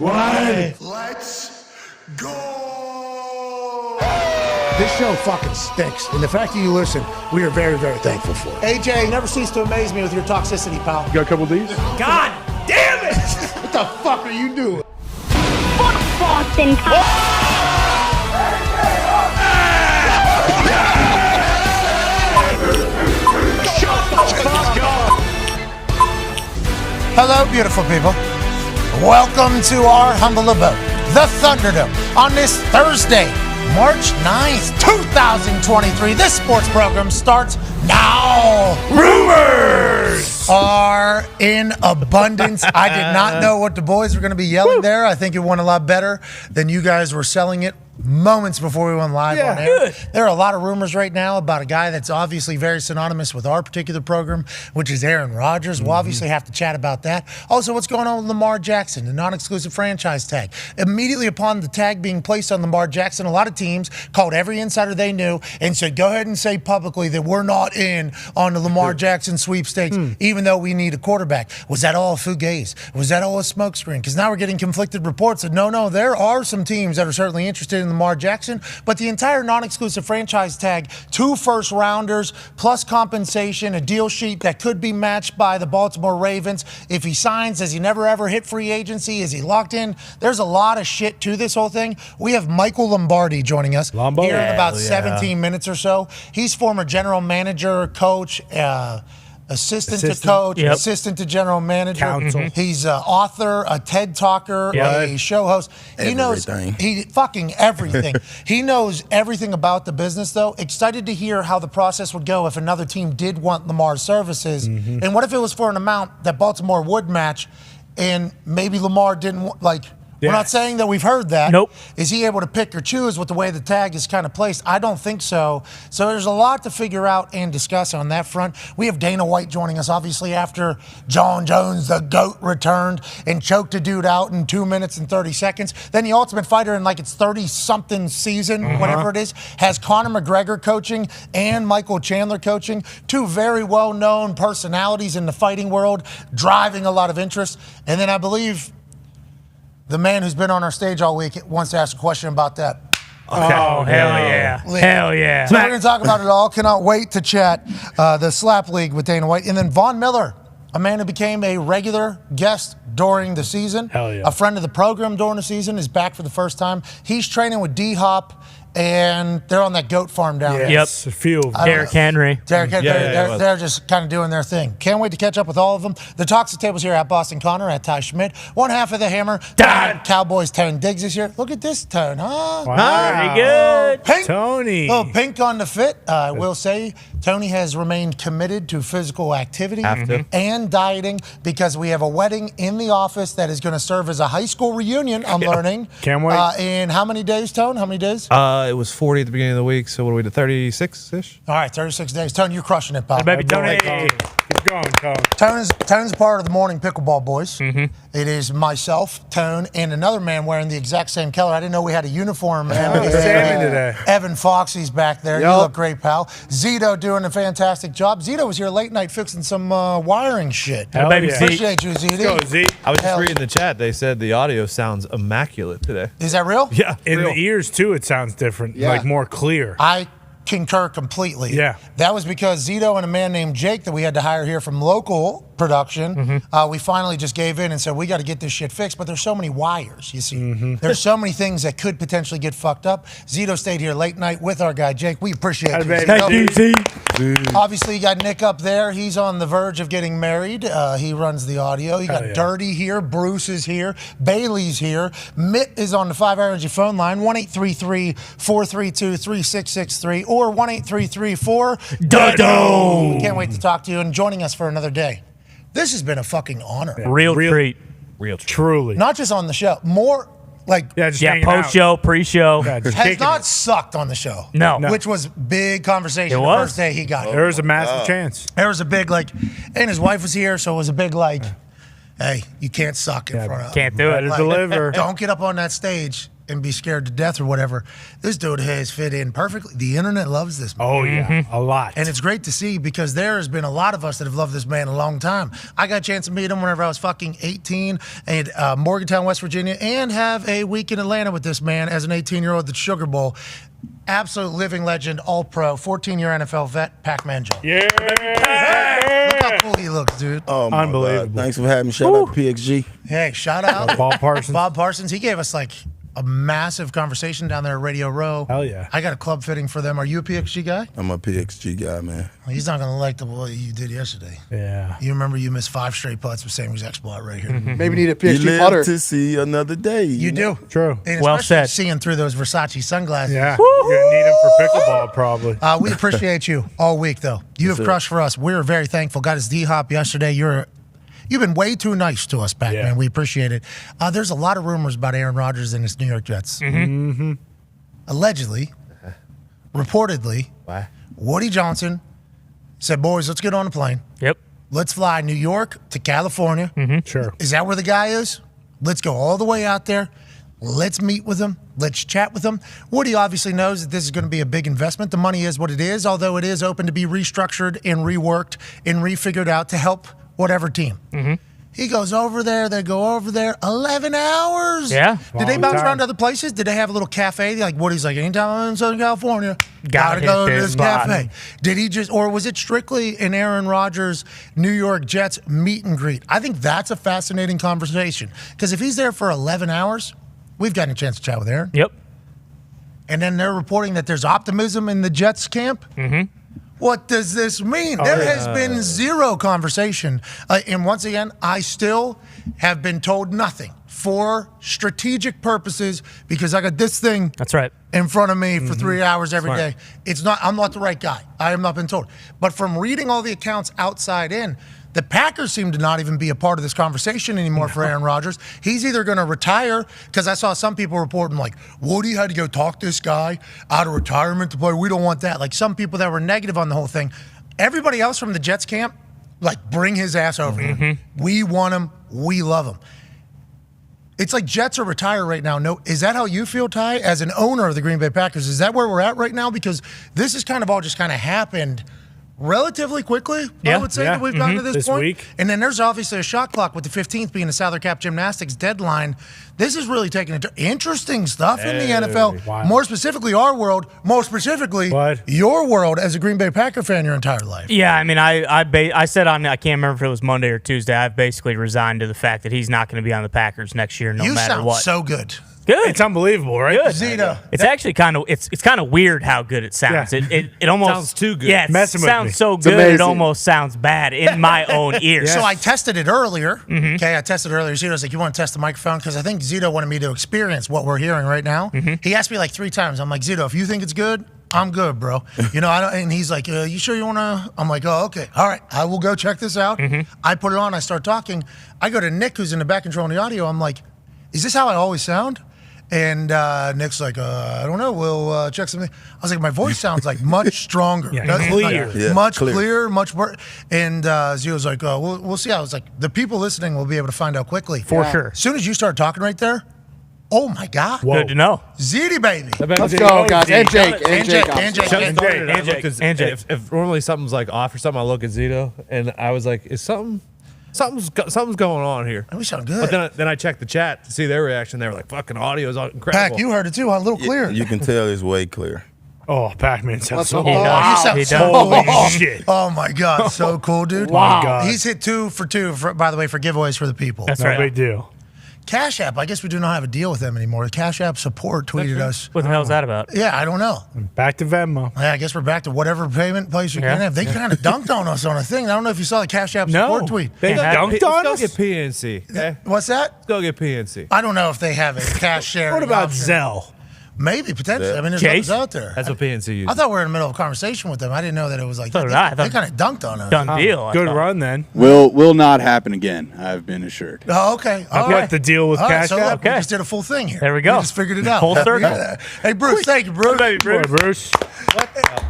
Why? Let's go! This show fucking stinks, and the fact that you listen, we are very, very thankful for it. AJ, never cease to amaze me with your toxicity, pal. You got a couple of these? God damn it! What the fuck are you doing? Fuck Boston. Hello, beautiful people. Welcome to our humble abode, the Thunderdome, on this Thursday, March 9th, 2023. This sports program starts now. Rumors are in abundance. I did not know what the boys were going to be yelling there. I think it went a lot better than you guys were selling it moments before we went live on air. Good. There are a lot of rumors right now about a guy that's obviously very synonymous with our particular program, which is Aaron Rodgers. We'll obviously have to chat about that. Also, what's going on with Lamar Jackson, the non-exclusive franchise tag? Immediately upon the tag being placed on Lamar Jackson, a lot of teams called every insider they knew and said, go ahead and say publicly that we're not in on the Lamar Jackson sweepstakes, even though we need a quarterback. Was that all a fugazi? Was that all a smokescreen? Because now we're getting conflicted reports that no, there are some teams that are certainly interested in Lamar Jackson, but the entire non-exclusive franchise tag, 2 first-rounders, plus compensation, a deal sheet that could be matched by the Baltimore Ravens. If he signs, does he never ever hit free agency? Is he locked in? There's a lot of shit to this whole thing. We have Michael Lombardi joining us here in about 17 minutes or so. He's former general manager, coach, assistant to coach, assistant to general manager. Counsel. He's an author, a TED talker, a show host. He knows fucking everything. He knows everything about the business, though. Excited to hear how the process would go if another team did want Lamar's services. And what if it was for an amount that Baltimore would match and maybe Lamar didn't want, like... We're not saying that we've heard that. Nope. Is he able to pick or choose with the way the tag is kind of placed? I don't think so. So there's a lot to figure out and discuss on that front. We have Dana White joining us, obviously, after John Jones, the GOAT, returned and choked a dude out in 2 minutes and 30 seconds. Then the Ultimate Fighter in like its 30-something season, whatever it is, has Conor McGregor coaching and Michael Chandler coaching. 2 very well-known personalities in the fighting world, driving a lot of interest. And then I believe... the man who's been on our stage all week wants to ask a question about that. Okay. Oh, hell yeah. Hell yeah. So we're going to talk about it all. Cannot wait to chat the Slap League with Dana White. And then Von Miller, a man who became a regular guest during the season. Hell yeah. A friend of the program during the season, is back for the first time. He's training with D-Hop, and they're on that goat farm down there. Yep. A few. Derrick Henry. They're just kind of doing their thing. Can't wait to catch up with all of them. The Toxic Table's here at Boston Connor, at Ty Schmidt. One half of the Hammer, Dahn. Cowboys Tone Diggs is here. Look at this tone, huh? Wow. Pretty good. Pink. Tony. Oh, pink on the fit. I will say Tony has remained committed to physical activity and dieting because we have a wedding in the office that is going to serve as a high school reunion, I'm learning. Can't wait. In how many days, Tone? How many days? It was 40 at the beginning of the week, so what do we do, 36-ish? All right, 36 days. Tone, you're crushing it, pal. Hey, baby, Tony. Keep going, Tone. Tone's part of the morning pickleball boys. It is myself, Tone, and another man wearing the exact same color. I didn't know we had a uniform. today. Evan Foxy's back there. You look great, pal. Zito doing a fantastic job. Zito was here late night fixing some wiring shit. Appreciate you, Zito. Let's go, Z. I was just reading the chat. They said the audio sounds immaculate today. Is that real? Yeah. In the ears, too, it sounds different. Like more clear. I concur completely. Yeah. That was because Zito and a man named Jake that we had to hire here from local production, we finally just gave in and said, we got to get this shit fixed, but there's so many wires, you see. There's so many things that could potentially get fucked up. Zito stayed here late night with our guy, Jake. We appreciate it. Thank you, Z. Obviously, you got Nick up there. He's on the verge of getting married. He runs the audio. You got Dirty here. Bruce is here. Bailey's here. Mitt is on the 5-Hour Energy phone line, 1-833-432-3663 or 1-833-4-DODO. Can't wait to talk to you and joining us for another day. This has been a fucking honor. Real treat. Real treat. Truly. Not just on the show. More like post-show, pre-show. has not sucked on the show. No. Which was big conversation the first day he got here. There was a massive chance. There was a big and his wife was here, so it was a big hey, you can't suck in front of Can't do it. Like, Deliver. Don't get up on that stage and be scared to death or whatever. This dude has fit in perfectly. The internet loves this man. Oh, yeah. A lot. And it's great to see because there has been a lot of us that have loved this man a long time. I got a chance to meet him whenever I was fucking 18 in Morgantown, West Virginia, and have a week in Atlanta with this man as an 18-year-old at the Sugar Bowl. Absolute living legend, all-pro, 14-year NFL vet, Pac-Man Joe. Yeah. Look how cool he looks, dude. Oh, my Unbelievable. God. Thanks for having me. Shout out to PXG. Hey, shout out. Bob Parsons. Bob Parsons. He gave us like a massive conversation down there at Radio Row. Hell yeah. I got a club fitting for them. Are you a PXG guy? I'm a PXG guy, man. Well, he's not going to like the way you did yesterday. Yeah. You remember you missed 5 straight putts with same exact spot right here. Maybe need a You PXG live putter. to see another day. You do. True. And Well especially said. seeing through those Versace sunglasses. Yeah. You're going to need him for pickleball, probably. We appreciate you all week, though. You have crushed for us. We're very thankful. Got his D-Hop yesterday. You've been way too nice to us, Pac-Man. Yeah. We appreciate it. There's a lot of rumors about Aaron Rodgers and his New York Jets. Allegedly, reportedly, Woody Johnson said, boys, let's get on a plane. Yep. Let's fly New York to California. Sure. Is that where the guy is? Let's go all the way out there. Let's meet with him. Let's chat with him. Woody obviously knows that this is going to be a big investment. The money is what it is, although it is open to be restructured and reworked and refigured out to help whatever team. He goes over there. They go over there. 11 hours. Yeah. Did they Long bounce time. around to other places? Did they have a little cafe? Like Woody's like, anytime I'm in Southern California, Gotta gotta go hit to this this spot. cafe. Did he just, or was it strictly an Aaron Rodgers New York Jets meet and greet? I think that's a fascinating conversation because if he's there for 11 hours, we've gotten a chance to chat with Aaron. Yep. And then they're reporting that there's optimism in the Jets camp. What does this mean? There has been zero conversation. And once again, I still have been told nothing for strategic purposes because I got this thing That's right. in front of me for 3 hours every day. It's not. I'm not the right guy. I have not been told. But from reading all the accounts outside in, the Packers seem to not even be a part of this conversation anymore for Aaron Rodgers. He's either going to retire, because I saw some people reporting like, Woody had to go talk this guy out of retirement to play. We don't want that. Like some people that were negative on the whole thing. Everybody else from the Jets camp, like bring his ass over here. We want him. We love him. It's like Jets are retired right now. No, is that how you feel, Ty, as an owner of the Green Bay Packers? Is that where we're at right now? Because this is kind of all just kind of happened relatively quickly, I would say, that we've gotten to this point. week. And then there's obviously a shot clock with the 15th being the salary cap gymnastics deadline. This is really taking interesting stuff in the NFL. Wow. More specifically, our world. More specifically, your world as a Green Bay Packer fan your entire life. Yeah, I mean, I said on, I can't remember if it was Monday or Tuesday, I've basically resigned to the fact that he's not going to be on the Packers next year no you matter sound what. so good. Good. It's unbelievable, right? Good. Zeta. It's actually kind of it's kind of weird how good it sounds. Yeah. It almost Sounds too good. Yeah, it Messing with sounds me. so It's good. It amazing. almost sounds bad in my own ears. So I tested it earlier. Okay, I tested it earlier. Zito's like, you want to test the microphone? Because I think Zito wanted me to experience what we're hearing right now. He asked me like 3 times. I'm like, Zito, if you think it's good, I'm good, bro. You know, I don't, and he's like, you sure you want to? I'm like, oh, okay. All right, I will go check this out. I put it on. I start talking. I go to Nick, who's in the back controlling the audio. I'm like, is this how I always sound? And Nick's like, I don't know. We'll check something. I was like, my voice sounds like much stronger. clear. Yeah, much clear. clearer, much more. And Zio's like, we'll see. I was like, the people listening will be able to find out quickly. For sure. As soon as you start talking right there, oh my God. Good to know. Ziti, baby. Let's go, guys. And Jake. And Jake. And Jake. Chuck And started, I and look Jake, as- and Jake. If normally something's like off or something, I look at Zito and I was like, is something's going on here. We sound good. But then I checked the chat to see their reaction. They were like, "Fucking audio's incredible." Pac, you heard it too, huh? A little clear. You can tell it's way clear. Oh, Pac-Man sounds so He cool. does. You sound He so does. Holy cool. shit. Oh my God, so cool, dude. Wow. God. He's hit 2 for 2, by the way, for giveaways for the people. That's No right. big deal. Cash App, I guess we do not have a deal with them anymore. Cash App support tweeted us. What the hell is that about? Yeah, I don't know. Back to Venmo. Yeah, I guess we're back to whatever payment place you Yeah. can have. They kind of dunked on us on a thing. I don't know if you saw the Cash App support tweet. They Yeah. dunked on Let's us? go get PNC. Okay? What's that? Let's go get PNC. I don't know if they have a cash share. What about option. Zelle? Maybe, potentially. I mean, there's Chase? others out there. That's what PNC uses. I thought we were in the middle of a conversation with them. I didn't know that it was like So that. did I. I They thought- kind of dunked on us. Done deal. I Good thought. run then. Will not happen again. I've been assured. Oh, okay. All What right. the deal with All right, Cash so look, App? we Okay. just did a full thing here. There we go. We just figured it out. Full circle. Yeah. Hey, Bruce, thank you, Bruce. Baby, Boy, Bruce.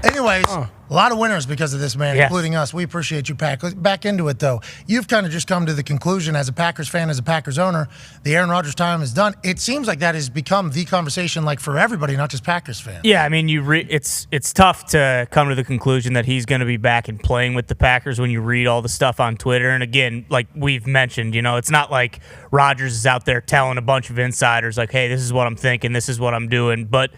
Anyways, A lot of winners because of this, man, Yes. including us. We appreciate you, Pack. Let's back into it, though. You've kind of just come to the conclusion as a Packers fan, as a Packers owner, the Aaron Rodgers time is done. It seems like that has become the conversation, like, for everybody, not just Packers fans. Yeah, I mean, it's tough to come to the conclusion that he's going to be back and playing with the Packers when you read all the stuff on Twitter. And again, like we've mentioned, it's not like Rodgers is out there telling a bunch of insiders like, "Hey, this is what I'm thinking, this is what I'm doing." But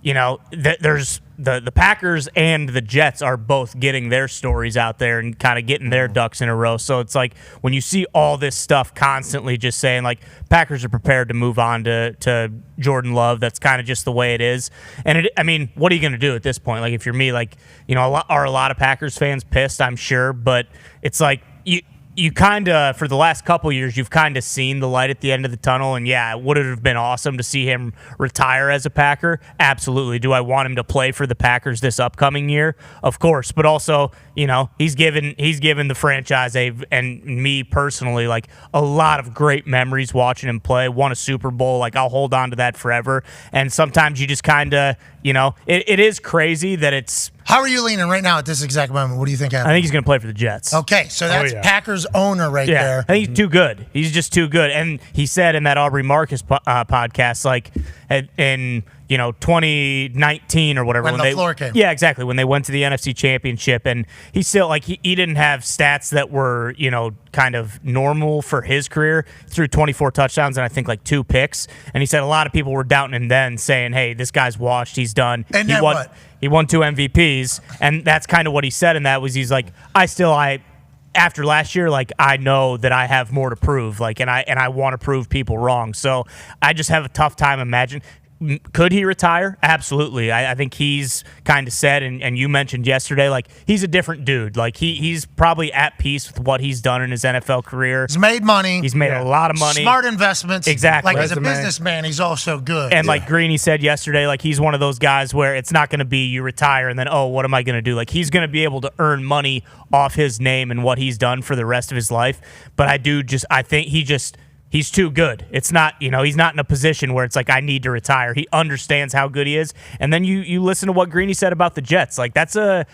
there's the Packers and the Jets are both getting their stories out there and kind of getting their ducks in a row. So it's like when you see all this stuff constantly just saying like Packers are prepared to move on to Jordan Love, that's kind of just the way it is. And what are you going to do at this point? Like if you're me, like, are a lot of Packers fans pissed? I'm sure, but it's like you kind of, for the last couple years, you've kind of seen the light at the end of the tunnel. And yeah, would it have been awesome to see him retire as a Packer? Absolutely. Do I want him to play for the Packers this upcoming year? Of course. But also, he's given the franchise and me personally, like a lot of great memories watching him play. Won a Super Bowl. Like I'll hold on to that forever. And sometimes you just kind of, it is crazy that it's. How are you leaning right now at this exact moment? What do you think happened? I think he's going to play for the Jets. Okay, so that's Packers owner right there. I think he's too good. He's just too good. And he said in that Aubrey Marcus podcast, like in 2019 or whatever, when the floor came. Yeah, exactly. When they went to the NFC Championship, and he still like he didn't have stats that were kind of normal for his career. He threw 24 touchdowns and I think like 2 picks. And he said a lot of people were doubting him then, saying, "Hey, this guy's washed. He's done." And then what? He won 2 MVPs, and that's kind of what he said in that was he's like, after last year, like I know that I have more to prove, like, and I want to prove people wrong. So I just have a tough time imagining. Could he retire? Absolutely. I think he's kind of said, and you mentioned yesterday, like he's a different dude. Like he's probably at peace with what he's done in his NFL career. He's made money. He's made a lot of money. Smart investments. Exactly. Like as a businessman, he's also good. And like Greeny said yesterday, like he's one of those guys where it's not going to be you retire and then, oh, what am I going to do? Like he's going to be able to earn money off his name and what he's done for the rest of his life. But I think he's too good. It's not, he's not in a position where it's like, I need to retire. He understands how good he is. And then you listen to what Greeny said about the Jets. Like that's a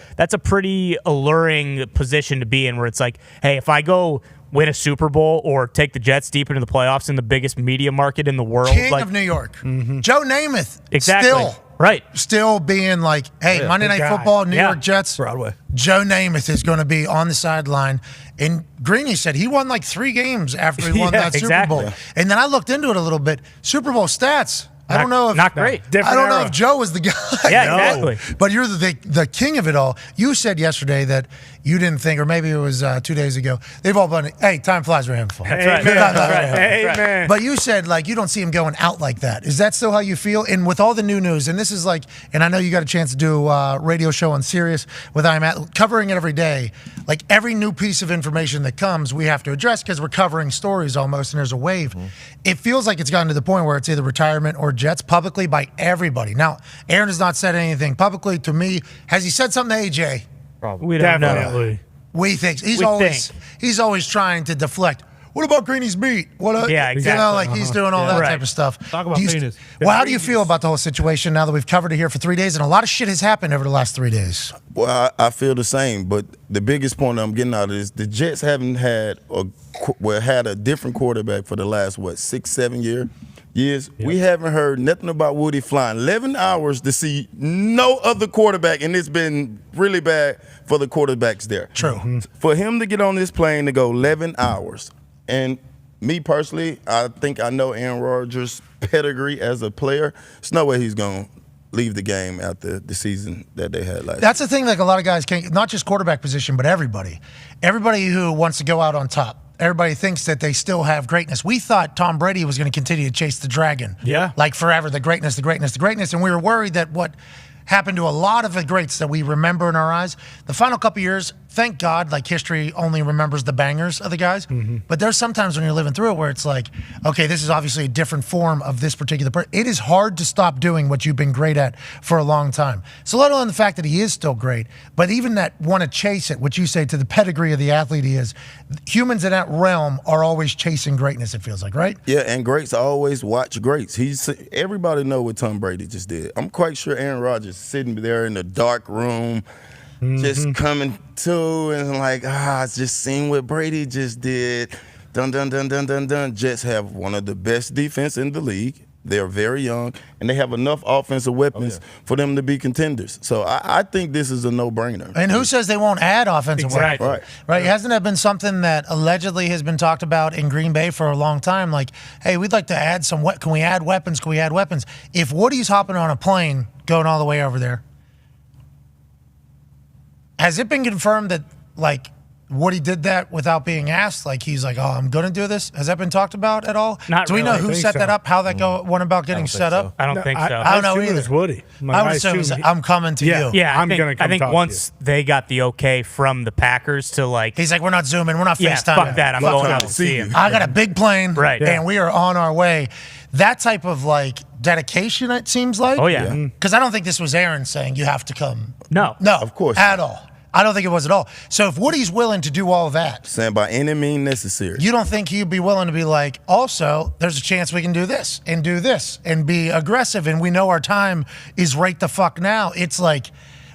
pretty alluring position to be in where it's like, hey, if I go win a Super Bowl or take the Jets deep into the playoffs in the biggest media market in the world. King of New York. Mm-hmm. Joe Namath. Exactly. Still. Right. Still being like, hey, Monday Night Football, New York Jets. Broadway. Joe Namath is going to be on the sideline. And Greeny said he won like 3 games after he won that Super Bowl. And then I looked into it a little bit. Super Bowl stats. I don't know if not great. I don't know if Joe was the guy. Yeah, exactly. But you're the king of it all. You said yesterday that you didn't think, or maybe it was 2 days ago. They've all been, hey, time flies for him. That's right. Amen. But you said like you don't see him going out like that. Is that still how you feel? And with all the new news, and this is like, and I know you got a chance to do a radio show on Sirius with covering it every day. Like every new piece of information that comes, we have to address because we're covering stories almost, and there's a wave. Mm-hmm. It feels like it's gotten to the point where it's either retirement or Jets publicly by everybody. Now, Aaron has not said anything publicly to me. Has he said something to AJ? Probably. We don't know. We think he's always trying to deflect. What about Greeny's meat? Yeah, exactly. He's doing all that type of stuff. Talk about penis. Well, how do you feel about the whole situation now that we've covered it here for 3 days and a lot of shit has happened over the last 3 days? Well, I feel the same, but the biggest point I'm getting out of this, the Jets haven't had a different quarterback for the last 6-7 years. Yep. We haven't heard nothing about Woody flying 11 hours to see no other quarterback, and it's been really bad for the quarterbacks there. True. Mm-hmm. For him to get on this plane to go 11 hours, and me personally, I think I know Aaron Rodgers' pedigree as a player. There's no way he's going to leave the game after the season that they had last year. That's the thing, like a lot of guys can't, not just quarterback position, but everybody. Everybody who wants to go out on top. Everybody thinks that they still have greatness. We thought Tom Brady was going to continue to chase the dragon. Yeah. Like forever, the greatness. And we were worried that what happened to a lot of the greats that we remember in our eyes, the final couple years, thank God, like history only remembers the bangers of the guys. Mm-hmm. But there's sometimes when you're living through it where it's like, okay, this is obviously a different form of this particular person. It is hard to stop doing what you've been great at for a long time. So let alone the fact that he is still great, but even that want to chase it, what you say to the pedigree of the athlete he is, humans in that realm are always chasing greatness, it feels like, right? Yeah, and greats always watch greats. Everybody know what Tom Brady just did. I'm quite sure Aaron Rodgers sitting there in the dark room just coming to and like, just seeing what Brady just did. Dun, dun, dun, dun, dun, dun. Jets have one of the best defense in the league. They're very young, and they have enough offensive weapons for them to be contenders. So I think this is a no-brainer. And who says they won't add offensive Exactly. weapons? Right. Hasn't that been something that allegedly has been talked about in Green Bay for a long time? Like, hey, we'd like to add some. Can we add weapons? Can we add weapons? If Woody's hopping on a plane going all the way over there, has it been confirmed that like Woody did that without being asked? Like he's like, I'm going to do this. Has that been talked about at all? Not Do we know really. who I think set so. that up? How that went about getting set up? I don't think so. I don't know assume either. It was Woody. Like, I would assume assume he- I'm coming to you. Yeah, I'm gonna come I think talk to once they got the okay from the Packers to like, He's like, we're not zooming. We're not yeah, FaceTiming. fuck that. I'm Fuck going that. out to see him. I got a big plane, Right. and we are on our way. That type of like dedication, it seems like. Oh yeah. Because I don't think this was Aaron saying you have to come. No. No, Of course at not. all. I don't think it was at all. So if Woody's willing to do all of that, Saying by any means necessary. you don't think he'd be willing to be like, also, there's a chance we can do this and be aggressive, and we know our time is right the fuck now. It's like,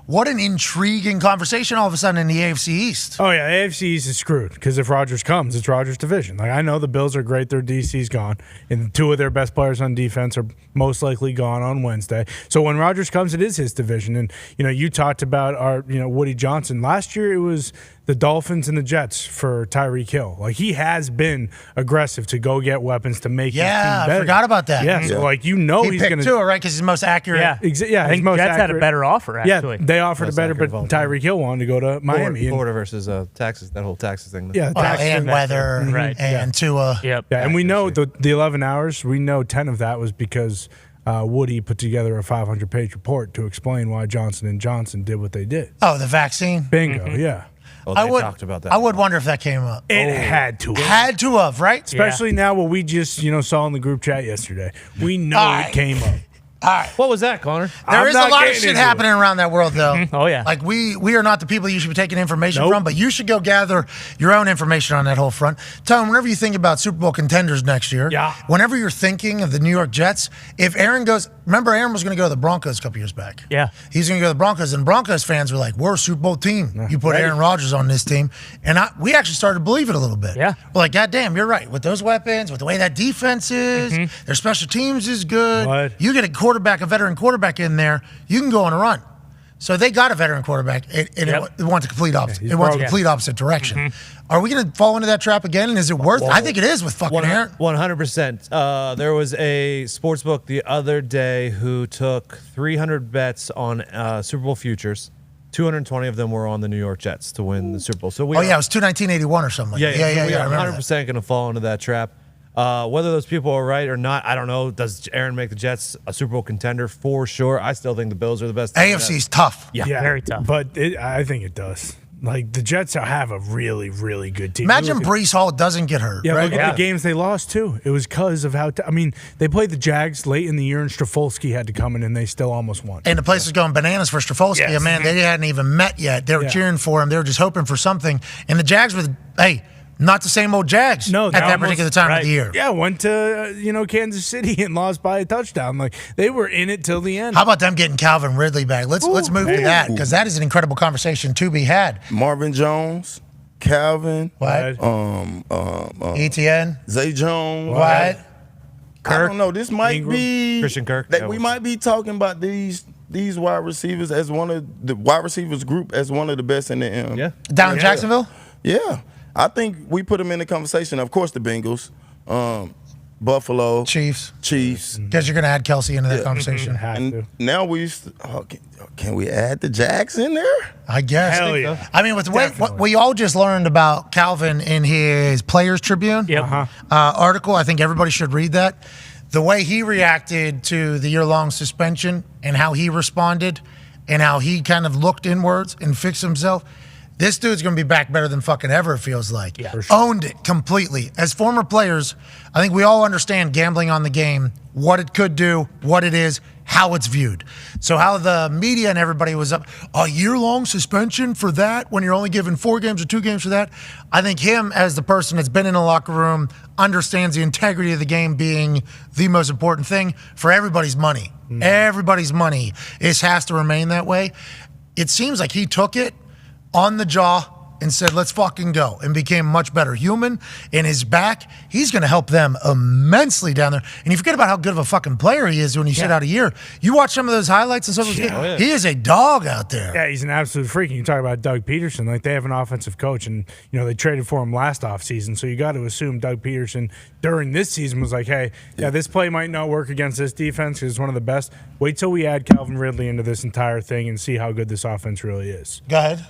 what an intriguing conversation all of a sudden in the AFC East. Oh yeah, AFC East is screwed because if Rodgers comes, it's Rodgers' division. Like I know the Bills are great, their DC's gone, and two of their best players on defense are most likely gone on Wednesday. So when Rodgers comes, it is his division. And you talked about our Woody Johnson last year. It was the Dolphins and the Jets for Tyreek Hill. Like he has been aggressive to go get weapons to make his team Yeah, better. I forgot about that. Yeah, so like He he's picked going Tua, right? Because he's the most accurate. Yeah. Yeah, I his think most Jets had a accurate- better offer actually. Yeah, they offered a Most better, accurate but of all time. Tyreek Hill wanted to go to Miami. and- Florida versus Texas, that whole Texas thing. Yeah, Well, Texas and weather, Right. and Tua. Yep. Yeah, and we know the 11 hours, we know 10 of that was because Woody put together a 500-page report to explain why Johnson & Johnson did what they did. Oh, the vaccine. Bingo, yeah. Well, I they would talked about that. I would wonder if that came up. It had to. Had to have, right? Especially now what we just, saw in the group chat yesterday. We know All it right. came up. All right. What was that, Connor? There I'm is a not lot of getting shit into happening around that world, though. Oh, yeah. Like, we are not the people you should be taking information Nope. from, but you should go gather your own information on that whole front. Tone, whenever you think about Super Bowl contenders next year, whenever you're thinking of the New York Jets, if Aaron goes, remember Aaron was going to go to the Broncos a couple years back. Yeah. He's going to go to the Broncos, and Broncos fans were like, we're a Super Bowl team. You put Aaron Rodgers on this team. And we actually started to believe it a little bit. Yeah. We're like, God damn, you're right. With those weapons, with the way that defense is, their special teams is good. What? You get a veteran quarterback in there, you can go on a run. So they got a veteran quarterback, and it went the complete opposite. It went the complete opposite direction. Are we going to fall into that trap again? And is it worth it? I think it is with fucking Aaron. 100%. There was a sports book the other day who took 300 bets on Super Bowl futures. 220 of them were on the New York Jets to win the Super Bowl. So we It was 1981 or something like that. Yeah, we I are remember 100% that. going to fall into that trap. Whether those people are right or not, I don't know. Does Aaron make the Jets a Super Bowl contender? For sure. I still think the Bills are the best team. AFC's tough. Yeah, very tough. But I think it does. Like, the Jets have a really, really good team. Imagine Look at- Brees Hall doesn't get hurt. Yeah, right? look at the games they lost, too. It was because of how they played the Jags late in the year, and Strafolsky had to come in, and they still almost won. And the place was going bananas for Strafolsky. Yes. Man, they hadn't even met yet. They were cheering for him. They were just hoping for something. And the Jags were, not the same old Jags at that particular time of the year. Yeah, went to Kansas City and lost by a touchdown. Like, they were in it till the end. How about them getting Calvin Ridley back? Let's move to that, because that is an incredible conversation to be had. Marvin Jones, Calvin, What? ETN. Zay Jones. What? I don't know. This might be Christian Kirk. That we might be talking about these wide receivers as one of the wide receivers group as one of the best in the Down in Jacksonville? Yeah, I think we put them in the conversation. Of course, the Bengals, Buffalo, Chiefs. Because you're going to add Kelce into that conversation. And now can we add the Jags in there? I guess. Hell yeah. I mean, with the way what we all just learned about Calvin in his Players Tribune article, I think everybody should read that. The way he reacted to the year-long suspension and how he responded and how he kind of looked inwards and fixed himself. This dude's going to be back better than fucking ever, it feels like. Yeah. Owned it completely. As former players, I think we all understand gambling on the game, what it could do, what it is, how it's viewed. So how the media and everybody was up, a year-long suspension for that when you're only given 4 games or 2 games for that. I think him, as the person that's been in a locker room, understands the integrity of the game being the most important thing for everybody's money. Everybody's money has to remain that way. it seems like he took it on the jaw and said, let's fucking go, and became much better human. In his back, he's going to help them immensely down there. And you forget about how good of a fucking player he is when you sit out a year. You watch some of those highlights and stuff. He is a dog out there. Yeah, he's an absolute freak. And you talk about Doug Peterson, like they have an offensive coach, and they traded for him last offseason. So you got to assume Doug Peterson during this season was like, hey, this play might not work against this defense because it's one of the best. Wait till we add Calvin Ridley into this entire thing and see how good this offense really is. Go ahead.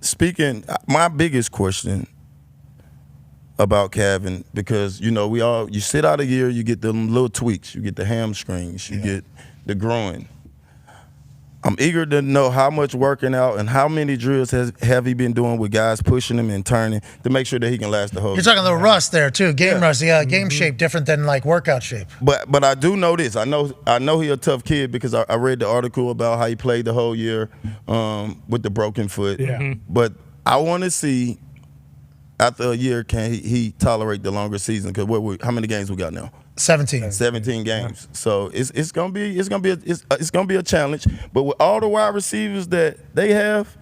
Speaking, my biggest question about Calvin, because you sit out a year, you get the little tweaks, you get the hamstrings, you get the groin. I'm eager to know how much working out and how many drills have he been doing with guys pushing him and turning to make sure that he can last the whole You're year. talking a little rust there too, game rust. Yeah, game shape different than like workout shape. But I do know this. I know he a tough kid because I read the article about how he played the whole year with the broken foot. Yeah. But I want to see after a year can he tolerate the longer season? Because how many games we got now? 17 games. So it's gonna be a challenge. But with all the wide receivers that they have,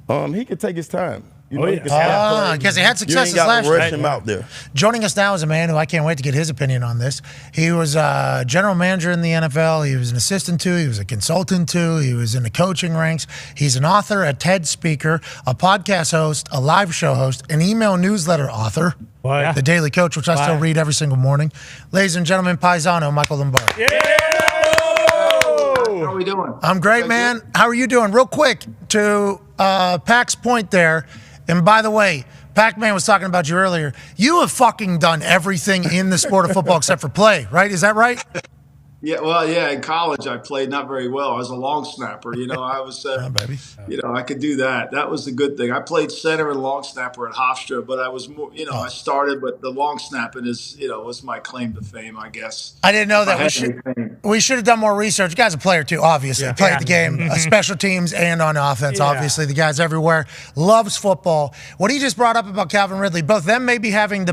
he can take his time. Because he had successes last year. Rush him out there. Joining us now is a man who I can't wait to get his opinion on this. He was a general manager in the NFL. He was an assistant to. He was a consultant to. He was in the coaching ranks. He's an author, a TED speaker, a podcast host, a live show host, an email newsletter author. The Daily Coach, which I still read every single morning. Ladies and gentlemen, Paisano, Michael Lombardi. Yeah! How are we doing? I'm great, man. How are you doing? Real quick, to Pac's point there, and by the way, Pac-Man was talking about you earlier. You have fucking done everything in the sport of football except for play, right? Is that right? Yeah, in college I played not very well. I was a long snapper. I was, I could do that. That was the good thing. I played center and long snapper at Hofstra, but I was more, I started, but the long snapping is, was my claim to fame, I guess. I didn't know that. We should have done more research. The guy's a player too, obviously. Played the game, special teams and on offense, obviously. The guy's everywhere. Loves football. What he just brought up about Calvin Ridley, both them may be having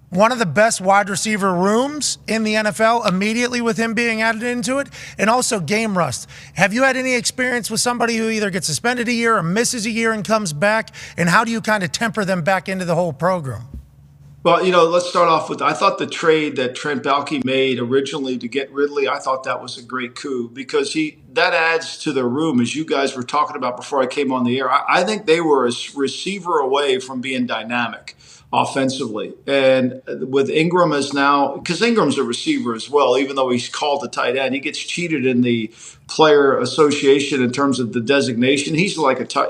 one of the best wide receiver rooms in the NFL immediately with him being added into it, and also game rust. Have you had any experience with somebody who either gets suspended a year or misses a year and comes back, and how do you kind of temper them back into the whole program? Well, let's start off with, I thought the trade that Trent Baalke made originally to get Ridley, I thought that was a great coup because that adds to the room, as you guys were talking about before I came on the air. I think they were a receiver away from being dynamic offensively. And with Ingram is now, because Ingram's a receiver as well, even though he's called a tight end, he gets cheated in the player association in terms of the designation. He's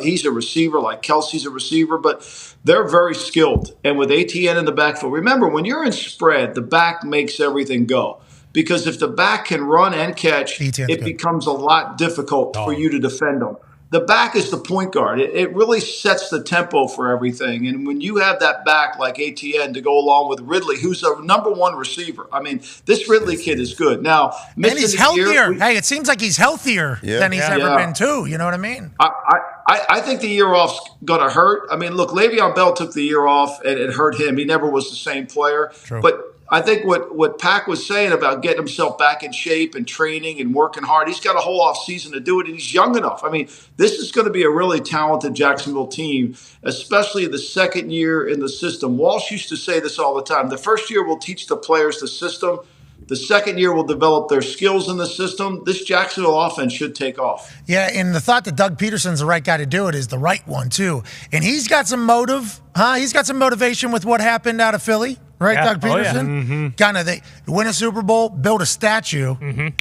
he's a receiver, like Kelce's a receiver, but they're very skilled. And with ATN in the backfield, remember, when you're in spread, the back makes everything go. Because if the back can run and catch, it becomes a lot difficult for you to defend them. The back is the point guard. It really sets the tempo for everything. And when you have that back like ATN to go along with Ridley, who's a number one receiver. I mean, this Ridley kid is good. Now, and he's healthier. It seems like he's healthier than he's ever been too. You know what I mean? I think the year off's going to hurt. I mean, look, Le'Veon Bell took the year off and it hurt him. He never was the same player. True. But I think what Pac was saying about getting himself back in shape and training and working hard, he's got a whole off season to do it, and he's young enough. I mean, this is going to be a really talented Jacksonville team, especially the second year in the system. Walsh used to say this all the time. The first year will teach the players the system. The second year will develop their skills in the system. This Jacksonville offense should take off. Yeah, and the thought that Doug Peterson's the right guy to do it is the right one, too. And he's got some motive, He's got some motivation with what happened out of Philly. Right, Doug Peterson? Kind of, they win a Super Bowl, build a statue,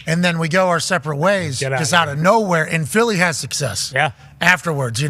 and then we go our separate ways just out of nowhere. And Philly has success afterwards,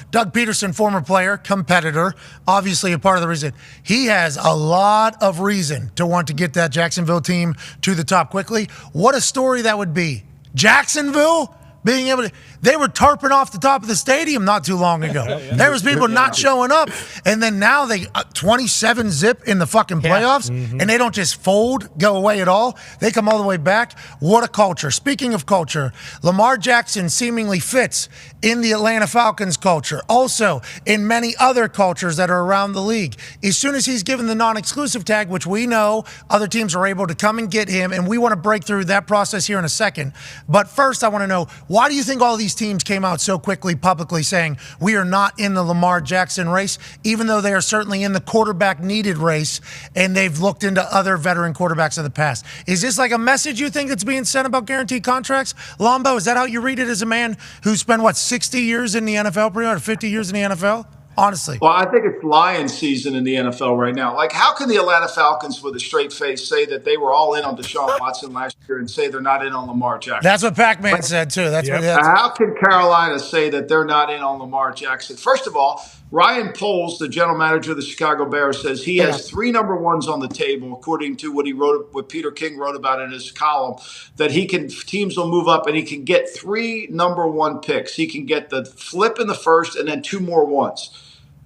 Doug Peterson, former player, competitor, obviously a part of the reason. He has a lot of reason to want to get that Jacksonville team to the top quickly. What a story that would be. Jacksonville being able to, they were tarping off the top of the stadium not too long ago. There was people not showing up, and then now they 27 zip in the fucking playoffs, and they don't just fold, go away at all. They come all the way back. What a culture. Speaking of culture, Lamar Jackson seemingly fits in the Atlanta Falcons culture, also in many other cultures that are around the league. As soon as he's given the non-exclusive tag, which we know other teams are able to come and get him, and we want to break through that process here in a second. But first, I want to know, why do you think all these teams came out so quickly publicly saying we are not in the Lamar Jackson race, even though they are certainly in the quarterback needed race and they've looked into other veteran quarterbacks of the past? Is this like a message you think that's being sent about guaranteed contracts? Lombo, is that how you read it as a man who spent, 60 years in the NFL, pretty much, or 50 years in the NFL? Honestly. Well, I think it's lion season in the NFL right now. Like, how can the Atlanta Falcons with a straight face say that they were all in on Deshaun Watson last year and say they're not in on Lamar Jackson? That's what Pac-Man said, too. How can Carolina say that they're not in on Lamar Jackson? First of all, Ryan Poles, the general manager of the Chicago Bears, says he has 3 number ones on the table, according to what Peter King wrote about in his column, that teams will move up and he can get 3 number 1 picks. He can get the flip in the first and then 2 more ones.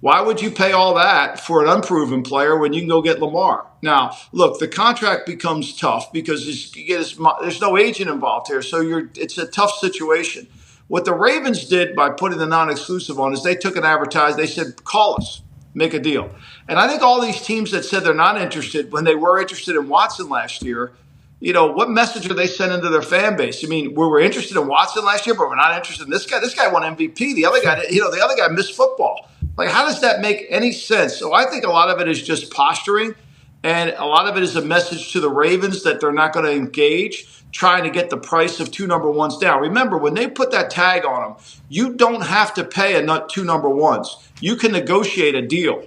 Why would you pay all that for an unproven player when you can go get Lamar? Now, look, the contract becomes tough because there's no agent involved here, so it's a tough situation. What the Ravens did by putting the non-exclusive on is they took an advertise. They said, call us, make a deal. And I think all these teams that said they're not interested when they were interested in Watson last year, what message are they sending to their fan base? I mean, we were interested in Watson last year, but we're not interested in this guy. This guy won MVP. The other guy missed football. Like, how does that make any sense? So I think a lot of it is just posturing, and a lot of it is a message to the Ravens that they're not going to engage, trying to get the price of 2 number 1s down. Remember, when they put that tag on them, you don't have to pay 2 number 1s. You can negotiate a deal.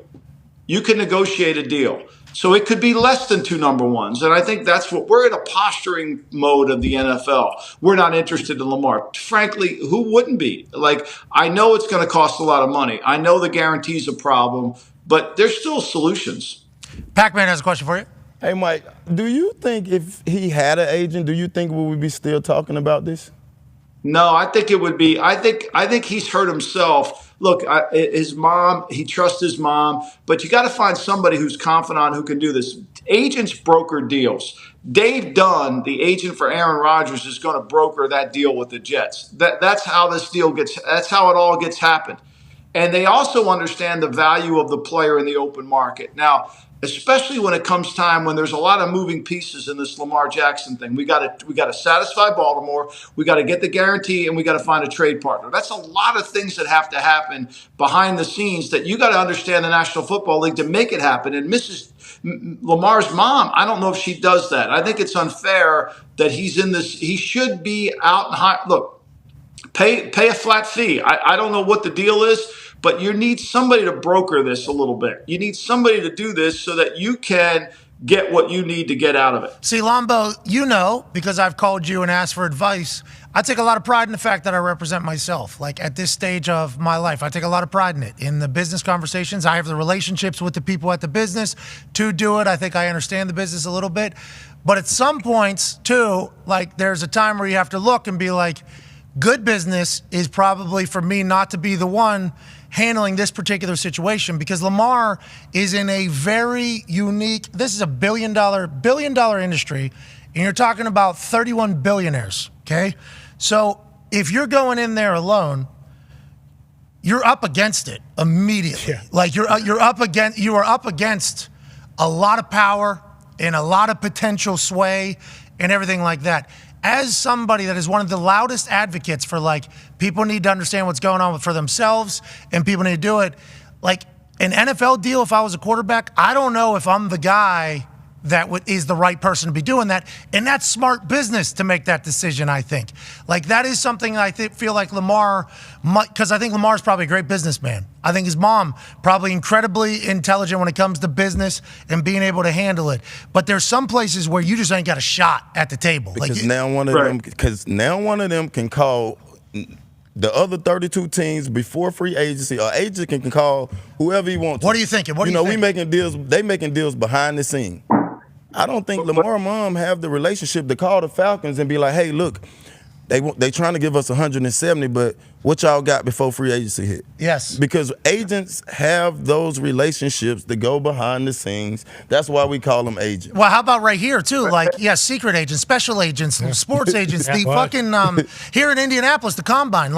So it could be less than 2 number 1s. And I think that's what we're in a posturing mode of the NFL. We're not interested in Lamar. Frankly, who wouldn't be? Like, I know it's going to cost a lot of money. I know the guarantee's a problem, but there's still solutions. Pac-Man has a question for you. Hey, Mike, do you think if he had an agent, do you think we would be still talking about this? No, I think it would be. I think he's hurt himself. Look, his mom, he trusts his mom, but you got to find somebody who's confidant who can do this. Agents broker deals. Dave Dahn, the agent for Aaron Rodgers, is going to broker that deal with the Jets. That's how this deal that's how it all gets happened. And they also understand the value of the player in the open market. Now, especially when it comes time when there's a lot of moving pieces in this Lamar Jackson thing. We got to satisfy Baltimore. We got to get the guarantee, and we got to find a trade partner. That's a lot of things that have to happen behind the scenes that you got to understand the National Football League to make it happen. And Lamar's mom, I don't know if she does that. I think it's unfair that he's in this. He should be out and high. Look, pay a flat fee. I don't know what the deal is. But you need somebody to broker this a little bit. You need somebody to do this so that you can get what you need to get out of it. See, Lombo, because I've called you and asked for advice, I take a lot of pride in the fact that I represent myself. Like, at this stage of my life, I take a lot of pride in it. In the business conversations, I have the relationships with the people at the business to do it. I think I understand the business a little bit. But at some points, too, like, there's a time where you have to look and be like, good business is probably for me not to be the one handling this particular situation, because Lamar is in a very unique, this is a billion dollar industry, and you're talking about 31 billionaires, okay? So if you're going in there alone, you're up against it immediately. Yeah. Like you are up against a lot of power and a lot of potential sway and everything like that. As somebody that is one of the loudest advocates for, like, people need to understand what's going on for themselves and people need to do it, like an NFL deal, if I was a quarterback, I don't know if I'm the guy that is the right person to be doing that. And that's smart business to make that decision, I think. Like, that is something I feel like Lamar, because I think Lamar's probably a great businessman. I think his mom probably incredibly intelligent when it comes to business and being able to handle it. But there's some places where you just ain't got a shot at the table. Because now one of them can call the other 32 teams before free agency, or agent can call whoever he wants. What are you thinking? We making deals. They making deals behind the scene. I don't think Lamar mom have the relationship to call the Falcons and be like, hey, look, they trying to give us 170, but what y'all got before free agency hit? Yes. Because agents have those relationships that go behind the scenes. That's why we call them agents. Well, how about right here, too? Like, secret agents, special agents, sports agents. The fucking, here in Indianapolis, the Combine,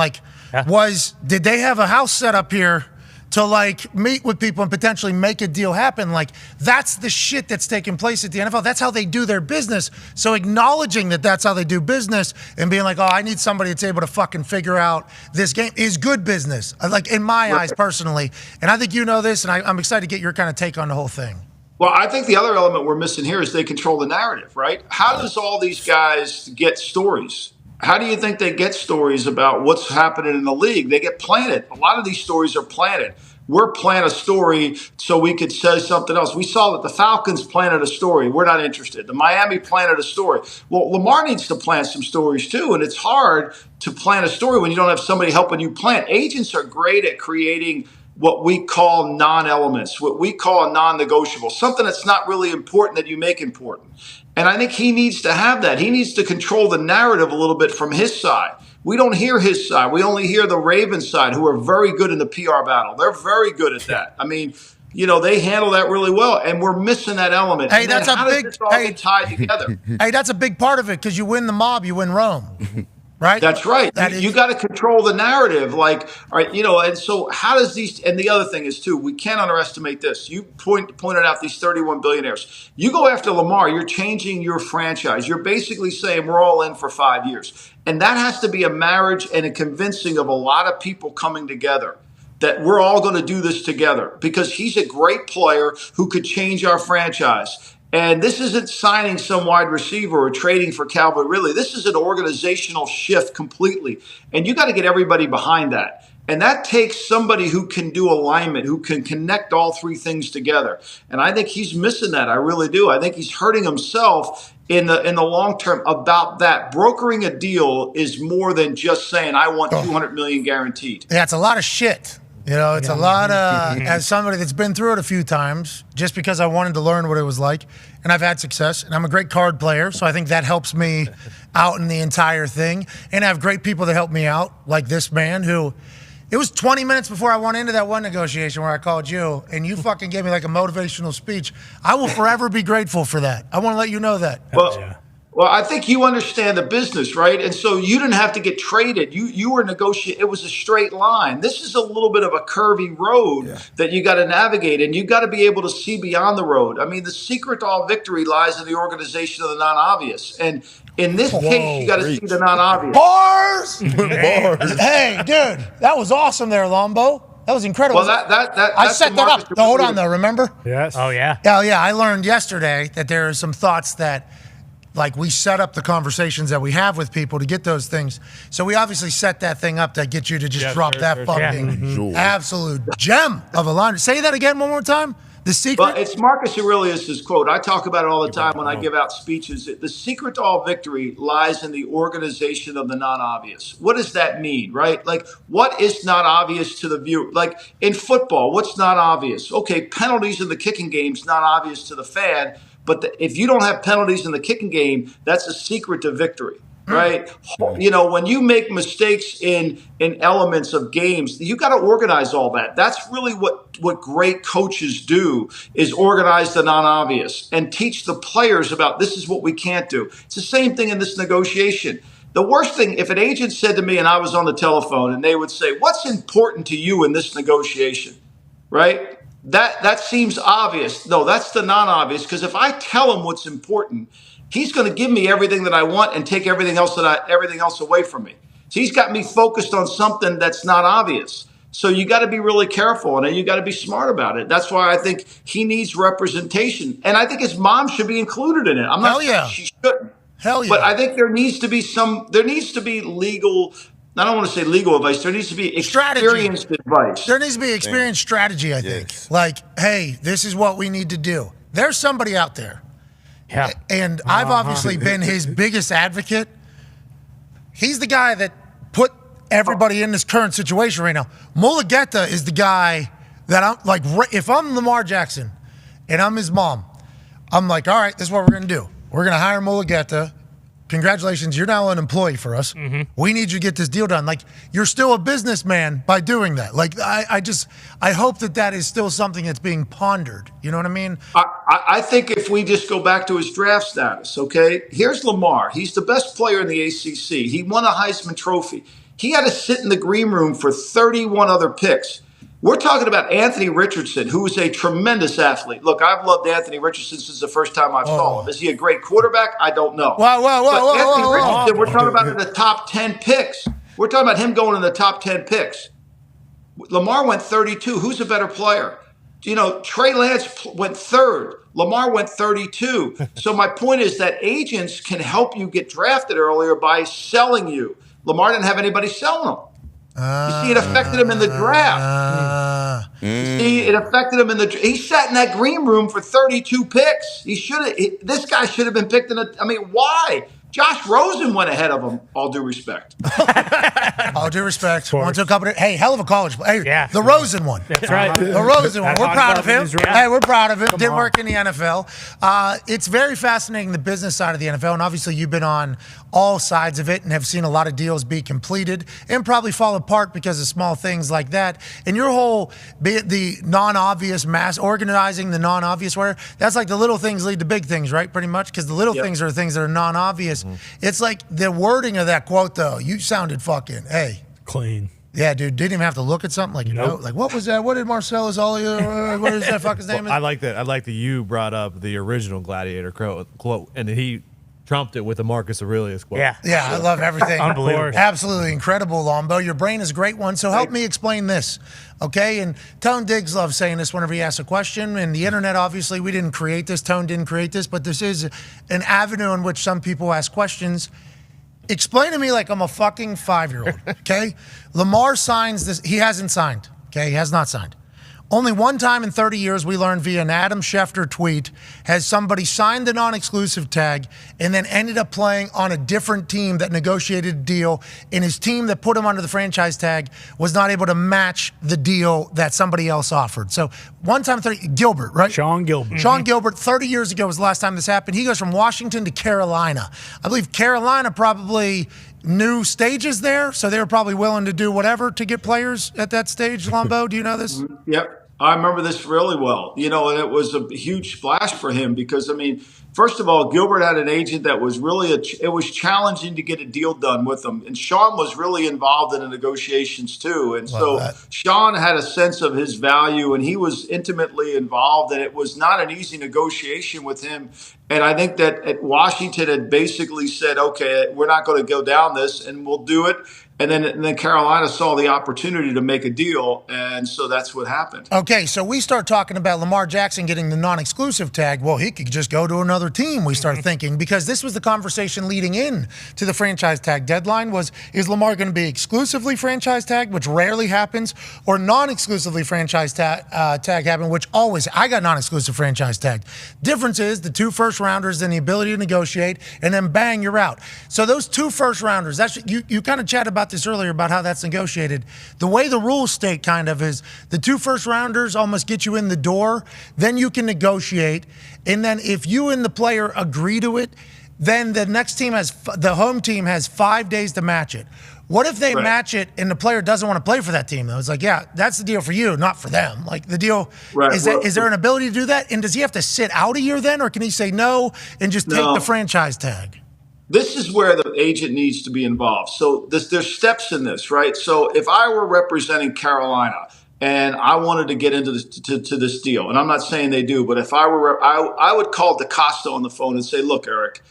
did they have a house set up here to like meet with people and potentially make a deal happen. Like that's the shit that's taking place at the NFL. That's how they do their business. So acknowledging that that's how they do business and being like, oh, I need somebody that's able to fucking figure out this game is good business. Like in my eyes personally. And I think you know this, and I'm excited to get your kind of take on the whole thing. Well, I think the other element we're missing here is they control the narrative, right? How does all these guys get stories? How do you think they get stories about what's happening in the league? They get planted. A lot of these stories are planted. We're planting a story so we could say something else. We saw that the Falcons planted a story. We're not interested. The Miami planted a story. Well, Lamar needs to plant some stories too, and it's hard to plant a story when you don't have somebody helping you plant. Agents are great at creating what we call non-elements, what we call a non-negotiable, something that's not really important that you make important. And I think he needs to have that. He needs to control the narrative a little bit from his side. We don't hear his side. We only hear the Ravens side, who are very good in the PR battle. They're very good at that. I mean, they handle that really well, and we're missing that element. Hey, that's a big get tied together. Hey, that's a big part of it because you win the mob, you win Rome. Right? That's right. You got to control the narrative. Like, all right, and so how does these, and the other thing is too, we can't underestimate this. You pointed out these 31 billionaires. You go after Lamar, you're changing your franchise. You're basically saying we're all in for 5 years. And that has to be a marriage and a convincing of a lot of people coming together that we're all going to do this together because he's a great player who could change our franchise. And this isn't signing some wide receiver or trading for Calvin Ridley. This is an organizational shift completely. And you got to get everybody behind that. And that takes somebody who can do alignment, who can connect all three things together. And I think he's missing that. I really do. I think he's hurting himself in the long term about that. Brokering a deal is more than just saying, I want $200 million guaranteed. Yeah, it's a lot of shit. It's a lot of, as somebody that's been through it a few times, just because I wanted to learn what it was like, and I've had success, and I'm a great card player, so I think that helps me out in the entire thing, and I have great people that help me out, like this man who, it was 20 minutes before I went into that one negotiation where I called you, and you fucking gave me like a motivational speech. I will forever be grateful for that. I want to let you know that. Well, I think you understand the business, right? And so you didn't have to get traded. You were negotiating. It was a straight line. This is a little bit of a curvy road that you got to navigate, and you got to be able to see beyond the road. I mean, the secret to all victory lies in the organization of the non-obvious. And in this case, you got to see the non-obvious. Bars! Hey, dude, that was awesome there, Lombo. That was incredible. Well, I set that up. Hold on, though. Remember? Yes. Oh, yeah. Oh, yeah. I learned yesterday that there are some thoughts that, like, we set up the conversations that we have with people to get those things. So we obviously set that thing up to get you to just drop that fucking absolute gem of a line. Say that again one more time. The secret? Well, it's Marcus Aurelius' quote. I talk about it all the time when I give out speeches. The secret to all victory lies in the organization of the non-obvious. What does that mean, right? Like, what is not obvious to the viewer? Like, in football, what's not obvious? Okay, penalties in the kicking game's not obvious to the fan, but if you don't have penalties in the kicking game, that's a secret to victory. Right? When you make mistakes in elements of games, you got to organize all that. That's really what great coaches do, is organize the non-obvious and teach the players about this is what we can't do. It's the same thing in this negotiation. The worst thing, if an agent said to me and I was on the telephone and they would say, what's important to you in this negotiation? Right? That seems obvious. No, that's the non-obvious, because if I tell him what's important, he's going to give me everything that I want and take everything else away from me. So he's got me focused on something that's not obvious. So you got to be really careful, and you got to be smart about it. That's why I think he needs representation, and I think his mom should be included in it. I'm not saying she shouldn't. Hell yeah. But I think there needs to be legal. I don't want to say legal advice. There needs to be experienced advice. There needs to be experienced strategy, I think. Like, hey, this is what we need to do. There's somebody out there. Yeah. And I've obviously been his biggest advocate. He's the guy that put everybody in this current situation right now. Mulugeta is the guy that I'm like, if I'm Lamar Jackson and I'm his mom, I'm like, all right, this is what we're going to do. We're going to hire Mulugeta. Congratulations, you're now an employee for us. Mm-hmm. We need you to get this deal done. Like, you're still a businessman by doing that. Like, I hope that is still something that's being pondered. You know what I mean? I think if we just go back to his draft status, okay? Here's Lamar. He's the best player in the ACC. He won a Heisman Trophy. He had to sit in the green room for 31 other picks. We're talking about Anthony Richardson, who is a tremendous athlete. Look, I've loved Anthony Richardson since the first time I saw him. Is he a great quarterback? I don't know. But Anthony Richardson, we're talking about in the top 10 picks. We're talking about him going in the top 10 picks. Lamar went 32. Who's a better player? Trey Lance went third. Lamar went 32. So my point is that agents can help you get drafted earlier by selling you. Lamar didn't have anybody selling him. You see, it affected him in the draft. It affected him in the. He sat in that green room for 32 picks. This guy should have been picked why? Josh Rosen went ahead of him. All due respect. All due respect. Went to a couple. Hey, hell of a college. Hey, yeah. The Rosen one. That's right. The Rosen one. We're proud of him. Hey, we're proud of him. Didn't work in the NFL. It's very fascinating, the business side of the NFL, and obviously you've been on all sides of it and have seen a lot of deals be completed and probably fall apart because of small things like that. And your whole, the non-obvious mass organizing, the non-obvious where that's like the little things lead to big things, right? Pretty much, because the little things are the things that are non-obvious. It's like the wording of that quote, though. You sounded fucking, clean. Yeah, dude, didn't even have to look at something like what was that? What did Marcellus what is that fucking name? I like that. I like that you brought up the original Gladiator quote, and then he trumped it with the Marcus Aurelius quote. Yeah, I love everything. Unbelievable. Absolutely incredible, Lombo. Your brain is a great one. So help me explain this, okay? And Tone Diggs loves saying this whenever he asks a question. And the internet, obviously, we didn't create this. Tone didn't create this. But this is an avenue in which some people ask questions. Explain to me like I'm a fucking 5-year-old, okay? Lamar signs this. He hasn't signed, okay? He has not signed. Only one time in 30 years, we learned via an Adam Schefter tweet, has somebody signed the non-exclusive tag and then ended up playing on a different team that negotiated a deal, and his team that put him under the franchise tag was not able to match the deal that somebody else offered. So one time, Gilbert, right? Sean Gilbert. Sean Gilbert, 30 years ago was the last time this happened. He goes from Washington to Carolina. I believe Carolina probably new stages there, so they were probably willing to do whatever to get players at that stage. Lombo, do you know this? Yep. I remember this really well, and it was a huge splash for him because, first of all, Gilbert had an agent that was really, it was challenging to get a deal done with him. And Sean was really involved in the negotiations too. And Sean had a sense of his value and he was intimately involved, and it was not an easy negotiation with him. And I think that at Washington had basically said, okay, we're not going to go down this and we'll do it. And then Carolina saw the opportunity to make a deal, and so that's what happened. Okay, so we start talking about Lamar Jackson getting the non-exclusive tag. Well, he could just go to another team, we start thinking, because this was the conversation leading in to the franchise tag deadline was, is Lamar going to be exclusively franchise tagged, which rarely happens, or non-exclusively franchise tag happen, which always, I got non-exclusive franchise tagged. Difference is the 2 first-rounders and the ability to negotiate, and then bang, you're out. So those 2 first-rounders, that's you kind of chatted about this earlier about how that's negotiated. The way the rules state kind of is the 2 first-rounders almost get you in the door, then you can negotiate, and then if you and the player agree to it, then the next team the home team has 5 days to match it. What if they match it and the player doesn't want to play for that team, though? It's like, yeah, that's the deal for you, not for them. Like the deal, is there an ability to do that? And does he have to sit out a year then, or can he say no and just take the franchise tag? This is where the agent needs to be involved. So there's steps in this, right? So if I were representing Carolina and I wanted to get into this deal, and I'm not saying they do, but if I were, I would call DaCosta on the phone and say, look, Eric,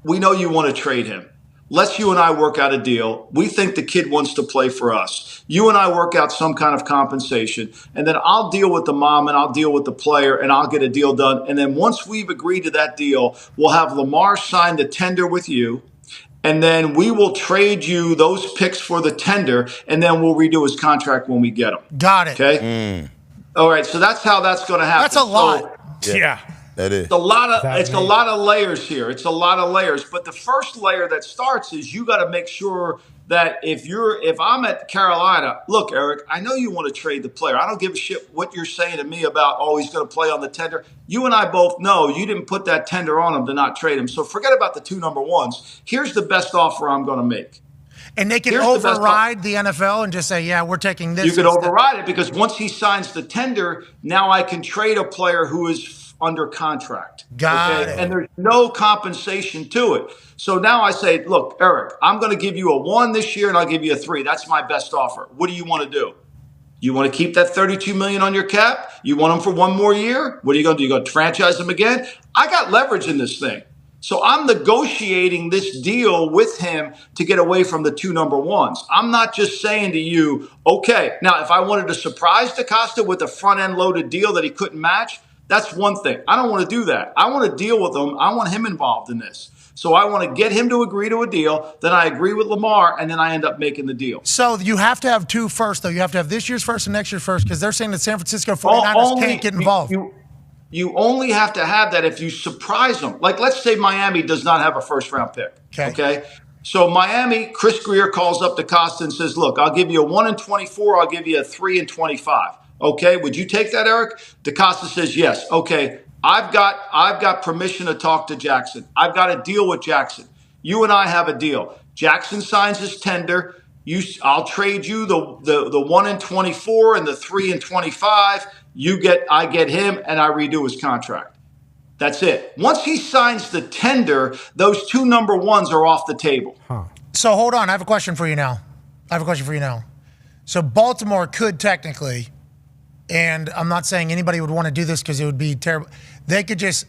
we know you want to trade him. Let's you and I work out a deal. We think the kid wants to play for us. You and I work out some kind of compensation, and then I'll deal with the mom and I'll deal with the player and I'll get a deal done. And then once we've agreed to that deal, we'll have Lamar sign the tender with you, and then we will trade you those picks for the tender, and then we'll redo his contract when we get him. Got it. Okay? All right, so that's how that's going to happen. That's a lot. Yeah. That is. It's a lot of layers here. It's a lot of layers. But the first layer that starts is you got to make sure that if I'm at Carolina, look, Eric, I know you want to trade the player. I don't give a shit what you're saying to me about, he's going to play on the tender. You and I both know you didn't put that tender on him to not trade him. So forget about the 2 number ones. Here's the best offer I'm going to make. And they can override the NFL and just say, yeah, we're taking this. You can override it because once he signs the tender, now I can trade a player who is under contract. Got it. And there's no compensation to it. So now I say, look, Eric, I'm going to give you a 1 this year and I'll give you a 3. That's my best offer. What do you want to do? You want to keep that $32 million on your cap? You want him for one more year? What are you going to do? You going to franchise him again? I got leverage in this thing. So I'm negotiating this deal with him to get away from the 2 number ones. I'm not just saying to you, okay, now if I wanted to surprise DaCosta with a front-end loaded deal that he couldn't match, that's one thing. I don't want to do that. I want to deal with him. I want him involved in this. So I want to get him to agree to a deal. Then I agree with Lamar, and then I end up making the deal. So you have to have 2 first, though. You have to have this year's first and next year's first, because they're saying that San Francisco 49ers can't get involved. You only have to have that if you surprise them. Like, let's say Miami does not have a first-round pick. Okay? So Miami, Chris Greer calls up DaCosta and says, look, I'll give you a 1 and 24. I'll give you a 3 and 25. Okay, would you take that, Eric? DaCosta says yes. Okay, I've got permission to talk to Jackson. I've got a deal with Jackson. You and I have a deal. Jackson signs his tender. I'll trade you the 1 and 24 and the 3 and 25. I get him, and I redo his contract. That's it. Once he signs the tender, those 2 number ones are off the table. So hold on. I have a question for you now. So Baltimore could technically, and I'm not saying anybody would want to do this because it would be terrible. They could just,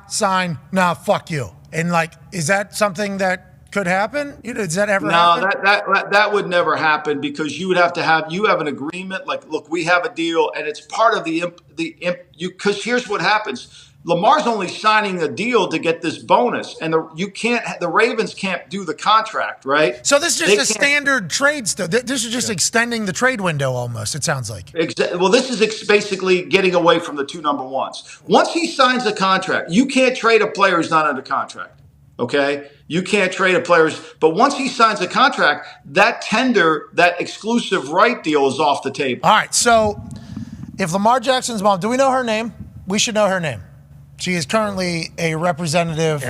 sign. No, fuck you. And is that something that could happen? Does that ever happen? No, that would never happen, because you would have to have an agreement. Like, look, we have a deal, and it's part of because here's what happens. Lamar's only signing a deal to get this bonus, and the Ravens can't do the contract, right? So this is just a standard trade still. This is just extending the trade window almost, it sounds like. Well, this is basically getting away from the 2 number ones. Once he signs a contract, you can't trade a player who's not under contract, okay? You can't trade a player, but once he signs a contract, that tender, that exclusive right deal is off the table. All right, so if Lamar Jackson's mom, do we know her name? We should know her name. She is currently a representative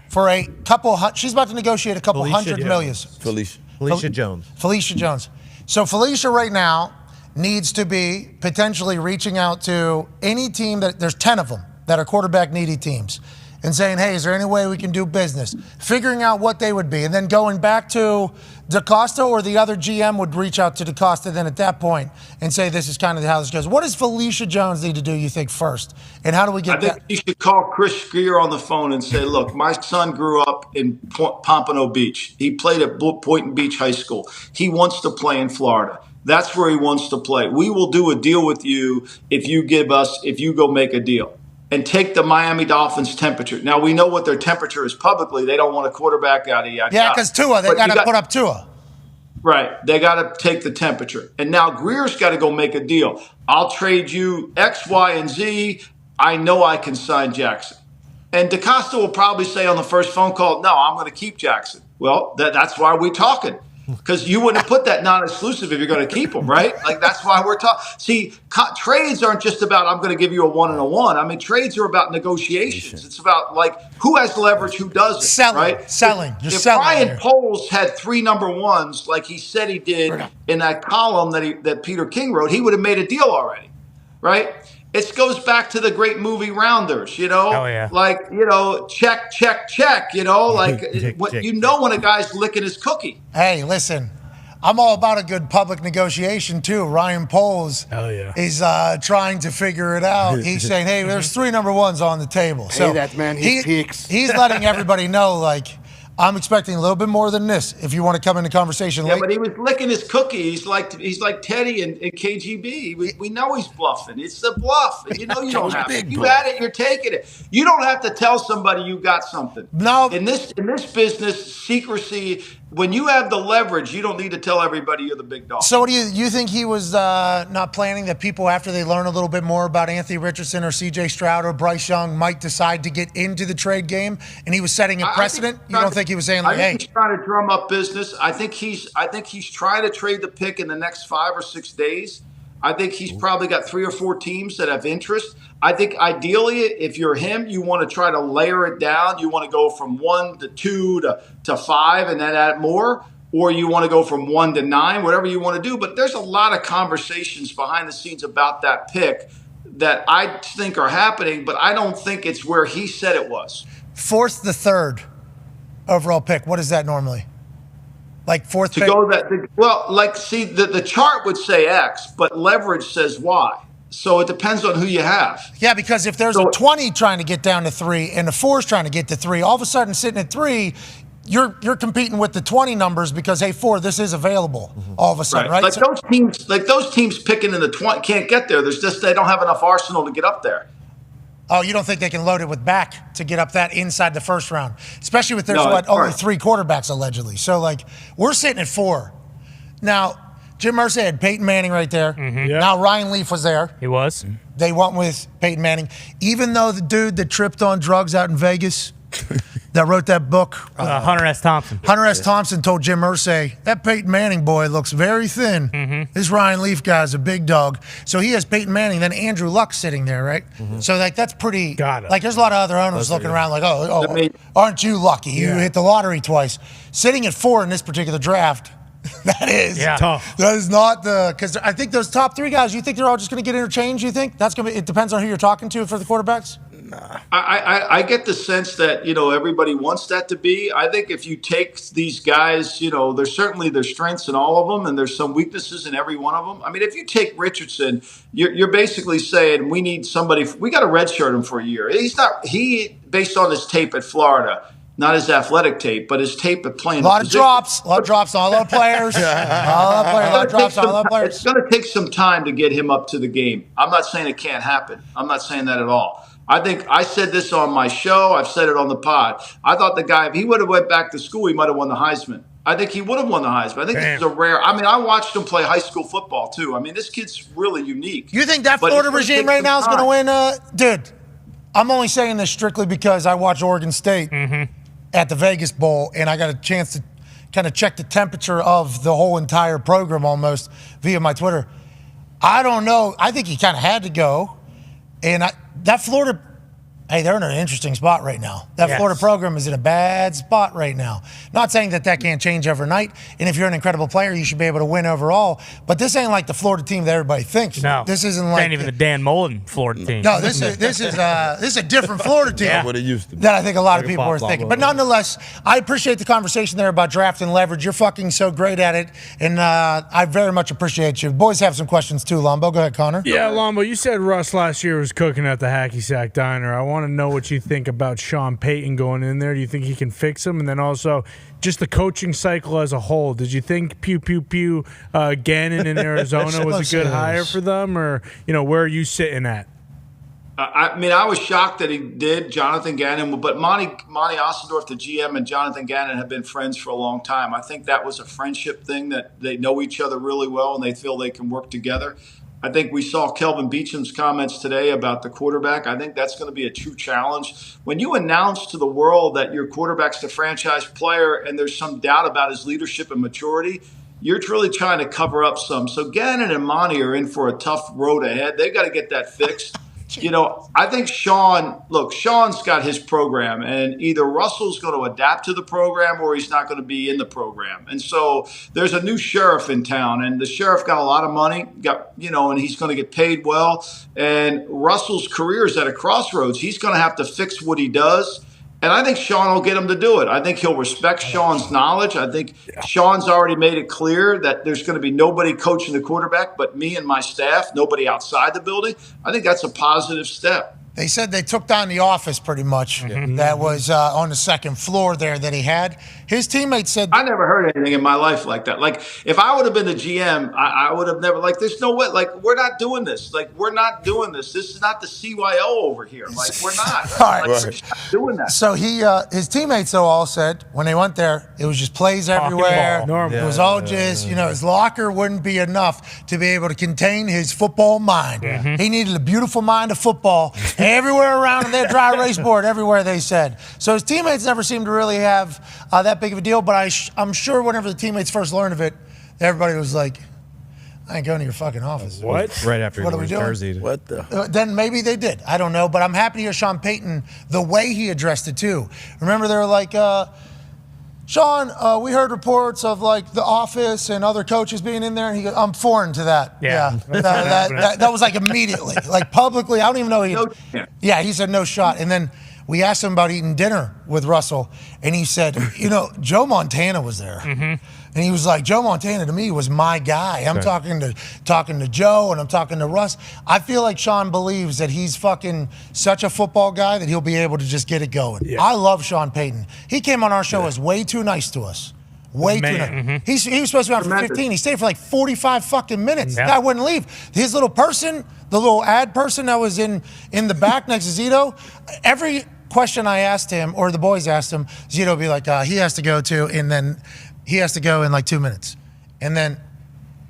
for a couple. She's about to negotiate a couple $100 million. Felicia Jones. Felicia Jones. So Felicia right now needs to be potentially reaching out to any team there's 10 of them that are quarterback needy teams, and saying, hey, is there any way we can do business? Figuring out what they would be, and then going back to DaCosta, or the other GM would reach out to DaCosta then at that point and say, this is kind of how this goes. What does Felicia Jones need to do, you think, first? And how do we get that? I think you should call Chris Greer on the phone and say, look, my son grew up in Pompano Beach. He played at Boynton Beach High School. He wants to play in Florida. That's where he wants to play. We will do a deal with you if you go make a deal. And take the Miami Dolphins temperature. Now, we know what their temperature is publicly. They don't want a quarterback out of yada. Yeah, because Tua, they got to put up Tua. Right. They got to take the temperature. And now Greer's got to go make a deal. I'll trade you X, Y, and Z. I know I can sign Jackson. And DaCosta will probably say on the first phone call, no, I'm going to keep Jackson. Well, that's why we're talking. Because you wouldn't put that non-exclusive if you're going to keep them, right? Like, that's why we're talking. See, trades aren't just about I'm going to give you a 1 and a 1. I mean, trades are about negotiations. It's about, who has leverage, who doesn't, selling. If Brian Poles had 3 number ones like he said he did in that column that Peter King wrote, he would have made a deal already, right? It goes back to the great movie Rounders, Oh, yeah. Check, check, check, when a guy's licking his cookie. Hey, listen, I'm all about a good public negotiation, too. Ryan Poles is trying to figure it out. He's saying, hey, there's 3 number ones on the table. So that man, he peaks. He's letting everybody know, I'm expecting a little bit more than this if you want to come into conversation late. But he was licking his cookie. He's like Teddy and KGB. We know he's bluffing. It's a bluff. And you don't have it. You had it, you're taking it. You don't have to tell somebody you got something. No. In this business, secrecy, when you have the leverage, you don't need to tell everybody you're the big dog. So do you think he was not planning that people, after they learn a little bit more about Anthony Richardson or C.J. Stroud or Bryce Young, might decide to get into the trade game, and he was setting a precedent? You don't think he was saying, hey, he's trying to drum up business. I think he's trying to trade the pick in the next 5 or 6 days. I think he's probably got 3 or 4 teams that have interest. I think ideally, if you're him, you want to try to layer it down. You want to go from 1 to 2 to 5 and then add more, or you want to go from 1 to 9, whatever you want to do. But there's a lot of conversations behind the scenes about that pick that I think are happening, but I don't think it's where he said it was. 4th to 3rd overall pick. What is that normally? Like fourth to pick? go that. Well, like, see, the chart would say X, but leverage says Y. So it depends on who you have. Yeah, because if there's a 20 trying to get down to 3 and a 4 is trying to get to 3, all of a sudden sitting at 3, you're competing with the 20 numbers because, hey, 4, this is available all of a sudden, right? Like those teams picking in the 20 can't get there. There's just, they don't have enough arsenal to get up there. Oh, you don't think they can load it with back to get up that inside the first round, especially with only 3 quarterbacks allegedly. So like we're sitting at 4 now. Jim Irsay had Peyton Manning right there. Mm-hmm. Yeah. Now Ryan Leaf was there. He was. They went with Peyton Manning, even though the dude that tripped on drugs out in Vegas, that wrote that book, Hunter S. Thompson. Hunter S. Thompson told Jim Irsay, that Peyton Manning boy looks very thin. Mm-hmm. This Ryan Leaf guy's a big dog. So he has Peyton Manning, then Andrew Luck sitting there, right? So like that's pretty. Got it. Like there's a lot of other owners looking around like, aren't you lucky? You hit the lottery twice. Sitting at 4 in this particular draft. That is tough. That is not because I think those top 3 guys. You think they're all just going to get interchanged? You think that's going to? It depends on who you're talking to for the quarterbacks. I get the sense that everybody wants that to be. I think if you take these guys, there's certainly there's strengths in all of them, and there's some weaknesses in every one of them. I mean, if you take Richardson, you're basically saying we need somebody. We got to redshirt him for a year. He based on his tape at Florida. Not his athletic tape, but his tape of playing. A lot of drops on all the players. It's going to take some time to get him up to the game. I'm not saying it can't happen. I'm not saying that at all. I think I said this on my show. I've said it on the pod. I thought the guy, if he would have went back to school, he might have won the Heisman. I think he would have won the Heisman. I think this is a rare. I mean, I watched him play high school football too. I mean, this kid's really unique. You think that Florida regime right now is going to win? Dude, I'm only saying this strictly because I watched Oregon State at the Vegas Bowl, and I got a chance to kind of check the temperature of the whole entire program almost via my Twitter. I don't know. I think he kind of had to go. And that Florida, hey, they're in an interesting spot right now. That Florida program is in a bad spot right now. Not saying that can't change overnight. And if you're an incredible player, you should be able to win overall. But this ain't like the Florida team that everybody thinks. No, this isn't like ain't even the Dan Mullen Florida team. No, this is a different Florida team. What it used to be. That I think a lot of people are thinking. But nonetheless, I appreciate the conversation there about draft and leverage. You're fucking so great at it, and I very much appreciate you. Boys have some questions too, Lombo. Go ahead, Connor. Yeah, Lombo, you said Russ last year was cooking at the Hacky Sack Diner. I want to know what you think about Sean Payton going in there. Do you think he can fix him? And then also, just the coaching cycle as a whole. Did you think Gannon in Arizona was a good hire for them? Or, where are you sitting at? I mean, I was shocked that he did, Jonathan Gannon, but Monty Ossendorf, the GM, and Jonathan Gannon have been friends for a long time. I think that was a friendship thing, that they know each other really well and they feel they can work together. I think we saw Kelvin Beacham's comments today about the quarterback. I think that's going to be a true challenge. When you announce to the world that your quarterback's the franchise player and there's some doubt about his leadership and maturity, you're really trying to cover up some. So Gannon and Monty are in for a tough road ahead. They've got to get that fixed. I think Sean's got his program, and either Russell's going to adapt to the program or he's not going to be in the program. And so there's a new sheriff in town, and the sheriff got a lot of money, and he's going to get paid well. And Russell's career is at a crossroads. He's going to have to fix what he does. And I think Sean will get him to do it. I think he'll respect Sean's knowledge. I think Sean's already made it clear that there's going to be nobody coaching the quarterback but me and my staff, nobody outside the building. I think that's a positive step. They said they took down the office pretty much. That was on the second floor there that he had. His teammates said... I never heard anything in my life like that. Like, if I would have been the GM, I would have never... Like, there's no way. Like, we're not doing this. We're not doing this. This is not the CYO over here. Like, we're not. All right. We're not doing that. So his teammates, though, all said when they went there, it was just plays everywhere. It was all just, his locker wouldn't be enough to be able to contain his football mind. He needed a beautiful mind of football. Everywhere around their dry erase board, everywhere they said. So his teammates never seemed to really have that big of a deal, but I'm sure whenever the teammates first learned of it, everybody was like, I ain't going to your fucking office. What? Right after What he are we was doing? jerseyed. What the? Then maybe they did. I don't know, but I'm happy to hear Sean Payton, the way he addressed it too. Remember they were like, Sean, we heard reports of The Office and other coaches being in there, and he goes, I'm foreign to that. Yeah. That was immediately. Publicly, I don't even know. He said no shot. And then we asked him about eating dinner with Russell, and he said, Joe Montana was there. And he was like, Joe Montana to me was my guy. I'm talking to Joe and I'm talking to Russ. I feel like Sean believes that he's fucking such a football guy that he'll be able to just get it going. Yeah. I love Sean Payton. He came on our show as way too nice to us. Way too nice. He was supposed to be on for 15. He stayed for like 45 fucking minutes. That guy wouldn't leave. His little person, the little ad person that was in the back next to Zito, every question I asked him, or the boys asked him, Zito would be like, he has to go to, and then he has to go in like 2 minutes. And then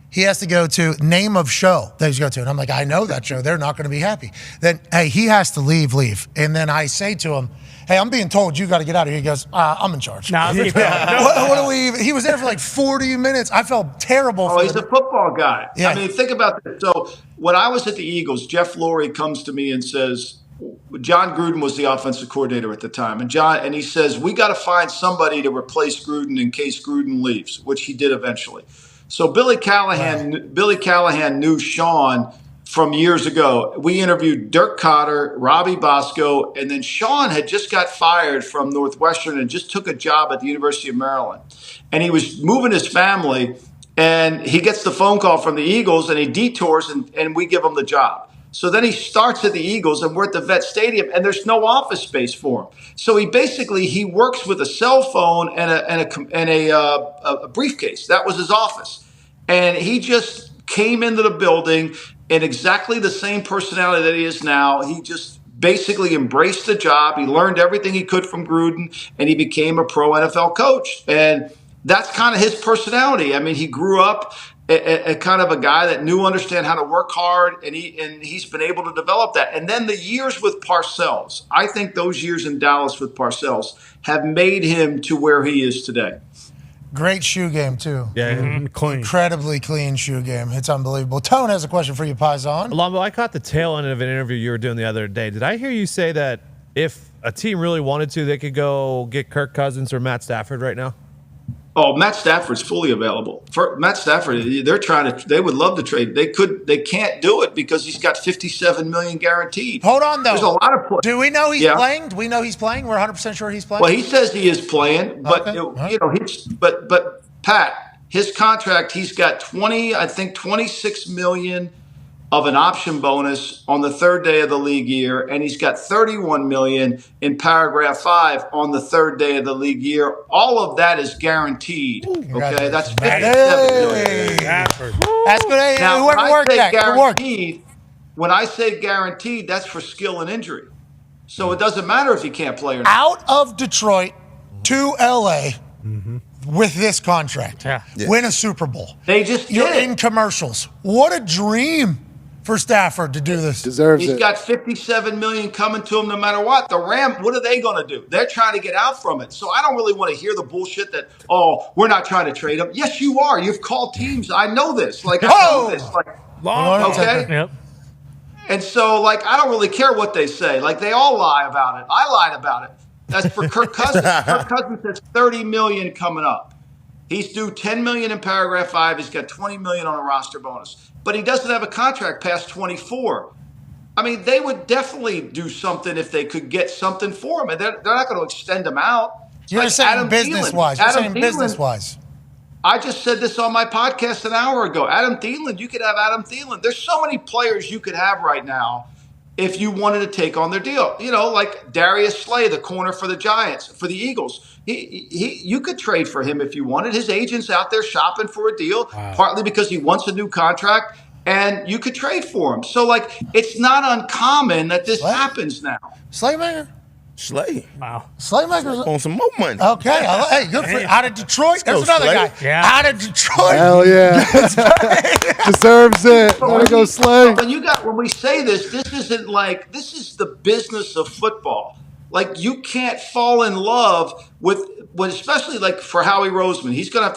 he has to go to name of show that he's going to. And I'm like, I know that show. They're not going to be happy. Then, hey, he has to leave. And then I say to him, hey, I'm being told you got to get out of here. He goes, I'm in charge. Nah, what do we even? He was there for like 40 minutes. I felt terrible. Oh, he's a football guy. Yeah. I mean, think about this. So when I was at the Eagles, Jeff Lurie comes to me and says, John Gruden was the offensive coordinator at the time. And he says, we got to find somebody to replace Gruden in case Gruden leaves, which he did eventually. So Billy Callahan knew Sean from years ago. We interviewed Dirk Cotter, Robbie Bosco, and then Sean had just got fired from Northwestern and just took a job at the University of Maryland. And he was moving his family, and he gets the phone call from the Eagles, and he detours, and we give him the job. So then he starts at the Eagles, and we're at the Vet Stadium, and there's no office space for him. So he works with a cell phone and a briefcase. That was his office. And he just came into the building in exactly the same personality that he is now. He just basically embraced the job. He learned everything he could from Gruden, and he became a pro NFL coach. And that's kind of his personality. I mean, he grew up a kind of a guy that understand how to work hard, and he's been able to develop that. And then the years with Parcells, I think those years in Dallas with Parcells have made him to where he is today. Great shoe game, too. Yeah, clean. Incredibly clean shoe game. It's unbelievable. Tone has a question for you, Paisan. Lombo, I caught the tail end of an interview you were doing the other day. Did I hear you say that if a team really wanted to, they could go get Kirk Cousins or Matt Stafford right now? Oh, Matt Stafford's fully available. For Matt Stafford, they would love to trade. They can't do it because he's got $57 million guaranteed. Hold on, though. There's a lot of Do we know he's playing? Do we know he's playing? We're 100% sure he's playing? Well, he says he is playing, but but Pat, his contract, he's got 26 million of an option bonus on the third day of the league year, and he's got 31 million in paragraph 5 on the third day of the league year. All of that is guaranteed. Okay, that's 57 million. That's good. Now, Whoever worked that, guaranteed, when I say guaranteed, that's for skill and injury. So it doesn't matter if you can't play or not. Out of Detroit to LA with this contract. Win a Super Bowl. You're in commercials. What a dream for Stafford to do this. He's got 57 million coming to him no matter what. The Rams, what are they going to do? They're trying to get out from it. So I don't really want to hear the bullshit that, we're not trying to trade him. Yes, you are. You've called teams. I know this. I know this. Okay? Yep. And so, I don't really care what they say. They all lie about it. I lied about it. That's for Kirk Cousins. Kirk Cousins has 30 million coming up. He's due 10 million in paragraph 5. He's got 20 million on a roster bonus. But he doesn't have a contract past 24. I mean, they would definitely do something if they could get something for him. And they're not going to extend him out. You're saying business-wise. You're saying business-wise. I just said this on my podcast an hour ago. Adam Thielen, you could have Adam Thielen. There's so many players you could have right now if you wanted to take on their deal. Like Darius Slay, the corner for the Giants, for the Eagles. You could trade for him if you wanted. His agent's out there shopping for a deal, partly because he wants a new contract, and you could trade for him. So, it's not uncommon that this happens now. Slaymaker? Slay. Wow. Slaymaker's on some more money. Okay. Hey, good for out of Detroit. There's another guy. Yeah. Out of Detroit. Hell yeah. Deserves it. Let it go Slay. When we say this isn't this is the business of football. You can't fall in love with especially for Howie Roseman. He's going to have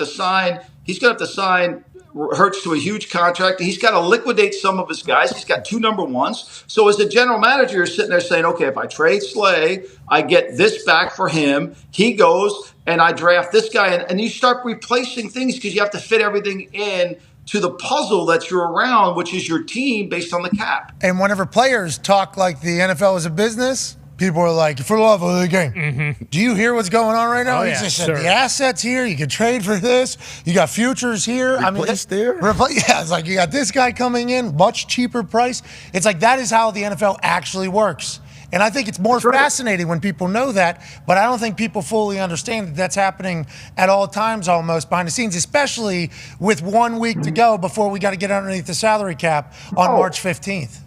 to sign Hurts to a huge contract. He's got to liquidate some of his guys. He's got 2 number ones. So as a general manager, you're sitting there saying, okay, if I trade Slay, I get this back for him. He goes and I draft this guy. And you start replacing things because you have to fit everything in to the puzzle that you're around, which is your team based on the cap. And whenever players talk like the NFL is a business, people are like, for the love of the game. Do you hear what's going on right now? Oh, He yeah, just said sure. the assets here. You can trade for this. You got futures here. Replace there? Yeah, it's like you got this guy coming in, much cheaper price. It's like that is how the NFL actually works. And I think it's more fascinating when people know that, but I don't think people fully understand that that's happening at all times almost behind the scenes, especially with 1 week to go before we got to get underneath the salary cap on March 15th.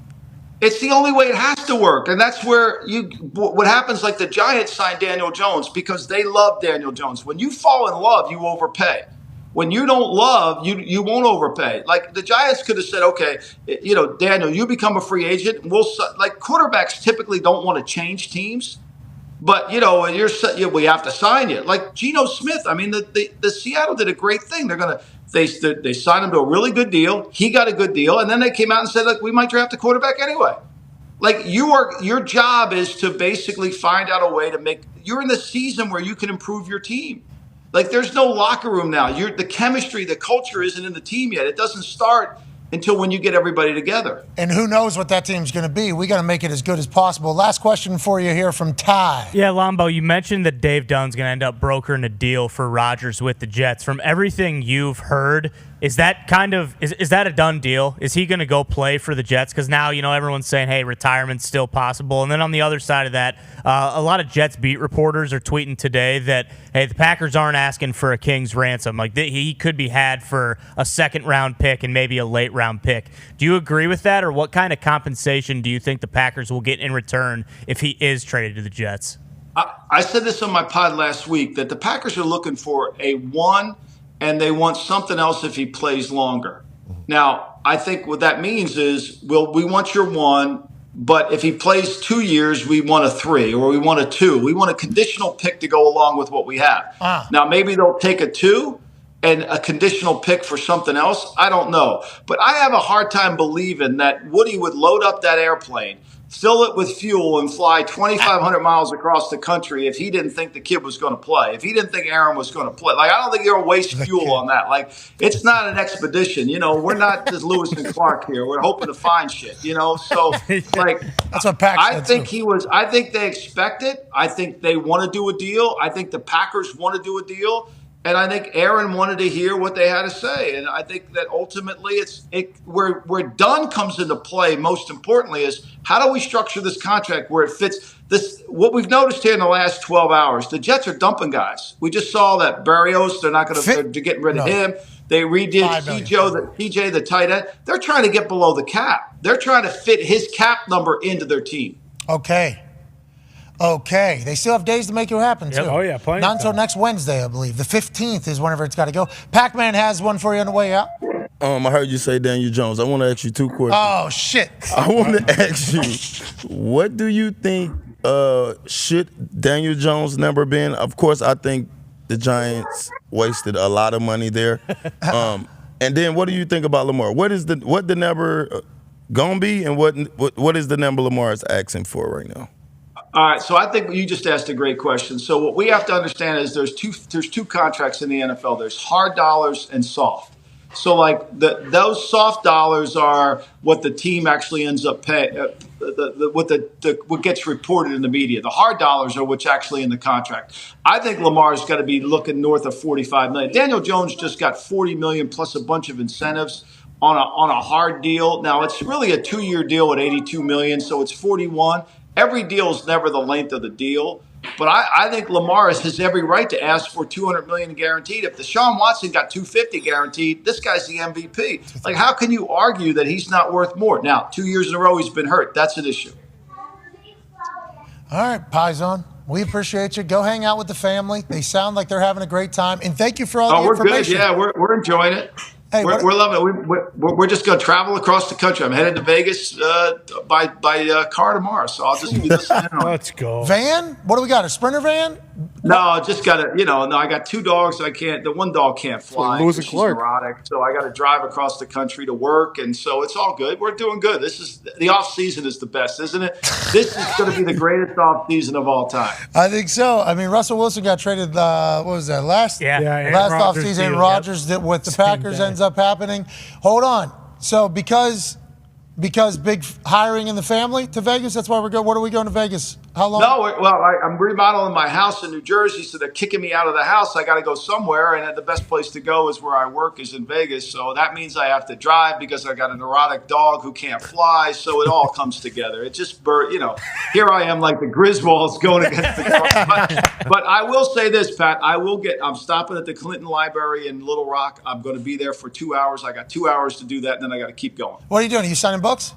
It's the only way it has to work. And that's where what happens, like the Giants signed Daniel Jones because they love Daniel Jones. When you fall in love, you overpay. When you don't love, you won't overpay. Like the Giants could have said, okay, Daniel, you become a free agent. Like quarterbacks typically don't want to change teams. But, we have to sign you. Like Geno Smith, I mean, the Seattle did a great thing. They signed him to a really good deal. He got a good deal. And then they came out and said, look, we might draft a quarterback anyway. Like your job is to basically find out a way to you're in the season where you can improve your team. Like there's no locker room now. The chemistry, the culture isn't in the team yet. It doesn't start until when you get everybody together. And who knows what that team's going to be. We got to make it as good as possible. Last question for you here from Ty. Yeah, Lombo, you mentioned that Dave Dunn's going to end up brokering a deal for Rodgers with the Jets. From everything you've heard, is that is that a done deal? Is he going to go play for the Jets? Because now, everyone's saying, hey, retirement's still possible. And then on the other side of that, a lot of Jets beat reporters are tweeting today that, hey, the Packers aren't asking for a king's ransom. Like he could be had for a second-round pick and maybe a late-round pick. Do you agree with that, or what kind of compensation do you think the Packers will get in return if he is traded to the Jets? I said this on my pod last week, that the Packers are looking for a 1, and they want something else if he plays longer. Now, I think what that means is, we want your 1, but if he plays 2 years, we want a 3, or we want a 2. We want a conditional pick to go along with what we have. Now, maybe they'll take a 2 and a conditional pick for something else. I don't know. But I have a hard time believing that Woody would load up that airplane, fill it with fuel, and fly 2,500 miles across the country if he didn't think the kid was going to play, if he didn't think Aaron was going to play. Like, I don't think you're going to waste fuel on that. Like, it's not an expedition. We're not just Lewis and Clark here. We're hoping to find shit, So, like, that's what Packers I think they expect it. I think they want to do a deal. I think the Packers want to do a deal. And I think Aaron wanted to hear what they had to say. And I think that ultimately where Dunn comes into play, most importantly, is how do we structure this contract where it fits this? What we've noticed here in the last 12 hours, the Jets are dumping guys. We just saw that Barrios, they're not going to get rid of him. They redid TJ, the tight end. They're trying to get below the cap. They're trying to fit his cap number into their team. Okay. They still have days to make it happen, too. Oh, yeah, plenty. Not until next Wednesday, I believe. The 15th is whenever it's got to go. Pac-Man has one for you on the way out. I heard you say Daniel Jones. I want to ask you 2 questions. Oh, shit. I want to ask you, what do you think should Daniel Jones' number been? Of course, I think the Giants wasted a lot of money there. And then what do you think about Lamar? What the number gonna be, and what is the number Lamar is asking for right now? All right, so I think you just asked a great question. So what we have to understand is there's two contracts in the NFL. There's hard dollars and soft. So like those soft dollars are what the team actually ends up paying, what gets reported in the media. The hard dollars are what's actually in the contract. I think Lamar's got to be looking north of $45 million. Daniel Jones just got $40 million plus a bunch of incentives on a hard deal. Now it's really a 2-year deal at $82 million, so it's 41. Every deal is never the length of the deal. But I think Lamar has every right to ask for $200 million guaranteed. If Deshaun Watson got $250 guaranteed, this guy's the MVP. Like, how can you argue that he's not worth more? Now, 2 years in a row he's been hurt. That's an issue. All right, Paisan. We appreciate you. Go hang out with the family. They sound like they're having a great time. And thank you for all the information. We're good. Yeah, we're enjoying it. Hey, we're loving it. We're just going to travel across the country. I'm headed to Vegas by car tomorrow, so I'll just be listening. Let's go. Van? What do we got? A Sprinter van? No, just got to, I got 2 dogs. The one dog can't fly. Lewis and She's Clark. neurotic, so I got to drive across the country to work, and so it's all good. We're doing good. The off season is the best, isn't it? This is going to be the greatest off season of all time. I think so. I mean, Russell Wilson got traded. What was that? Last off season. Rodgers did with the Packers ends up happening. Hold on. So because big hiring in the family to Vegas, that's why we're going. What are we going to Vegas How long? No, I'm remodeling my house in New Jersey, so they're kicking me out of the house. I got to go somewhere, and the best place to go is where I work is in Vegas. So that means I have to drive because I got a neurotic dog who can't fly. So it all comes together. It just, here I am like the Griswolds going against the Cardinals. But I will say this, Pat. I'm stopping at the Clinton Library in Little Rock. I'm going to be there for 2 hours. I got 2 hours to do that, and then I got to keep going. What are you doing? Are you signing books?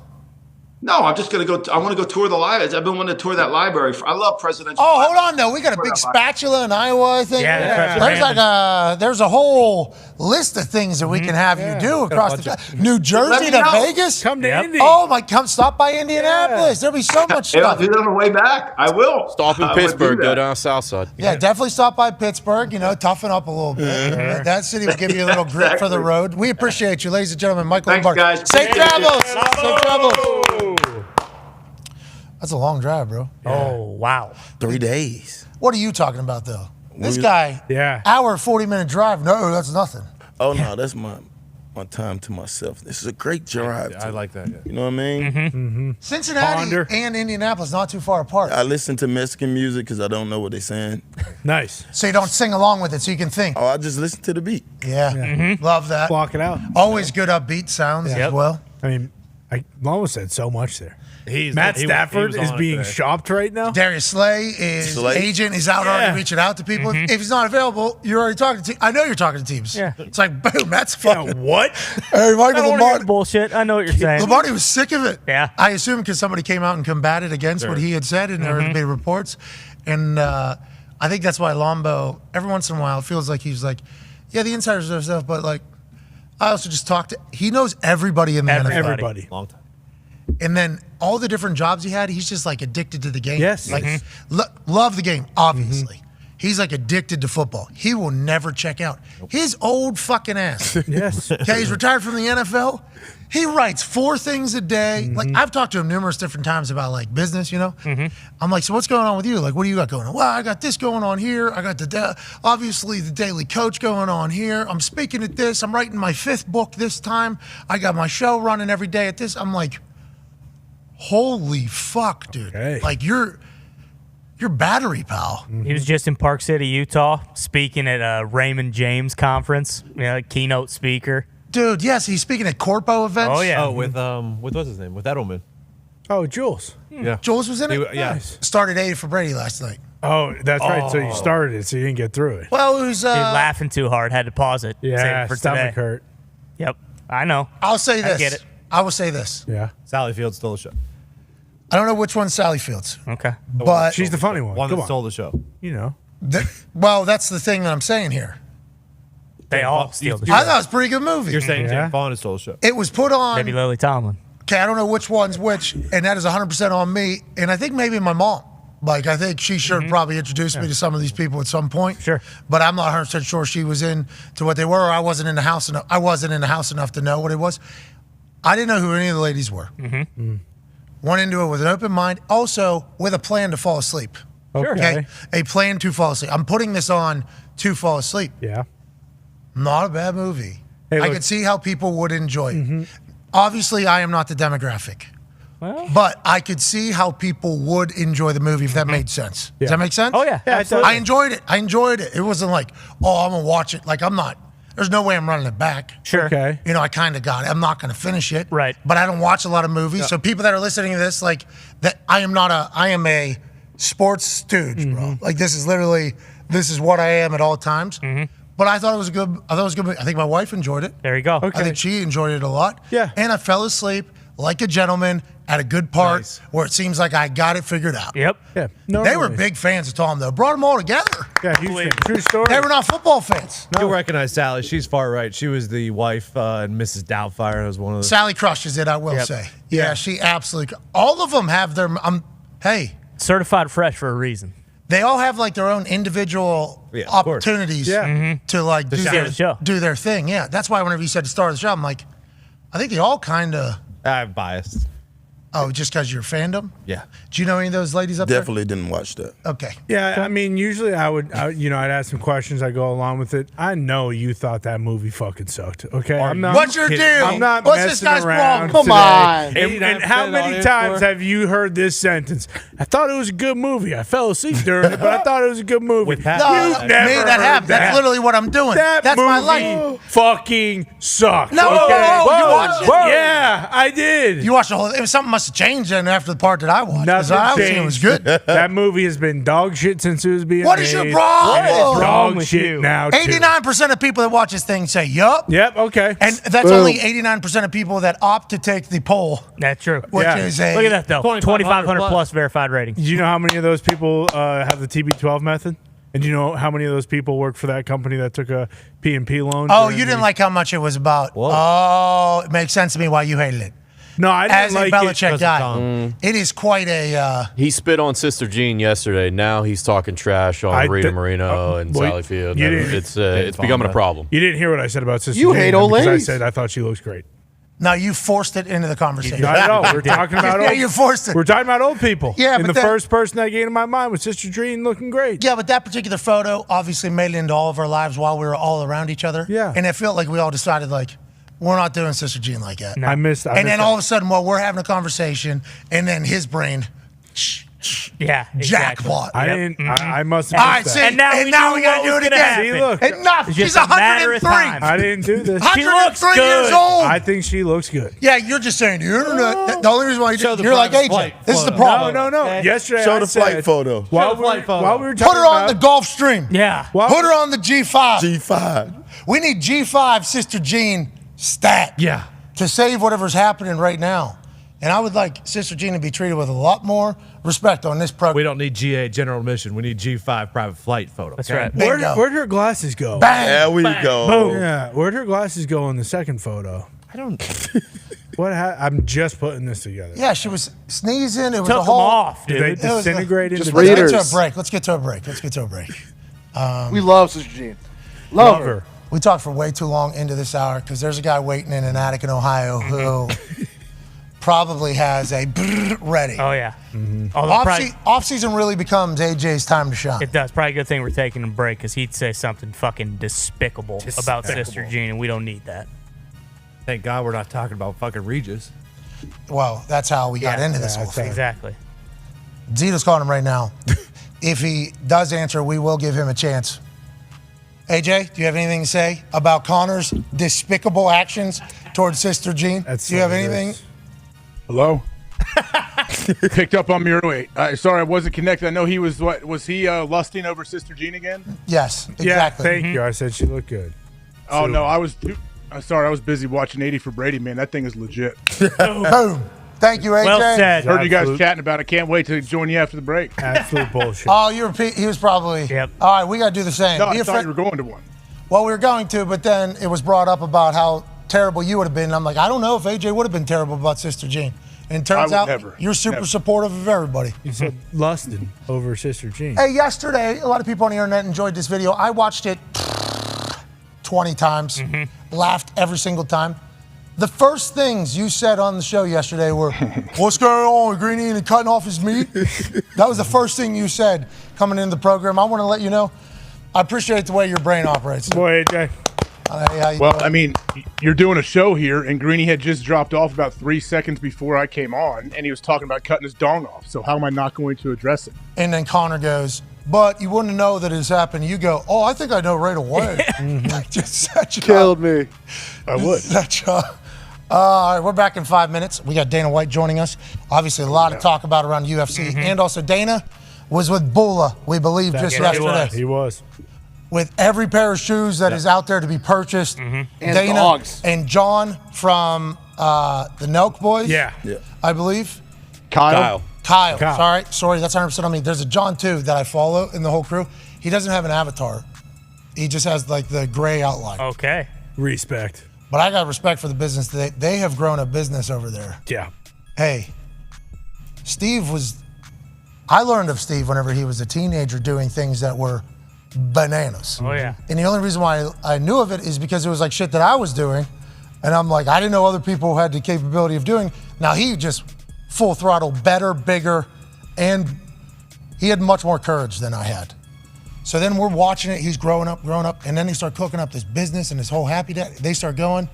No, I'm just going to go. I want to go tour the library. I've been wanting to tour that library. I love presidential. Oh, hold on, though. We got a big spatula in Iowa, I think. Yeah. There's a whole list of things that we can have you do across the New Jersey to Vegas. Come to Indy. Oh, come stop by Indianapolis. There'll be so much stuff. I'll do that on the way back. I will. Stop in Pittsburgh. Go down south side. Yeah, definitely stop by Pittsburgh. Toughen up a little bit. That city will give you a little grip for the road. We appreciate you, ladies and gentlemen. Michael Thanks, Lombardi. guys. Safe travels. Safe travels. That's a long drive, bro. Oh, wow. 3 days. What are you talking about, though? This guy, hour, 40-minute drive. No, that's nothing. Oh, no, that's my time to myself. This is a great drive. I like that. Yeah. You know what I mean? Mm-hmm. Cincinnati and Indianapolis not too far apart. I listen to Mexican music because I don't know what they're saying. Nice. So you don't sing along with it so you can think. Oh, I just listen to the beat. Yeah. Love that. Block it out. Always good upbeat sounds as well. I mean, I almost said so much there. He Matt was Stafford is on it being today. shopped right now. Darius Slay, agent, is out already reaching out to people. If he's not available, you're already talking to I know you're talking to teams. Yeah. It's like, boom, that's fucking. What? Hey, I Michael don't Lombardi. bullshit. I know what you're saying. Lombardi was sick of it. Yeah. I assume because somebody came out and combated against what he had said, and there had been reports. And I think that's why Lombo, every once in a while, feels like he's like, yeah, the insiders know stuff, but like, I also just talked to, he knows everybody in the NFL. Everybody. Long time. And then all the different jobs he had, he's just like addicted to the game. Yes. Like, love the game, obviously. He's like addicted to football. He will never check out. His old fucking ass. Yes. Okay, he's retired from the NFL. He writes 4 things a day. Like, I've talked to him numerous different times about like business, I'm like, so what's going on with you? Like, what do you got going on? Well, I got this going on here. I got obviously the Daily Coach going on here. I'm speaking at this. I'm writing my 5th book this time. I got my show running every day at this. I'm like, holy fuck, dude. Okay. Like, you're battery, pal. He was just in Park City, Utah, speaking at a Raymond James conference, keynote speaker. Dude, yes, he's speaking at Corpo events. Oh, yeah. Oh, with what's his name? With Edelman. Oh, Jules. Yeah. Jules was in it? Yeah. Nice. Started 80 for Brady last night. Oh, that's right. So you started it, so you didn't get through it. Well, it was... He was laughing too hard, had to pause it. Save Yeah, it for stomach today. hurt. Yep, I know. I'll say this. I get it. I will say this. Yeah. Sally Field stole the show. I don't know which one's Sally Fields, Okay. but She's the funny one. One Come that on. stole the show. You know. well, that's the thing that I'm saying here. They all steal the I show. thought it was a pretty good movie. You're saying Yeah. Jane Fonda stole the show. It was put on. Maybe Lily Tomlin. Okay, I don't know which one's which, and that is 100% on me. And I think maybe my mom. Like, I think she should probably introduce me to some of these people at some point. Sure. But I'm not 100% sure she was in to what they were. Or I wasn't in the house enough. I wasn't in the house enough to know what it was. I didn't know who any of the ladies were. Went into it with an open mind, also with a plan to fall asleep. Okay. A plan to fall asleep. I'm putting this on to fall asleep. Yeah. Not a bad movie. Hey, I look- could see how people would enjoy it. Obviously, I am not the demographic. Well, But I could see how people would enjoy the movie if that made sense. Does that make sense? Oh, yeah. absolutely. I enjoyed it. I enjoyed it. It wasn't like, oh, I'm going to watch it. Like, I'm not. There's no way I'm running it back. sure. Okay. I kind of got it. I'm not going to finish it. Right. But I don't watch a lot of movies. So people that are listening to this, like, that I am a sports stooge, bro. Like, this is what I am at all times. But I thought it was good. I think my wife enjoyed it. There you go. I think she enjoyed it a lot. Yeah. And I fell asleep like a gentleman at a good part where it seems like I got it figured out. Yep. Yeah. They were big fans of Tom, though. Brought them all together. Yeah, huge fan. True story. They were not football fans. You'll recognize Sally. She's far right. She was the wife and Mrs. Doubtfire was one of the. Sally crushes it, I will say. Yeah, she absolutely. All of them have their. Hey, Certified fresh for a reason. they all have like their own individual Yeah, of course. opportunities Yeah. to like do share the show. their thing. Yeah, that's why whenever you said to start the show, I'm like, I think they all kind of. I'm biased. Oh, just because you're fandom? Yeah. Do you know any of those ladies up Definitely didn't watch that. there? Okay. Yeah, I mean, usually I'd ask some questions. I go along with it. I know you thought that movie fucking sucked. Okay, I'm not. What's your kidding. deal? I'm not What's this messing guy's around problem? Come today. on. And how many times have you heard this sentence? I thought it was a good movie. I fell asleep during it, but I thought it was a good movie. With Pat- No, You've never me, that heard happened. that. That's literally what I'm doing. That That's movie my life. fucking sucked. No, okay? whoa, you watched it? Yeah, I did. You watched the whole. Something must have changed then after the part that I watched. Because Nothing I was saying it was changed. good. That movie has been dog shit since it was being What made. is your problem? And it's What's wrong dog with shit you? now, too. 89% of people that watch this thing say yup. Yep, okay. And that's Boom. only 89% of people that opt to take the poll, That's true. which Yeah. is a. Look at that though. 2,500 plus. plus verified rating. Do you know how many of those people have the TB12 method? And do you know how many of those people work for that company that took a P&P loan? Oh, during you didn't the- like how much it was about. Whoa. Oh, it makes sense to me why you hated it. No, I didn't As a like Belichick it. guy, it is quite a. He spit on Sister Jean yesterday. Now he's talking trash on Rita Marino and well, Sally Field. you didn't- It's becoming a problem. You didn't hear what I said about Sister You Jane, hate old because ladies. I said I thought she looks great. No, you forced it into the conversation. Not at all. We're talking about Yeah, old. you forced it. We're talking about old people. Yeah, and but the that- first person that came to my mind was Sister Jean looking great. Yeah, but that particular photo obviously made it into all of our lives while we were all around each other. Yeah. And it felt like we all decided, like, we're not doing Sister Jean like that. I missed. And then all of a sudden, while we're having a conversation, and then his brain, Yeah, exactly. jackpot. I Yep. didn't. I must have All right, missed see, that. And now we we knew gotta what do was it gonna again. happen. See, look. Enough. It's She's just a matter of 103. time. I didn't do this. She looks 103 years good. old. I think she looks good. Yeah, you're just saying the internet. The only reason why Show you the you're like private AJ. flight This is the photo. problem. No. Okay. Yesterday, Show I the said, flight photo. While, the flight photo. while we were Put talking her on the about, Gulf Stream. Yeah. while- Put her on the G5. G5. We need G5 Sister Jean stat. Yeah. To save whatever's happening right now. And I would like Sister Jean to be treated with a lot more respect on this program. We don't need G8 general admission. We need G5 private flight photo. That's right. Bingo. Where'd her glasses go? Bang. There we go. Yeah, where'd her glasses go in the second photo? I don't. I'm just putting this together. Yeah, she was sneezing. It was Took a them whole. off, Did they dude. It was disintegrate Just into Let's get Raiders. to a break. Let's get to a break. We love Sister Jean. Love her. We talked for way too long into this hour because there's a guy waiting in an attic in Ohio who probably has a brrr ready. Oh yeah. Although probably, Off-season really becomes AJ's time to shine. it does. Probably a good thing we're taking a break because he'd say something fucking despicable about Sister Jean, and we don't need that. Thank God we're not talking about fucking Regis. Well, that's how we got into this whole that's thing. Exactly. Zito's calling him right now. If he does answer, we will give him a chance. AJ, do you have anything to say about Connor's despicable actions towards Sister Jean? Do you have anything? Hello? Picked up on me early. Sorry, I wasn't connected. I know he was, was he lusting over Sister Jean again? Yes, Yeah, exactly. thank you. I said she looked good. Oh, no, sorry, I was busy watching 80 for Brady, man. That thing is legit. Boom. Thank you, AJ. Well said. Heard you guys Absolute- chatting about it. Can't wait to join you after the break. Absolute bullshit. Oh, he was probably. Yep. All right, we got to do the same. No, Be I a thought friend- you were going to one. Well, we were going to, but then it was brought up about how terrible you would have been. And I'm like, I don't know if AJ would have been terrible about Sister Jean. And it turns I would out never. you're super Never. supportive of everybody. You said lusted over Sister Jean. Hey, yesterday, a lot of people on the internet enjoyed this video. I watched it 20 times, laughed every single time. The first things you said on the show yesterday were, what's going on with Greeny and cutting off his meat? That was the first thing you said coming into the program. I want to let you know, I appreciate the way your brain operates. Boy, AJ. Hey, how you Well, doing? I mean, you're doing a show here, and Greeny had just dropped off about 3 seconds before I came on, and he was talking about cutting his dong off. So how am I not going to address it? And then Connor goes, but you wouldn't know that it's happened. You go, oh, I think I know right away. Just set you Killed up. me. I would. Set you up. All right, we're back in 5 minutes. We got Dana White joining us. Obviously, a lot to talk about around UFC. And also, Dana was with Bula, we believe, just Yeah, he yesterday. He was. With every pair of shoes that is out there to be purchased. And Dana dogs. and John from the Nelk Boys, Yeah. I believe. Kyle. Kyle. Sorry, that's 100% on me. There's a John, too, that I follow in the whole crew. He doesn't have an avatar. He just has, like, the gray outline. Okay. Respect. But I got respect for the business. They have grown a business over there. Yeah. Hey, I learned of Steve whenever he was a teenager doing things that were bananas. Oh yeah. And the only reason why I knew of it is because it was like shit that I was doing. And I'm like, I didn't know other people had the capability of doing. Now he just full throttle, better, bigger, and he had much more courage than I had. So then we're watching it. He's growing up, and then they start cooking up this business and this whole happy day. They start going.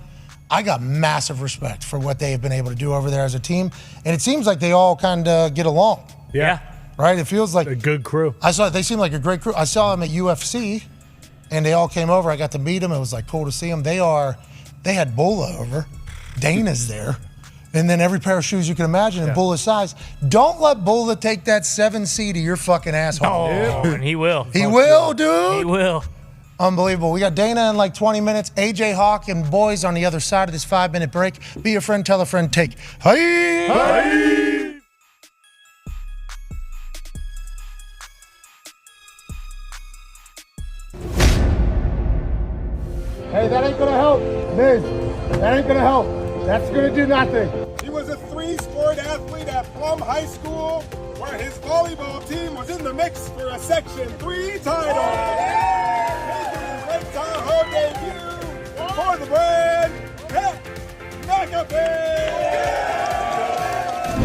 I got massive respect for what they have been able to do over there as a team, and it seems like they all kind of get along. Yeah. Right? It feels like a good crew. They seem like a great crew. I saw them at UFC, and they all came over. I got to meet them. It was like cool to see them. They had Bulla over. Dana's there. And then every pair of shoes you can imagine in Bulla's size. Don't let Bulla take that 7C to your fucking asshole. Oh, and he will. He will, dude. He will. Unbelievable. We got Dana in like 20 minutes. AJ Hawk and boys on the other side of this 5-minute break. Be a friend, tell a friend, take. Hey! Hey! Hey, that ain't gonna help. Miz, that ain't gonna help. That's gonna do nothing. He was a three-sport athlete at Plum High School, where his volleyball team was in the mix for a Section 3 title. Making his Lake Tahoe debut for the brand, McAfee!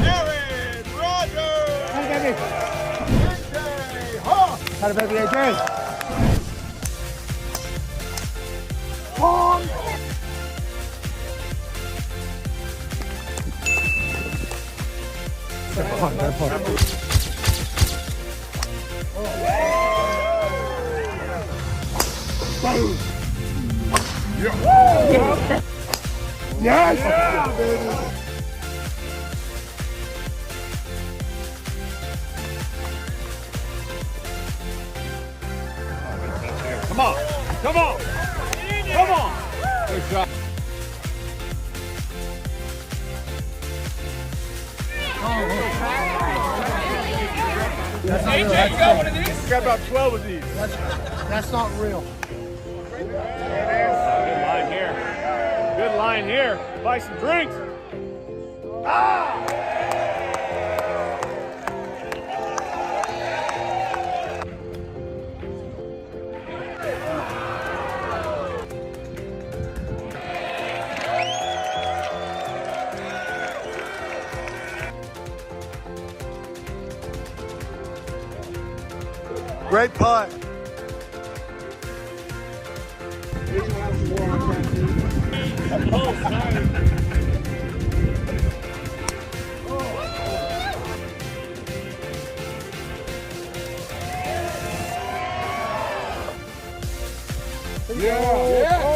Aaron Rodgers! AJ Hawk! How to baby AJ? Yes! Yeah, baby! Come on! Come on! Come on! Good shot. AJ, you got one of these? Got about 12 of these. That's not real. Good line here. Good line here. Buy some drinks. Great putt. Yeah.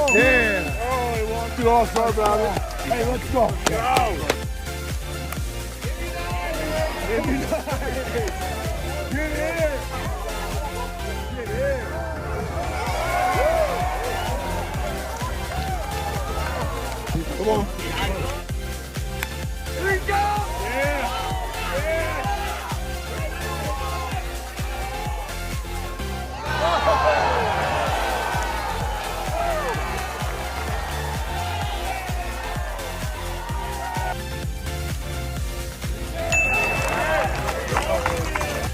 Oh, he wants to also about it. Hey, let's go. Come on. Here we go. Yeah.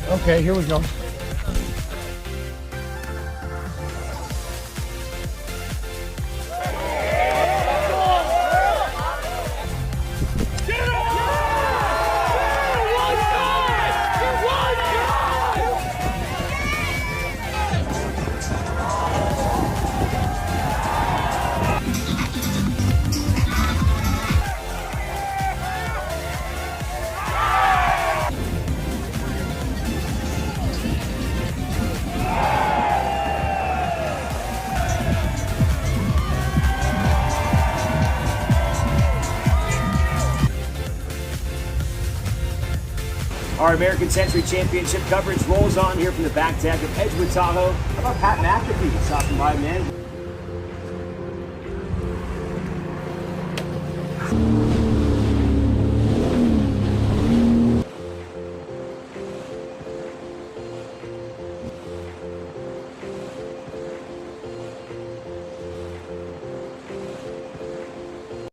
Okay, here we go. Our American Century Championship coverage rolls on here from the back deck of Edgewood Tahoe. How about Pat McAfee stopping by, man?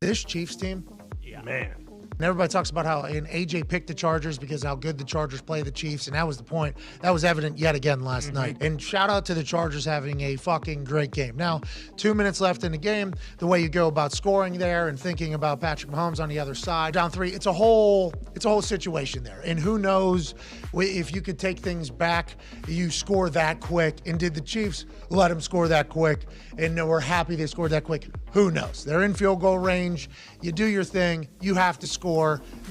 This Chiefs team, Man. And everybody talks about how and AJ picked the Chargers because how good the Chargers play the Chiefs, and that was the point. That was evident yet again last night. And shout out to the Chargers having a fucking great game. Now, 2 minutes left in the game, the way you go about scoring there and thinking about Patrick Mahomes on the other side, down 3, it's a whole situation there. And who knows if you could take things back, you score that quick, and did the Chiefs let them score that quick? And we're happy they scored that quick. Who knows? They're in field goal range. You do your thing. You have to score.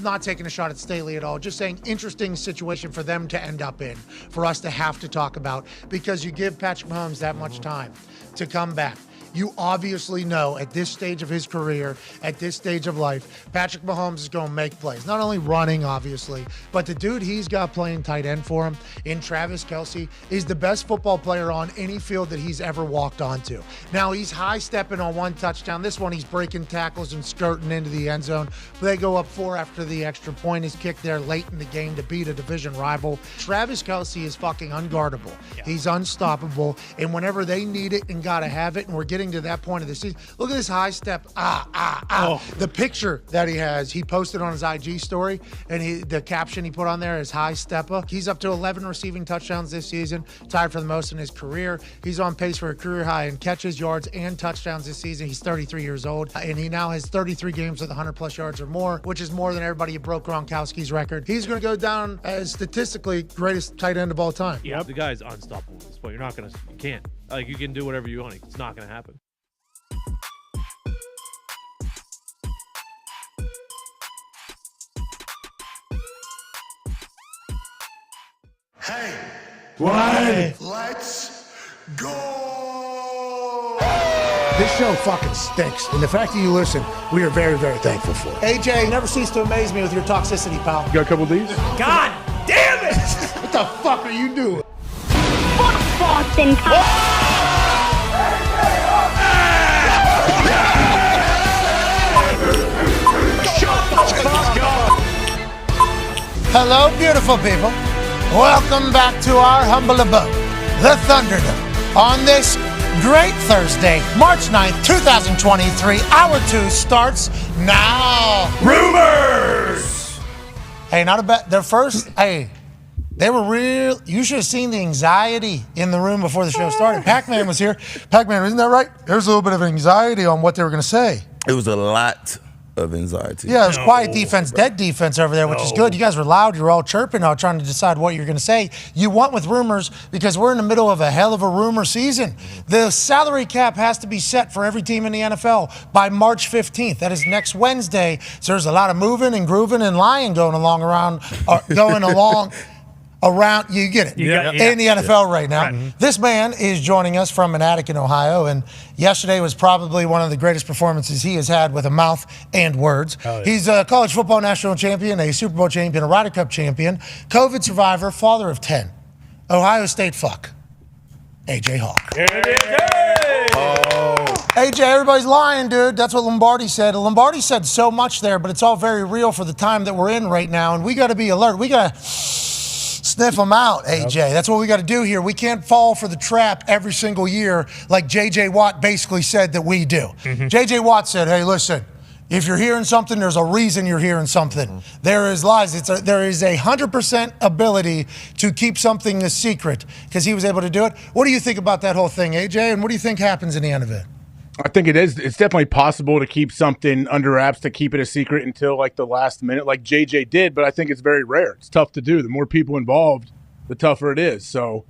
Not taking a shot at Staley at all. Just saying interesting situation for them to end up in, for us to have to talk about, because you give Patrick Mahomes that much time to come back. You obviously know at this stage of his career, at this stage of life, Patrick Mahomes is going to make plays. Not only running, obviously, but the dude he's got playing tight end for him in Travis Kelce is the best football player on any field that he's ever walked onto. Now, he's high-stepping on one touchdown. This one, he's breaking tackles and skirting into the end zone. But they go up 4 after the extra point is kicked there late in the game to beat a division rival. Travis Kelce is fucking unguardable. Yeah. He's unstoppable. And whenever they need it and got to have it, and we're getting to that point of the season. Look at this high step. The picture that he has, he posted on his IG story, and the caption he put on there is high stepper. He's up to 11 receiving touchdowns this season, tied for the most in his career. He's on pace for a career high in catches, yards, and touchdowns this season. He's 33 years old, and he now has 33 games with 100-plus yards or more, which is more than everybody who broke Gronkowski's record. He's going to go down as statistically greatest tight end of all time. Yeah, the guy's unstoppable at this point. You can't. Like, you can do whatever you want. It's not going to happen. Hey, Why? let's go! This show fucking stinks, and the fact that you listen, we are very, very thankful for. AJ, never cease to amaze me with your toxicity, pal. You got a couple of these? God damn it! What the fuck are you doing? Fuck Boston Hello, beautiful people. Welcome back to our humble abode, the Thunderdome, on this great Thursday, March 9th, 2023. Hour 2 starts now. Rumors! Hey, not a bad. Their first, they were real. You should have seen the anxiety in the room before the show started. Pac-Man was here. Pac-Man, isn't that right? There's a little bit of anxiety on what they were going to say. It was a lot of anxiety. Yeah, it was quiet defense, dead defense over there, which is good. You guys were loud. You were all chirping out, trying to decide what you're going to say. You want with rumors because we're in the middle of a hell of a rumor season. The salary cap has to be set for every team in the NFL by March 15th. That is next Wednesday. So there's a lot of moving and grooving and lying going along, you get it, in the NFL right now. Right. This man is joining us from an attic in Ohio, and yesterday was probably one of the greatest performances he has had with a mouth and words. Yeah. He's a college football national champion, a Super Bowl champion, a Ryder Cup champion, COVID survivor, father of 10. Ohio State fuck. AJ Hawk. AJ, everybody's lying, dude. That's what Lombardi said. Lombardi said so much there, but it's all very real for the time that we're in right now, and we got to be alert. We got to sniff them out, AJ. Yep. That's what we got to do here. We can't fall for the trap every single year like J.J. Watt basically said that we do. Mm-hmm. J.J. Watt said, hey, listen, if you're hearing something, there's a reason you're hearing something. Mm-hmm. There is lies. There is 100% ability to keep something a secret because he was able to do it. What do you think about that whole thing, AJ, and what do you think happens in the end of it? I think it is. It's definitely possible to keep something under wraps, to keep it a secret until like the last minute, like JJ did. But I think it's very rare. It's tough to do. The more people involved, the tougher it is. So,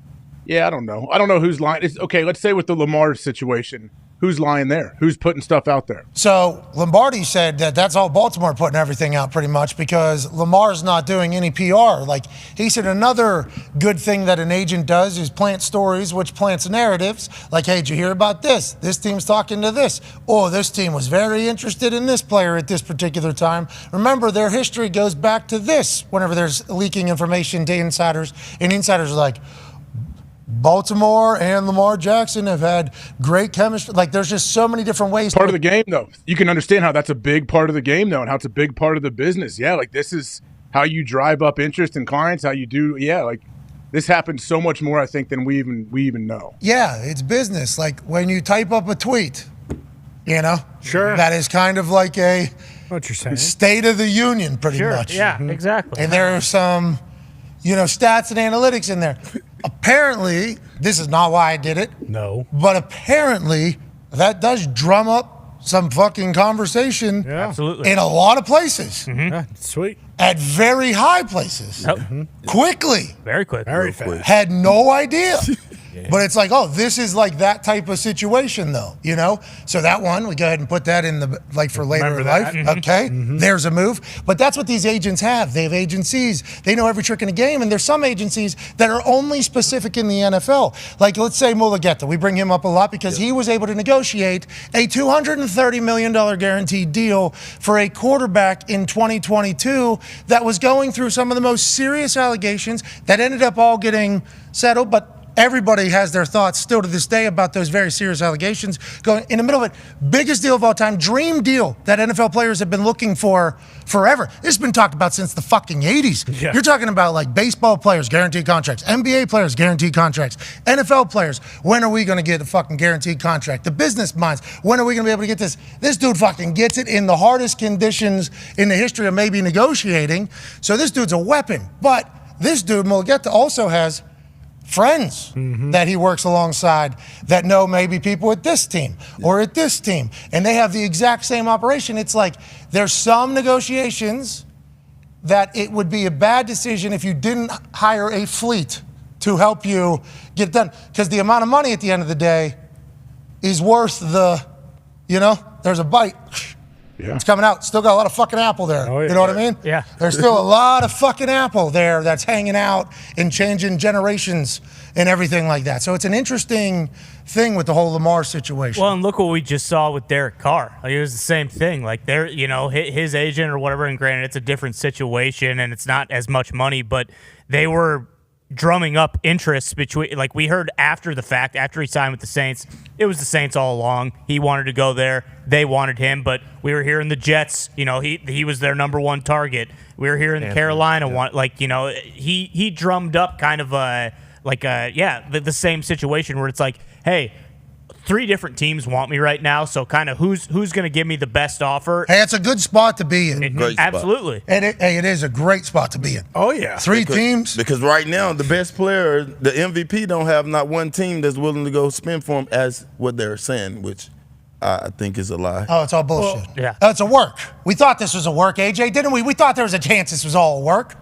yeah, I don't know. I don't know who's lying. Okay, let's say with the Lamar situation, who's lying there? Who's putting stuff out there? So Lombardi said that that's all Baltimore putting everything out pretty much because Lamar's not doing any PR. Like he said, another good thing that an agent does is plant stories, which plants narratives. Like, hey, did you hear about this? This team's talking to this. Oh, this team was very interested in this player at this particular time. Remember, their history goes back to this whenever there's leaking information to insiders. And insiders are like, Baltimore and Lamar Jackson have had great chemistry. Like, there's just so many different ways. Part of the game, though. You can understand how that's a big part of the game, though, and how it's a big part of the business. Yeah, like, this is how you drive up interest in clients, how you do. Yeah, like, this happens so much more, I think, than we even know. Yeah, it's business. Like, when you type up a tweet, you know? Sure. That is kind of like a What you're saying? State of the Union, pretty Sure. much. Yeah, exactly. And there are some, stats and analytics in there. Apparently, this is not why I did it. No. But apparently, that does drum up some fucking conversation. Yeah. Absolutely. In a lot of places. Yeah, sweet. At very high places. Quickly. Very quick. Very fast. Had no idea. But it's like, oh, this is like that type of situation, though, So that one, we go ahead and put that in the, for later Remember in that. life. Okay, there's a move. But that's what these agents have. They have agencies. They know every trick in the game. And there's some agencies that are only specific in the NFL. Like, let's say Mulugeta. We bring him up a lot because he was able to negotiate a $230 million guaranteed deal for a quarterback in 2022 that was going through some of the most serious allegations that ended up all getting settled. But everybody has their thoughts still to this day about those very serious allegations going in the middle of it. Biggest deal of all time, dream deal that NFL players have been looking for forever. This has been talked about since the fucking 80s. Yeah. You're talking about like baseball players, guaranteed contracts, NBA players, guaranteed contracts, NFL players. When are we going to get a fucking guaranteed contract? The business minds, when are we going to be able to get this? This dude fucking gets it in the hardest conditions in the history of maybe negotiating. So this dude's a weapon. But this dude, Mulugeta, also has friends that he works alongside that know maybe people at this team or at this team, and they have the exact same operation. It's like there's some negotiations that it would be a bad decision if you didn't hire a fleet to help you get it done, because the amount of money at the end of the day is worth the, there's a bite. Yeah. It's coming out. Still got a lot of fucking apple there. Oh, yeah. You know what I mean? Yeah. There's still a lot of fucking apple there that's hanging out and changing generations and everything like that. So it's an interesting thing with the whole Lamar situation. Well, and look what we just saw with Derek Carr. Like, it was the same thing. Like, there, his agent or whatever, and granted, it's a different situation and it's not as much money, but they were drumming up interest between, like, we heard after the fact, after he signed with the Saints, it was the Saints all along. He wanted to go there. They wanted him, but we were hearing the Jets, he was their number one target. We were hearing Carolina want, he drummed up kind of the same situation where it's like, hey, 3 different teams want me right now, so kind of who's going to give me the best offer? Hey, it's a good spot to be in. Great spot. Absolutely. And it is a great spot to be in. Oh, yeah. 3 teams. Because right now, the best player, the MVP, don't have not one team that's willing to go spend for him as what they're saying, which I think is a lie. Oh, it's all bullshit. Yeah. It's a work. We thought this was a work, AJ, didn't we? We thought there was a chance this was all a work.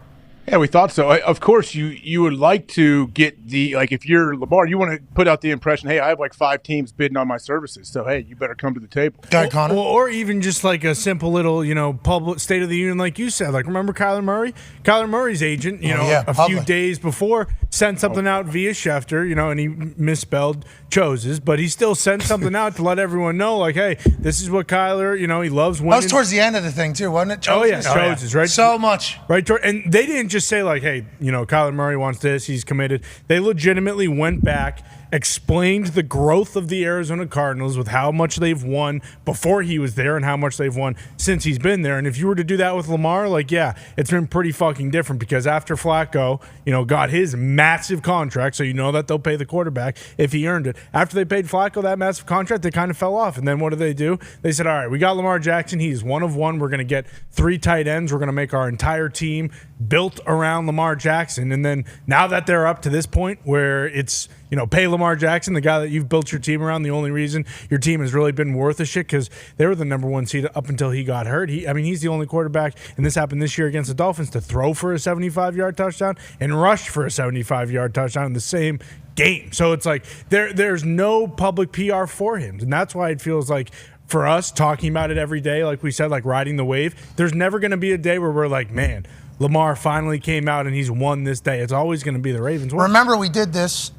Yeah, we thought so. Of course, you would like to get if you're Lamar, you want to put out the impression, hey, I have 5 teams bidding on my services, so hey, you better come to the table. Go ahead, Connor. Or even just like a simple little, public State of the Union, like you said. Like, remember Kyler Murray? Kyler Murray's agent, a few days before sent something out via Schefter, and he misspelled Chose's, but he still sent something out to let everyone know, like, hey, this is what Kyler, he loves winning. That was towards the end of the thing, too, wasn't it? Chose's? Chose's, right? So much. Right, and they didn't just say, like, hey, Kyler Murray wants this, he's committed. They legitimately went back, explained the growth of the Arizona Cardinals with how much they've won before he was there and how much they've won since he's been there. And if you were to do that with Lamar, it's been pretty fucking different, because after Flacco, got his massive contract, so that they'll pay the quarterback if he earned it. After they paid Flacco that massive contract, they kind of fell off. And then what do? They said, all right, we got Lamar Jackson. He's one of one. We're going to get 3 tight ends. We're going to make our entire team built around Lamar Jackson. And then now that they're up to this point where it's, pay Lamar Jackson, the guy that you've built your team around, the only reason your team has really been worth a shit, because they were the number 1 seed up until he got hurt. He's the only quarterback, and this happened this year against the Dolphins, to throw for a 75-yard touchdown and rush for a 75-yard touchdown in the same game. So it's like there's no public PR for him, and that's why it feels like, for us talking about it every day, like we said, like riding the wave, there's never going to be a day where we're like, man, Lamar finally came out and he's won this day. It's always going to be the Ravens. Remember, we did this.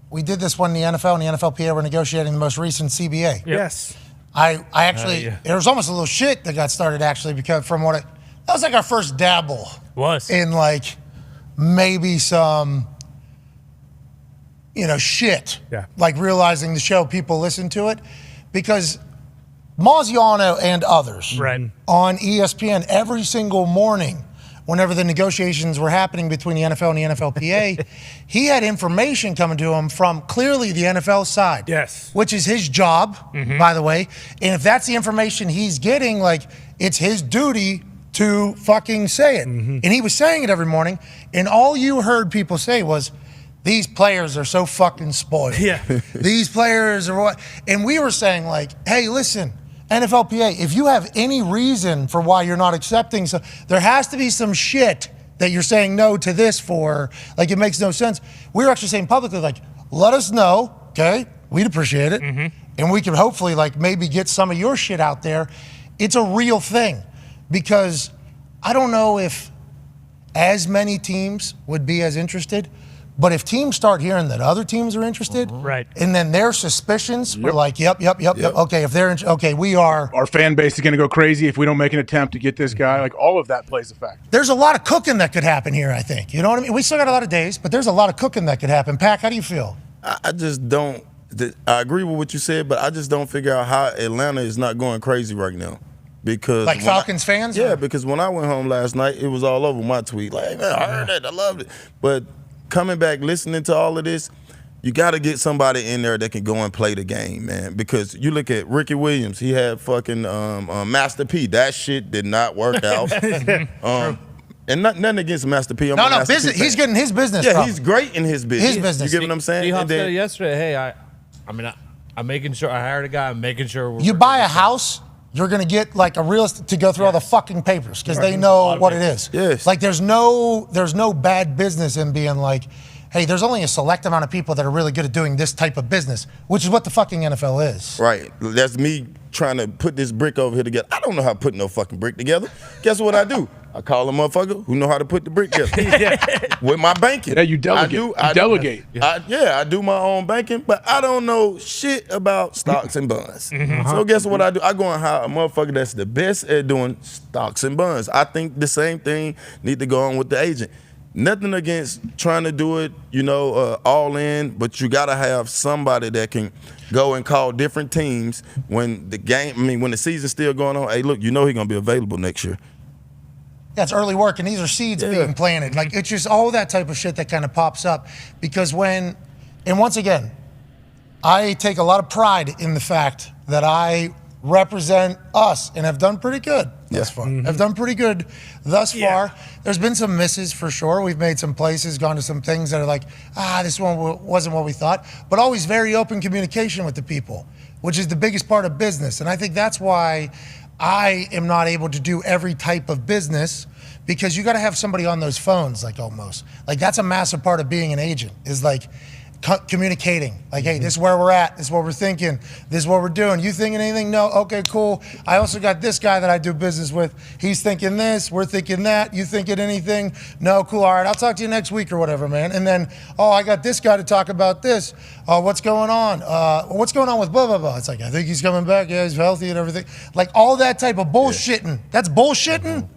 We did this when the NFL and the NFLPA were negotiating the most recent CBA. Yep. Yes. I actually, there was almost a little shit that got started, actually, because that was like our first dabble. In maybe some, shit. Yeah. Like realizing the show, people listen to it. Because Maziano and others on ESPN every single morning whenever the negotiations were happening between the NFL and the NFLPA, he had information coming to him from clearly the NFL side. Yes. Which is his job, by the way. And if that's the information he's getting, like, it's his duty to fucking say it. And he was saying it every morning, and all you heard people say was, these players are so fucking spoiled. Yeah. These players are what? And we were saying, like, hey, listen, NFLPA, if you have any reason for why you're not accepting, so there has to be some shit that you're saying no to this for. Like, it makes no sense. We were actually saying publicly, like, let us know, okay? We'd appreciate it. And we could hopefully, like, maybe get some of your shit out there. It's a real thing because I don't know if as many teams would be as interested. But if teams start hearing that other teams are interested, right, and then their suspicions were like, yep. Okay, if they're okay, we are. Our fan base is going to go crazy if we don't make an attempt to get this guy. Like, all of that plays a factor. There's a lot of cooking that could happen here, I think. You know what I mean? We still got a lot of days, but there's a lot of cooking that could happen. Pac, how do you feel? I just don't. I agree with what you said, but I just don't figure out how Atlanta is not going crazy right now. Because like Falcons fans? Yeah, because when I went home last night, it was all over my tweet. Like, man, I heard that, I loved it. But coming back, listening to all of this, you got to get somebody in there that can go and play the game, man. Because you look at Ricky Williams, he had fucking Master P. That shit did not work out. And nothing against Master P. No, business. He's getting his business. Yeah, he's great in his business. His business. You get what I'm saying? D-Hop said yesterday, hey, I'm making sure, I hired a guy, I'm making sure. You buy a house, you're going to get like a realist to go through all the fucking papers because they know what it is. Yes. Like there's no bad business in being like, hey, there's only a select amount of people that are really good at doing this type of business, which is what the fucking NFL is. Right. That's me trying to put this brick over here together. I don't know how to put no fucking brick together. Guess what I do? I call a motherfucker who know how to put the brick together. With my banking. Yeah, you delegate. I delegate. I do my own banking, but I don't know shit about stocks and bonds. So guess what I do? I go and hire a motherfucker that's the best at doing stocks and bonds. I think the same thing need to go on with the agent. Nothing against trying to do it, all in, but you got to have somebody that can go and call different teams when the season's still going on. Hey, look, he's going to be available next year. Yeah, it's early work, and these are seeds being planted. Like, it's just all that type of shit that kind of pops up. Because and once again, I take a lot of pride in the fact that I represent us and have done pretty good thus far. Have done pretty good thus far. There's been some misses for sure. We've made some places, gone to some things that are like, this one wasn't what we thought. But always very open communication with the people, which is the biggest part of business. And I think that's why I am not able to do every type of business, because you got to have somebody on those phones, like almost. Like that's a massive part of being an agent, is like communicating. Like, hey, this is where we're at. This is what we're thinking. This is what we're doing. You thinking anything? No? Okay, cool. I also got this guy that I do business with. He's thinking this. We're thinking that. You thinking anything? No? Cool. All right, I'll talk to you next week or whatever, man. And then, I got this guy to talk about this. What's going on? What's going on with blah, blah, blah? It's like, I think he's coming back. Yeah, he's healthy and everything. Like all that type of bullshitting. Yeah. That's bullshitting.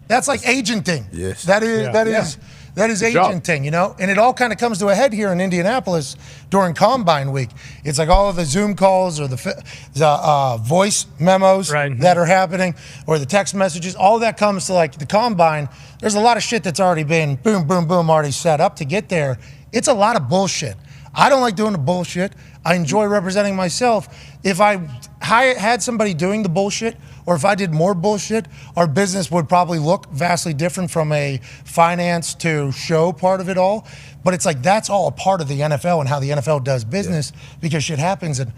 That's like agenting. Yes. That is agenting, And it all kind of comes to a head here in Indianapolis during Combine Week. It's like all of the Zoom calls or the voice memos that are happening or the text messages. All of that comes to like the Combine. There's a lot of shit that's already been boom, boom, boom, already set up to get there. It's a lot of bullshit. I don't like doing the bullshit. I enjoy representing myself. If I had somebody doing the bullshit, or if I did more bullshit, our business would probably look vastly different from a finance to show part of it all. But it's like that's all a part of the NFL and how the NFL does business because shit happens. And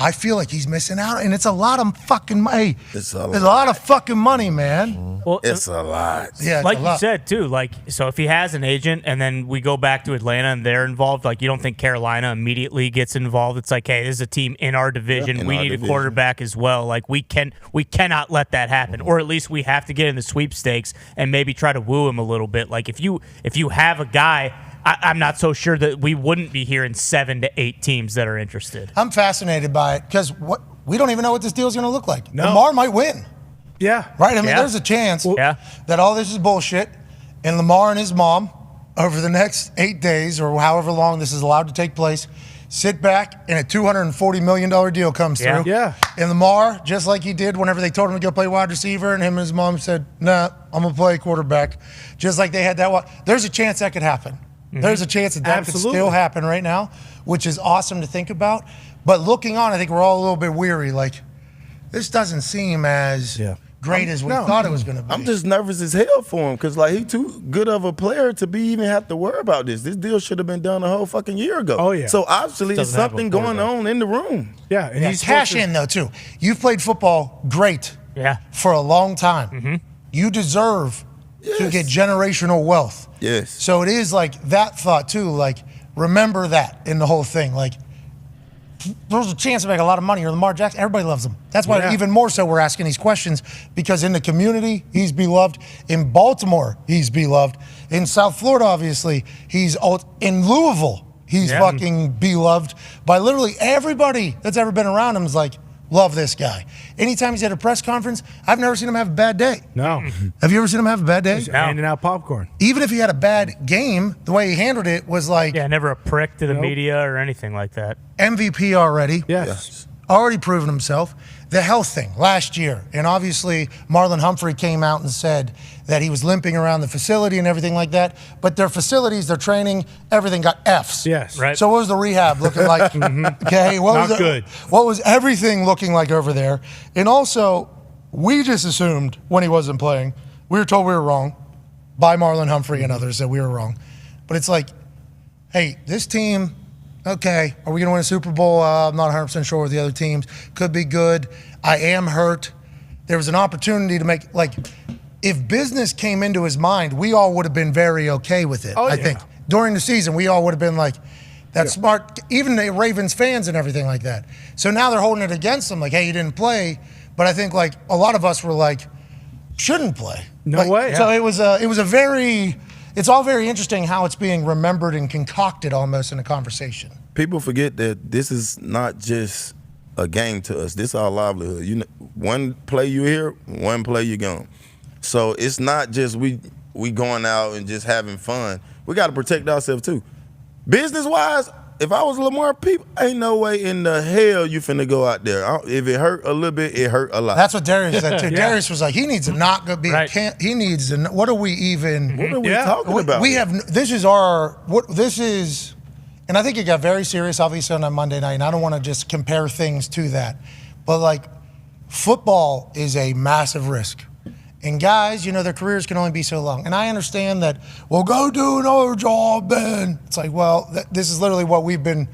I feel like he's missing out. And it's a lot of fucking money. It's a lot of fucking money, man. Well, it's a lot. Yeah, like you said, too. Like, so if he has an agent and then we go back to Atlanta and they're involved, like you don't think Carolina immediately gets involved. It's like, hey, this is a team in our division. We need a quarterback as well. Like we cannot let that happen. Or at least we have to get in the sweepstakes and maybe try to woo him a little bit. Like if you have a guy, I'm not so sure that we wouldn't be hearing 7 to 8 teams that are interested. I'm fascinated by it because we don't even know what this deal is going to look like. No. Lamar might win. Yeah. Right? I mean, there's a chance that all this is bullshit and Lamar and his mom over the next 8 days or however long this is allowed to take place sit back and a $240 million deal comes through. Yeah. And Lamar, just like he did whenever they told him to go play wide receiver, and him and his mom said, nah, I'm going to play quarterback. Just like they had that. There's a chance that could happen. Mm-hmm. There's a chance that could still happen right now, which is awesome to think about. But looking on, I think we're all a little bit weary. Like, this doesn't seem as great as we thought it was going to be. I'm just nervous as hell for him because, like, he's too good of a player to be even have to worry about this. This deal should have been done a whole fucking year ago. Oh, yeah. So, obviously, there's something going on in the room. Yeah, and he's cash in, though, too. You've played football great for a long time. Mm-hmm. You deserve to get generational wealth. Yes. So it is like that thought, too. Like, remember that in the whole thing. Like, there's a chance to make a lot of money. Or Lamar Jackson, everybody loves him. That's why even more so we're asking these questions, because in the community, he's beloved. In Baltimore, he's beloved. In South Florida, obviously, in Louisville, he's fucking beloved by literally everybody that's ever been around him is like, love this guy. Anytime he's at a press conference, I've never seen him have a bad day. No. Have you ever seen him have a bad day? He's handing out popcorn. Even if he had a bad game, the way he handled it was like... Yeah, never a prick to the media or anything like that. MVP already. Yes. Already proven himself. The health thing last year. And obviously, Marlon Humphrey came out and said that he was limping around the facility and everything like that. But their facilities, their training, everything got Fs. Yes. Right. So what was the rehab looking like? Okay. Not good. What was everything looking like over there? And also, we just assumed when he wasn't playing, we were told we were wrong by Marlon Humphrey and others that we were wrong. But it's like, hey, this team... Okay, are we going to win a Super Bowl? I'm not 100% sure with the other teams. Could be good. I am hurt. There was an opportunity to make, like, if business came into his mind, we all would have been very okay with it, I think. During the season, we all would have been like, that's smart, even the Ravens fans and everything like that. So now they're holding it against him, like, hey, you didn't play. But I think, like, a lot of us were like, shouldn't play. No way. So it was a very... It's all very interesting how it's being remembered and concocted almost in a conversation. People forget that this is not just a game to us. This is our livelihood. You know, one play you here, one play you gone. So it's not just we going out and just having fun. We got to protect ourselves too. Business-wise, if I was Lamar, people, ain't no way in the hell you finna go out there. If it hurt a little bit, it hurt a lot. That's what Darius said too. Darius was like, he needs to not go be. He needs to. What are we talking about? We have. This is. And I think it got very serious, obviously, on that Monday night. And I don't want to just compare things to that, but like, football is a massive risk. And guys, you know, their careers can only be so long. And I understand that, well, go do another job then. It's like, well, this is literally what we've been,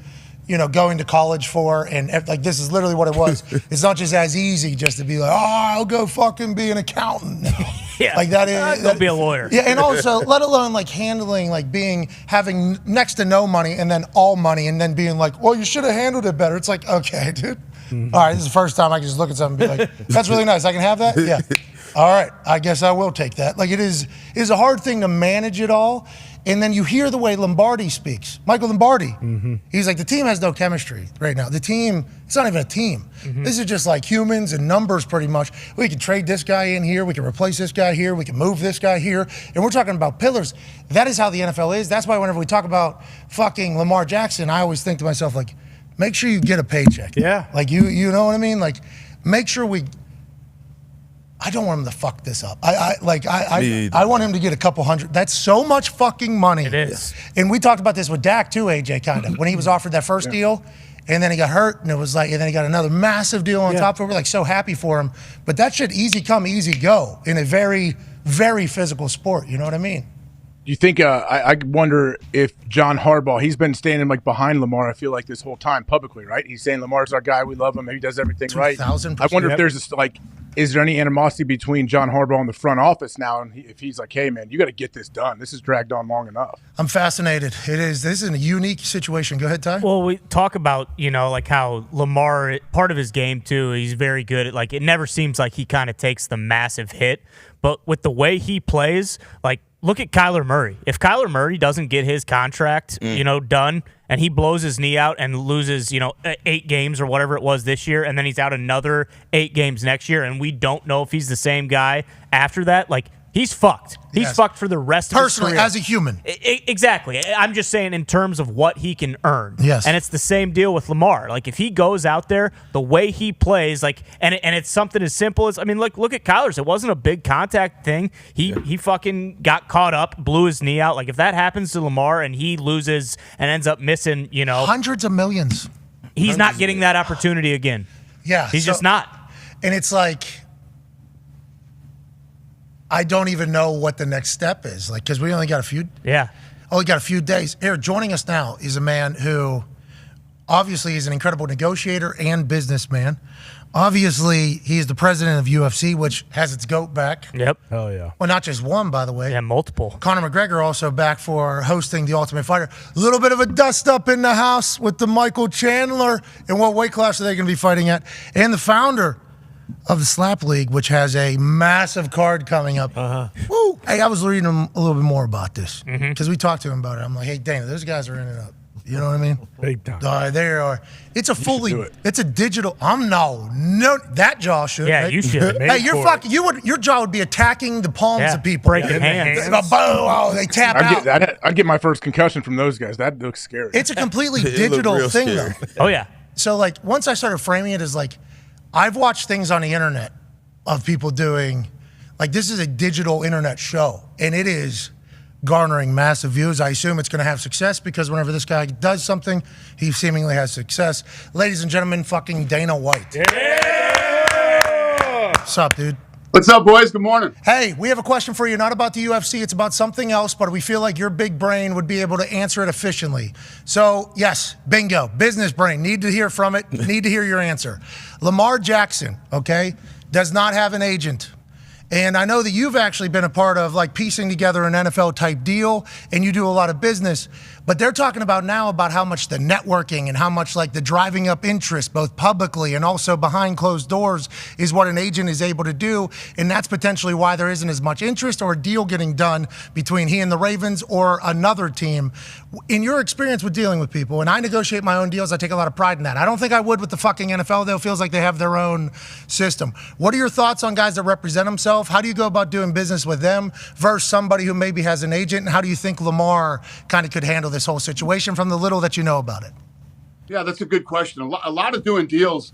you know, going to college for. And like, this is literally what it was. It's not just as easy just to be like, oh, I'll go fucking be an accountant now. Yeah. Like that is. Don't be a lawyer. Yeah. And also, let alone like handling, like having next to no money and then all money and then being like, well, you should have handled it better. It's like, okay, dude. All right. This is the first time I can just look at something and be like, that's really nice. I can have that? Yeah. All right, I guess I will take that. Like, it is a hard thing to manage it all. And then you hear the way Lombardi speaks. Michael Lombardi. He's like, the team has no chemistry right now. The team, it's not even a team. This is just like humans and numbers pretty much. We can trade this guy in here. We can replace this guy here. We can move this guy here. And we're talking about pillars. That is how the NFL is. That's why whenever we talk about fucking Lamar Jackson, I always think to myself, like, make sure you get a paycheck. Yeah. Like, you know what I mean? Like, make sure I don't want him to fuck this up. I want him to get a couple hundred. That's so much fucking money. It is. And we talked about this with Dak too, AJ, kind of. When he was offered that first deal, and then he got hurt, and it was like, and then he got another massive deal on top of it. We're like so happy for him. But that should easy come, easy go in a very, very physical sport. You know what I mean? You think, I wonder if John Harbaugh, he's been standing like behind Lamar, I feel like this whole time publicly, right? He's saying Lamar's our guy, we love him, he does everything right. 2,000%. I wonder if there's this, like, is there any animosity between John Harbaugh and the front office now? And if he's like, hey, man, you got to get this done. This has dragged on long enough. I'm fascinated. This is a unique situation. Go ahead, Ty. Well, we talk about, you know, like how Lamar, part of his game too, he's very good at, like, it never seems like he kind of takes the massive hit. But with the way he plays, like, look at Kyler Murray. If Kyler Murray doesn't get his contract, you know, done, and he blows his knee out and loses, you know, 8 games or whatever it was this year, and then he's out another 8 games next year, and we don't know if he's the same guy after that, like, he's fucked. He's fucked for the rest of his personally career. as a human. Exactly. I'm just saying in terms of what he can earn. Yes. And it's the same deal with Lamar. Like if he goes out there, the way he plays, like, and it's something as simple as, I mean, look at Kyler's. It wasn't a big contact thing. He fucking got caught up, blew his knee out. Like if that happens to Lamar and he loses and ends up missing, hundreds of millions. He's not getting that opportunity again. Yeah. He's just not. And it's like, I don't even know what the next step is. Like, because we only got a few. Yeah. Only got a few days. Here, joining us now is a man who obviously is an incredible negotiator and businessman. Obviously, he is the president of UFC, which has its GOAT back. Yep. Hell yeah. Well, not just one, by the way. Yeah, multiple. Conor McGregor also back for hosting The Ultimate Fighter. A little bit of a dust up in the house with the Michael Chandler. And what weight class are they going to be fighting at? And the founder of the Slap League, which has a massive card coming up. Woo! Hey, I was reading him a little bit more about this because we talked to him about it. I'm like, hey, Dana, those guys are in it up. You know what I mean? Big time. They are. It's a digital. That jaw should. Yeah, right? you should. Hey, you're fucking. Your jaw would be attacking the palms of people. Breaking hands. They tap out. I get my first concussion from those guys. That looks scary. It's a completely digital thing, though. Oh yeah. So like, once I started framing it as like, I've watched things on the internet of people doing, like this is a digital internet show, and it is garnering massive views. I assume it's going to have success because whenever this guy does something, he seemingly has success. Ladies and gentlemen, fucking Dana White. Yeah! What's up, dude? What's up, boys? Good morning. Hey, we have a question for you, not about the UFC. It's about something else, but we feel like your big brain would be able to answer it efficiently. So, yes, bingo, business brain. Need to hear from it. Need to hear your answer. Lamar Jackson, okay, does not have an agent. And I know that you've actually been a part of like piecing together an NFL type deal, and you do a lot of business. But they're talking about now about how much the networking and how much like the driving up interest, both publicly and also behind closed doors, is what an agent is able to do. And that's potentially why there isn't as much interest or a deal getting done between he and the Ravens or another team. In your experience with dealing with people, and I negotiate my own deals, I take a lot of pride in that. I don't think I would with the fucking NFL, though. It feels like they have their own system. What are your thoughts on guys that represent themselves? How do you go about doing business with them versus somebody who maybe has an agent? And how do you think Lamar kind of could handle this whole situation from the little that you know about it? Yeah, that's a good question. A lot of doing deals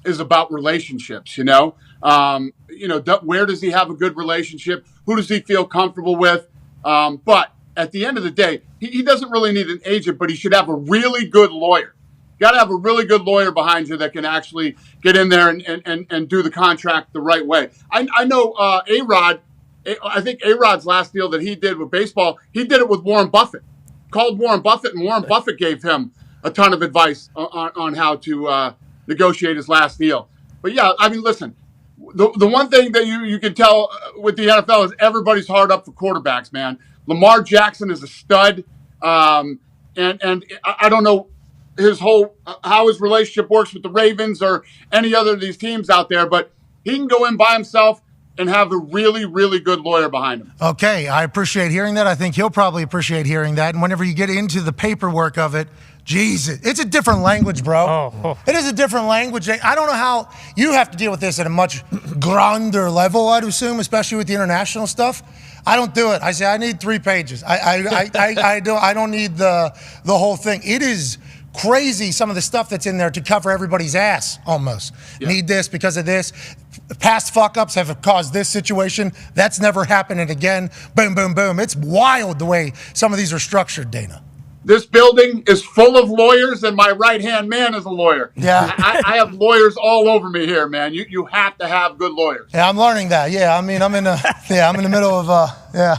is about relationships, where does he have a good relationship? Who does he feel comfortable with? But at the end of the day, he doesn't really need an agent, but he should have a really good lawyer. You got to have a really good lawyer behind you that can actually get in there and do the contract the right way. I know A-Rod, I think A-Rod's last deal that he did with baseball, he did it with Warren Buffett. Called Warren Buffett, and Warren Buffett gave him a ton of advice on how to negotiate his last deal. But yeah, I mean, listen, the one thing that you can tell with the NFL is everybody's hard up for quarterbacks, man. Lamar Jackson is a stud, and I don't know how his relationship works with the Ravens or any other of these teams out there, but he can go in by himself and have a really, really good lawyer behind him. Okay, I appreciate hearing that. I think he'll probably appreciate hearing that. And whenever you get into the paperwork of it, Jesus, it's a different language, bro. It is a different language. I don't know how you have to deal with this at a much grander level, I'd assume, especially with the international stuff. I don't do it. I say I need 3 pages. I don't need the whole thing. It is crazy, some of the stuff that's in there to cover everybody's ass almost. Yeah. Need this because of this. Past fuck-ups have caused this situation. That's never happening again. Boom, boom, boom. It's wild the way some of these are structured, Dana. This building is full of lawyers, and my right-hand man is a lawyer. Yeah. I have lawyers all over me here, man. You have to have good lawyers. Yeah, I'm learning that. Yeah, I mean, I'm in the middle of, yeah.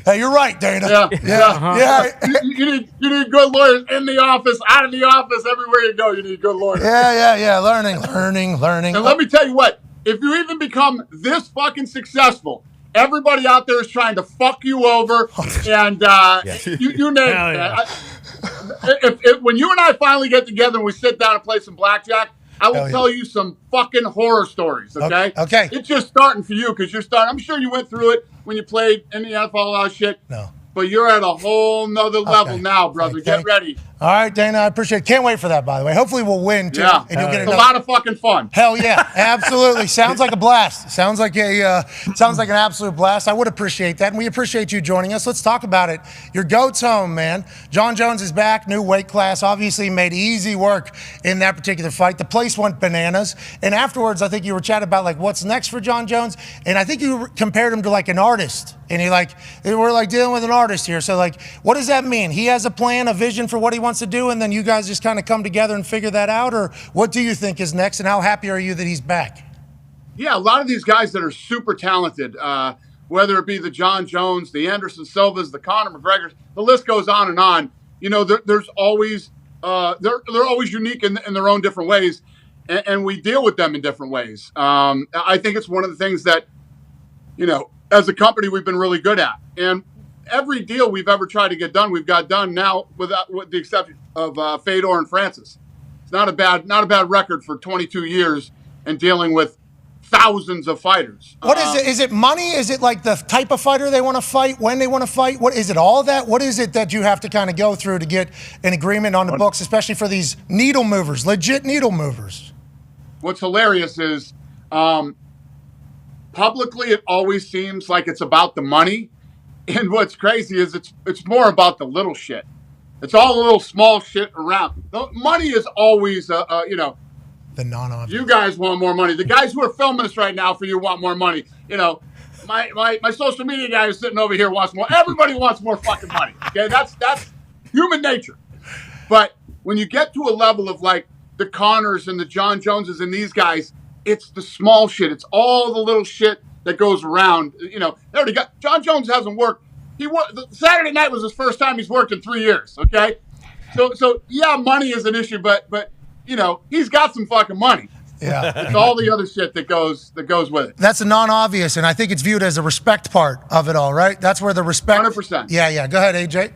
Hey, you're right, Dana. Yeah. You need good lawyers in the office, out of the office, everywhere you go. You need good lawyers. Yeah. Learning. And let me tell you what, if you even become this fucking successful, everybody out there is trying to fuck you over, and you name it. When you and I finally get together and we sit down and play some blackjack, I will tell you some fucking horror stories, okay? Okay. It's just starting for you because you're starting. I'm sure you went through it when you played in the NFL, all that shit. No. But you're at a whole nother level now, brother. Okay. Get ready. All right, Dana, I appreciate it. Can't wait for that, by the way. Hopefully we'll win, too. Yeah, and you'll get it's a lot of fucking fun. Hell yeah, absolutely. Sounds like a blast. Sounds like an absolute blast. I would appreciate that, and we appreciate you joining us. Let's talk about it. Your goat's home, man. Jon Jones is back, new weight class. Obviously made easy work in that particular fight. The place went bananas, and afterwards, I think you were chatting about like what's next for Jon Jones, and I think you compared him to like an artist. And we're like dealing with an artist here. So like, what does that mean? He has a plan, a vision for what he wants to do, and then you guys just kind of come together and figure that out? Or what do you think is next, and how happy are you that he's back? Yeah, a lot of these guys that are super talented, whether it be the Jon Jones, the Anderson Silvas, the Conor McGregors, the list goes on and on. You know, there's always they're always unique in their own different ways, and we deal with them in different ways. I think it's one of the things that, you know, as a company we've been really good at, and every deal we've ever tried to get done, we've got done now, with the exception of Fedor and Francis. It's not a bad record for 22 years and dealing with thousands of fighters. What is it? Is it money? Is it like the type of fighter they want to fight, when they want to fight? What is it? All that? What is it that you have to kind of go through to get an agreement on the books, especially for these needle movers, legit needle movers? What's hilarious is publicly it always seems like it's about the money, and what's crazy is it's more about the little shit. It's all the little small shit around. The money is always you know, the non-obvious. You guys want more money. The guys who are filming this right now for you want more money. You know, my social media guy is sitting over here wants more. Everybody wants more fucking money. Okay, that's human nature. But when you get to a level of like the Connors and the Jon Joneses and these guys, it's the small shit. It's all the little shit that goes around. You know, they already got Jon Jones hasn't worked. Saturday night was his first time he's worked in 3 years. Okay, so yeah, money is an issue, but you know, he's got some fucking money. Yeah, it's all the other shit that goes with it. That's a non-obvious, and I think it's viewed as a respect part of it all, right? That's where the respect. 100%. Yeah. Go ahead, AJ.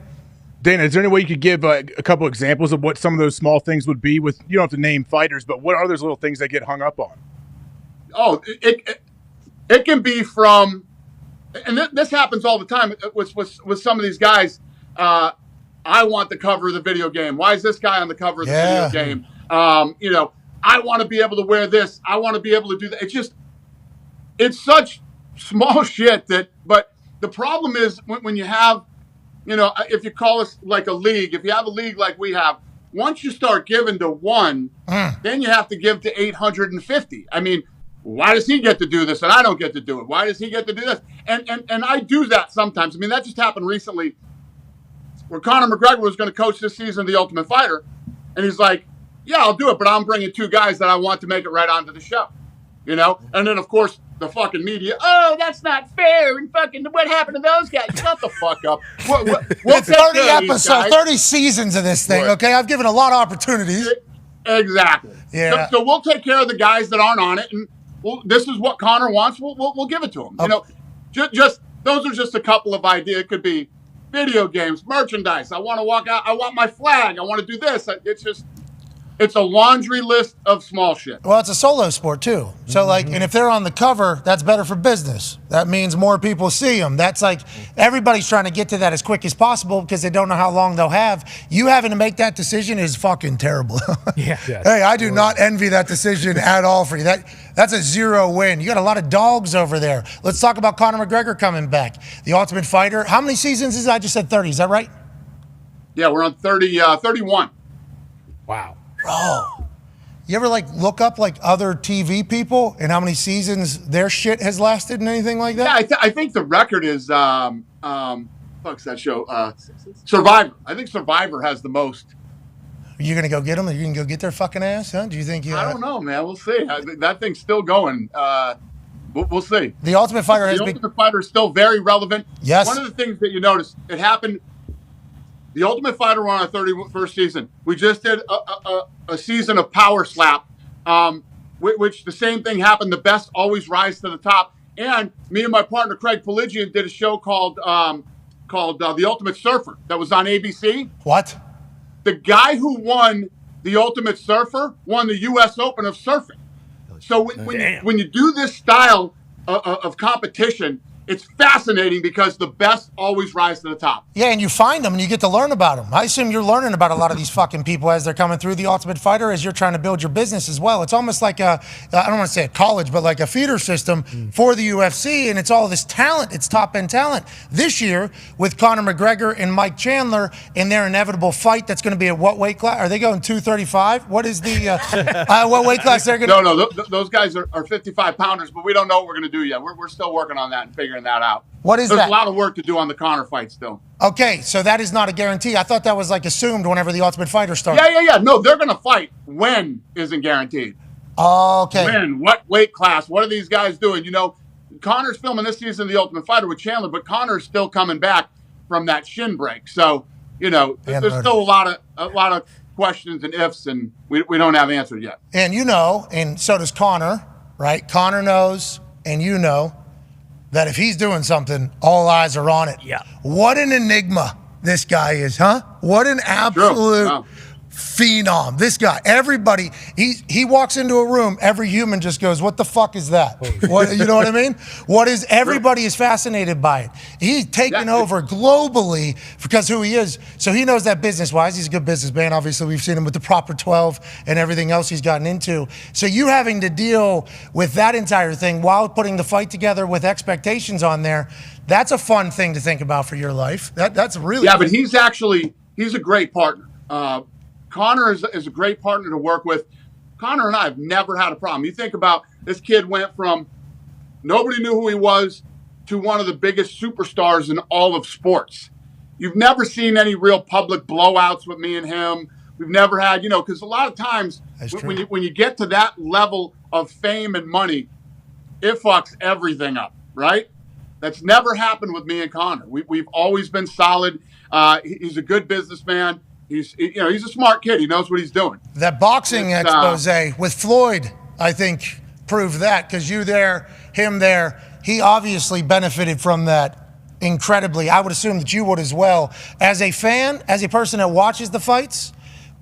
Dana, is there any way you could give a couple examples of what some of those small things would be? With you don't have to name fighters, but what are those little things that get hung up on? Oh, it can be from, and this happens all the time with some of these guys. I want the cover of the video game. Why is this guy on the cover of the video game? You know, I want to be able to wear this. I want to be able to do that. It's such small shit but the problem is when you have, you know, if you call us like a league, if you have a league like we have, once you start giving to one, then you have to give to 850. I mean, why does he get to do this and I don't get to do it? Why does he get to do this? And I do that sometimes. I mean, that just happened recently where Conor McGregor was going to coach this season of The Ultimate Fighter. And he's like, yeah, I'll do it, but I'm bringing two guys that I want to make it right onto the show. You know? And then, of course, the fucking media, oh, that's not fair. And fucking, what happened to those guys? Shut the fuck up. It's 30 episodes, 30 seasons of this thing, okay? I've given a lot of opportunities. Exactly. Yeah. So we'll take care of the guys that aren't on it, and this is what Conor wants. We'll give it to him. You know, just those are just a couple of ideas. It could be video games, merchandise. I want to walk out. I want my flag. I want to do this. It's a laundry list of small shit. Well, it's a solo sport too. So and if they're on the cover, that's better for business. That means more people see them. That's like everybody's trying to get to that as quick as possible because they don't know how long they'll have. You having to make that decision is fucking terrible. Yeah. Hey, I do not envy that decision at all for you. That's a 0 win. You got a lot of dogs over there. Let's talk about Conor McGregor coming back. The Ultimate Fighter. How many seasons is that? I just said 30. Is that right? Yeah, we're on 31. Wow. Bro, you ever look up other TV people and how many seasons their shit has lasted and anything like that? Yeah, I think the record is fuck's that show? Survivor. I think Survivor has the most. Are you gonna go get them? Are you gonna go get their fucking ass? Huh? Do you think? I don't know, man. We'll see. That thing's still going. We'll see. The Ultimate Fighter Ultimate Fighter is still very relevant. Yes. One of the things that you notice, it happened. The Ultimate Fighter were on our 31st season. We just did a season of Power Slap, which the same thing happened. The best always rise to the top. And me and my partner Craig Pelagian did a show called The Ultimate Surfer that was on ABC. What? The guy who won The Ultimate Surfer won the U.S. Open of surfing. So when you do this style of competition, it's fascinating because the best always rise to the top. Yeah, and you find them and you get to learn about them. I assume you're learning about a lot of these fucking people as they're coming through the Ultimate Fighter, as you're trying to build your business as well. It's almost like I don't want to say a college, but like a feeder system for the UFC, and it's all this talent. It's top-end talent. This year, with Conor McGregor and Mike Chandler in their inevitable fight, that's going to be at what weight class? Are they going 235? What is the what weight class they're going to? No, those guys are 55-pounders, but we don't know what we're going to do yet. We're still working on that and figuring that out. What is There's that? a lot of work to do on the Conor fight still. Okay, so that is not a guarantee. I thought that was like assumed whenever the Ultimate Fighter started. Yeah. No, they're going to fight. When isn't guaranteed. Okay. When? What weight class? What are these guys doing? You know, Conor's filming this season of The Ultimate Fighter with Chandler, but Conor's still coming back from that shin break. So, you know, there's still a lot of questions and ifs, and we don't have answers yet. And you know, and so does Conor, right? Conor knows, and you know, that if he's doing something, all eyes are on it. Yeah. What an enigma this guy is, huh? What an absolute phenom. This guy, everybody, he walks into a room, every human just goes, what the fuck is that? What, you know what I mean? Everybody is fascinated by it. He's taken over globally because who he is. So he knows that business-wise. He's a good businessman. Obviously, we've seen him with the Proper 12 and everything else he's gotten into. So you having to deal with that entire thing while putting the fight together with expectations on there, that's a fun thing to think about for your life. That's really but he's a great partner. Conor is a great partner to work with. Conor and I have never had a problem. You think about this kid went from nobody knew who he was to one of the biggest superstars in all of sports. You've never seen any real public blowouts with me and him. We've never had, because a lot of times when you get to that level of fame and money, it fucks everything up, right? That's never happened with me and Conor. We've always been solid. He's a good businessman. He's a smart kid. He knows what he's doing. That boxing expose with Floyd, I think, proved that because you there, him there. He obviously benefited from that incredibly. I would assume that you would as well. As a fan, as a person that watches the fights,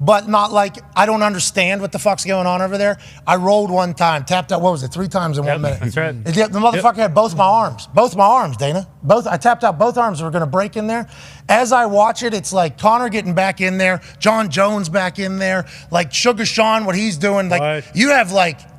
but not like, I don't understand what the fuck's going on over there. I rolled one time, tapped out, 3 times in 1 minute. That's right. The motherfucker had both my arms, Dana. I tapped out both arms that were going to break in there. As I watch it, it's like Conor getting back in there, John Jones back in there, like Sugar Sean, what he's doing. Like you have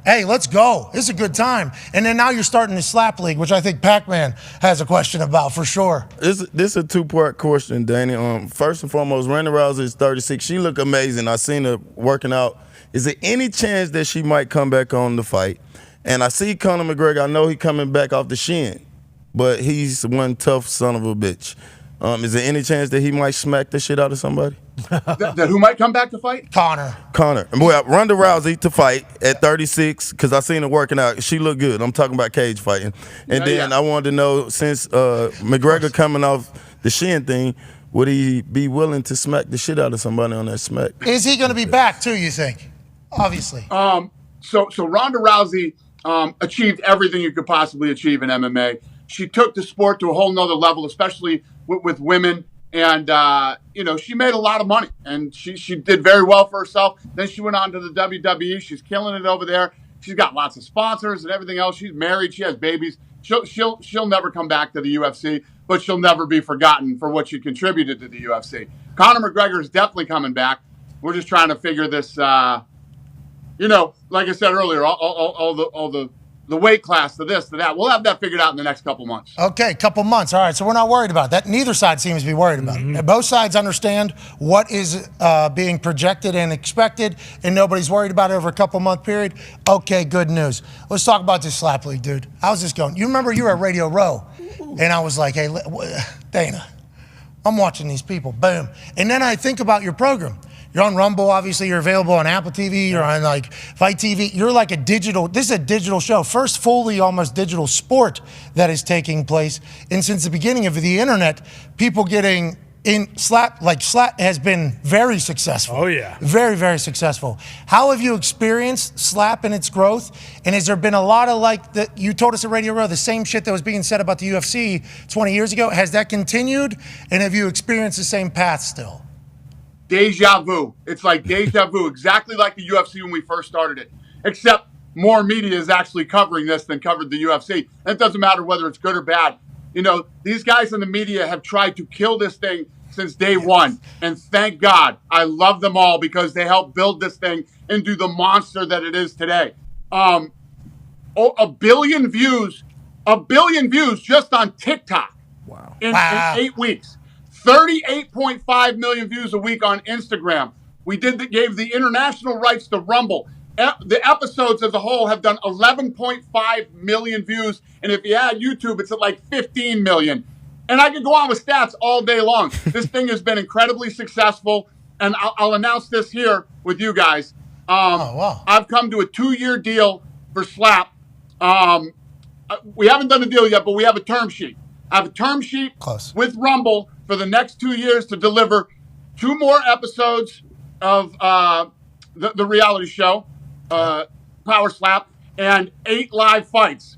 hey, let's go. This is a good time. And then now you're starting the slap league, which I think Pac-Man has a question about for sure. This is a 2-part question, Danny. First and foremost, Ronda Rousey is 36. She look amazing. I seen her working out. Is there any chance that she might come back on the fight? And I see Conor McGregor. I know he coming back off the shin, but he's one tough son of a bitch. Is there any chance that he might smack the shit out of somebody? that who might come back to fight? Conor. Well, Ronda Rousey to fight at 36 because I seen her working out. She looked good. I'm talking about cage fighting. And then I wanted to know, since McGregor coming off the shin thing, would he be willing to smack the shit out of somebody on that smack? Is he going to be back too, you think? Obviously. So Ronda Rousey achieved everything you could possibly achieve in MMA. She took the sport to a whole nother level, especially with women. And, she made a lot of money. And she did very well for herself. Then she went on to the WWE. She's killing it over there. She's got lots of sponsors and everything else. She's married. She has babies. She'll never come back to the UFC, but she'll never be forgotten for what she contributed to the UFC. Conor McGregor is definitely coming back. We're just trying to figure this, like I said earlier, all the weight class to this, to that. We'll have that figured out in the next couple months. Okay, couple months. All right, so we're not worried about that. Neither side seems to be worried about it. Both sides understand what is being projected and expected, and nobody's worried about it over a couple-month period. Okay, good news. Let's talk about this slap league, dude. I was just going, you remember you were at Radio Row, and I was like, hey, Dana, I'm watching these people. Boom. And then I think about your program. You're on Rumble, obviously. You're available on Apple TV. You're on Fight TV. You're like this is a digital show. First fully almost digital sport that is taking place. And since the beginning of the internet, people getting in slap has been very successful. Oh, yeah. Very, very successful. How have you experienced slap and its growth? And has there been a lot of you told us at Radio Row, the same shit that was being said about the UFC 20 years ago? Has that continued? And have you experienced the same path still? Deja vu. It's like deja vu, exactly like the UFC when we first started it, except more media is actually covering this than covered the UFC. And it doesn't matter whether it's good or bad. You know, these guys in the media have tried to kill this thing since day one. And thank God, I love them all because they helped build this thing into the monster that it is today. A billion views just on TikTok. Wow. In 8 weeks. 38.5 million views a week on Instagram. We gave the international rights to Rumble. The episodes as a whole have done 11.5 million views. And if you add YouTube, it's at like 15 million. And I could go on with stats all day long. This thing has been incredibly successful. And I'll announce this here with you guys. I've come to a 2-year deal for Slap. We haven't done a deal yet, but we have a term sheet. I have a term sheet with Rumble for the next 2 years to deliver 2 more episodes of the reality show, Power Slap, and 8 live fights.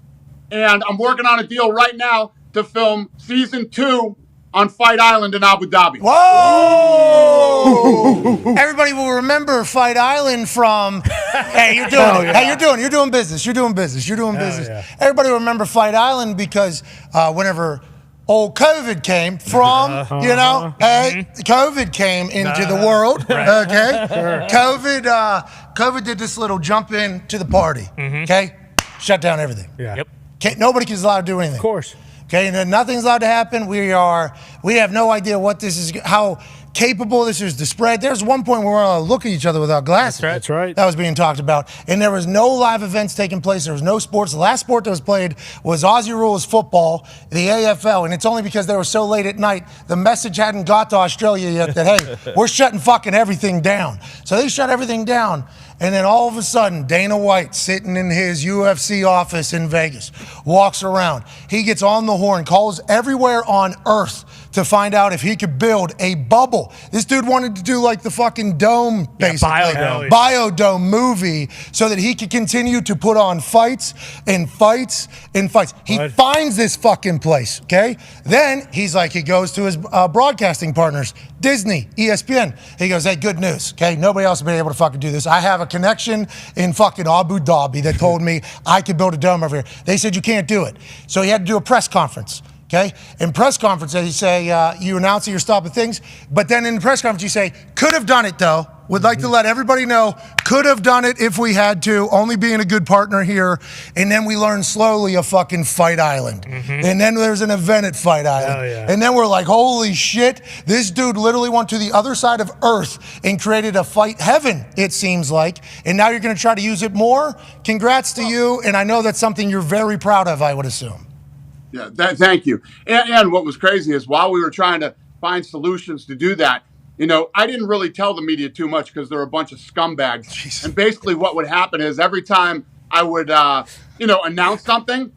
And I'm working on a deal right now to film season 2 on Fight Island in Abu Dhabi. Whoa! Everybody will remember Fight Island from. Hey, you're doing it. Hey, you're doing business. You're doing business. Yeah. Everybody will remember Fight Island because whenever old COVID came from, COVID came into the world. Okay, Sure. COVID did this little jump in to the party. Okay, shut down everything. Yeah. Yep. Nobody is allowed to do anything. Of course. Okay, and then nothing's allowed to happen. We have no idea what this is, how capable this is to spread. There's one point where we're allowed to look at each other without glasses. That's right. That was being talked about. And there was no live events taking place. There was no sports. The last sport that was played was Aussie Rules football, the AFL. And it's only because they were so late at night, the message hadn't got to Australia yet that, hey, we're shutting fucking everything down. So they shut everything down. And then all of a sudden, Dana White, sitting in his UFC office in Vegas, walks around. He gets on the horn, calls everywhere on earth to find out if he could build a bubble. This dude wanted to do like the fucking dome, basically. Biodome movie, so that he could continue to put on fights and fights and fights. He finds this fucking place, okay? Then he goes to his broadcasting partners, Disney, ESPN. He goes, hey, good news, okay? Nobody else has been able to fucking do this. I have a connection in fucking Abu Dhabi that told me I could build a dome over here. They said you can't do it. So he had to do a press conference. Okay? In press conferences, you say, you announce that you're stopping things, but then in the press conference, you say, could have done it though. Would like to let everybody know, could have done it if we had to, only being a good partner here. And then we learn slowly of fucking Fight Island. And then there's an event at Fight Island. And then we're like, holy shit, this dude literally went to the other side of Earth and created a fight heaven, it seems like. And now you're gonna try to use it more? Congrats to you, and I know that's something you're very proud of, I would assume. Yeah, thank you. And what was crazy is while we were trying to find solutions to do that, I didn't really tell the media too much because they're a bunch of scumbags. Jesus. And basically what would happen is every time I would, announce something,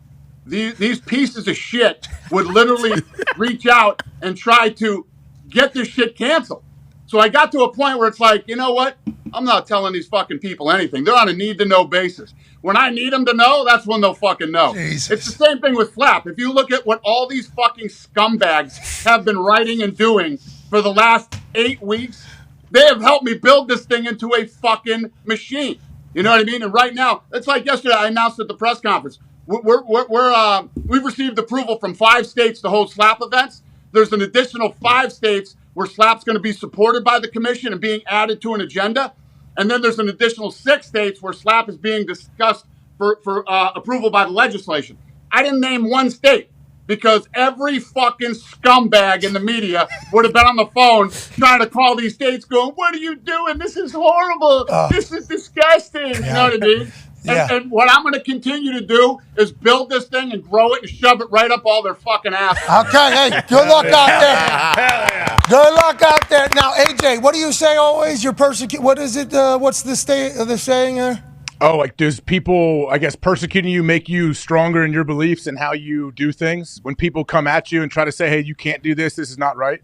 these pieces of shit would literally reach out and try to get this shit canceled. So I got to a point where it's like, you know what? I'm not telling these fucking people anything. They're on a need-to-know basis. When I need them to know, that's when they'll fucking know. Jesus. It's the same thing with Slap. If you look at what all these fucking scumbags have been writing and doing for the last 8 weeks, they have helped me build this thing into a fucking machine. You know what I mean? And right now, it's like yesterday I announced at the press conference, we've received approval from 5 states to hold Slap events. There's an additional 5 states where Slap's going to be supported by the commission and being added to an agenda. And then there's an additional 6 states where Slap is being discussed for approval by the legislation. I didn't name one state because every fucking scumbag in the media would have been on the phone trying to call these states going, what are you doing? This is horrible. This is disgusting. You know what I mean? And what I'm going to continue to do is build this thing and grow it and shove it right up all their fucking ass. Okay, hey, good luck out there. Hell yeah. Good luck out there. Now, AJ, what do you say always? You're persecuted. What is it? What's the saying there? Oh, like does people, I guess, persecuting you make you stronger in your beliefs and how you do things? When people come at you and try to say, hey, you can't do this, this is not right?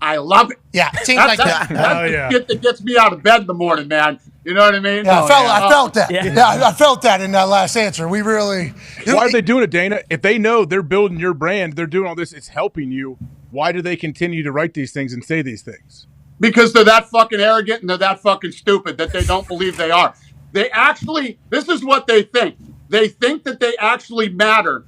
I love it. Yeah, it seems like that. That's the shit that gets me out of bed in the morning, man. You know what I mean? Yeah, I felt that. Yeah, I felt that in that last answer. We really. Why are they doing it, Dana? If they know they're building your brand, they're doing all this, it's helping you. Why do they continue to write these things and say these things? Because they're that fucking arrogant and they're that fucking stupid that they don't believe they are. They actually, this is what they think. They think that they actually matter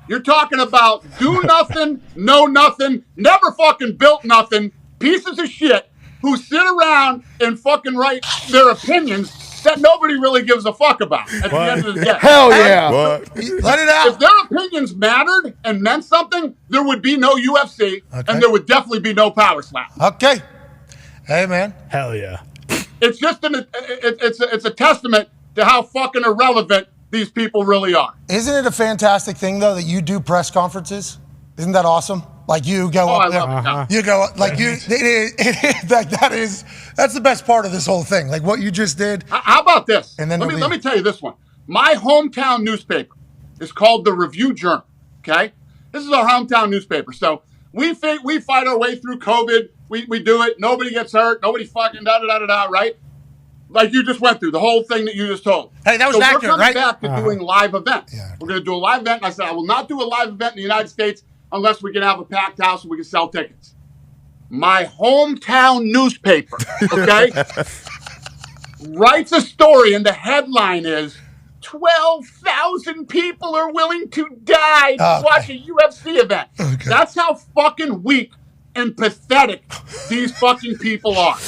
You're talking about do nothing, know nothing, never fucking built nothing, pieces of shit who sit around and fucking write their opinions that nobody really gives a fuck about at the end of the day. Hell yeah. Let it out. If their opinions mattered and meant something, there would be no UFC, and there would definitely be no Power Slap. Okay. Hey, man. Hell yeah. It's just it's a testament to how fucking irrelevant these people really are. Isn't it a fantastic thing, though, that you do press conferences? Isn't that awesome? Like you go up there, you go like you. That's the best part of this whole thing. Like what you just did. How about this? And then let me tell you this one. My hometown newspaper is called the Review-Journal. Okay, this is our hometown newspaper. So we fight our way through COVID. We do it. Nobody gets hurt. Nobody fucking da. Right? Like you just went through the whole thing that you just told. Hey, that was accurate, right? We're coming back to doing live events. Yeah. We're going to do a live event. And I said I will not do a live event in the United States unless we can have a packed house and we can sell tickets. My hometown newspaper, okay, writes a story and the headline is 12,000 people are willing to die to watch a UFC event. Okay. That's how fucking weak and pathetic these fucking people are.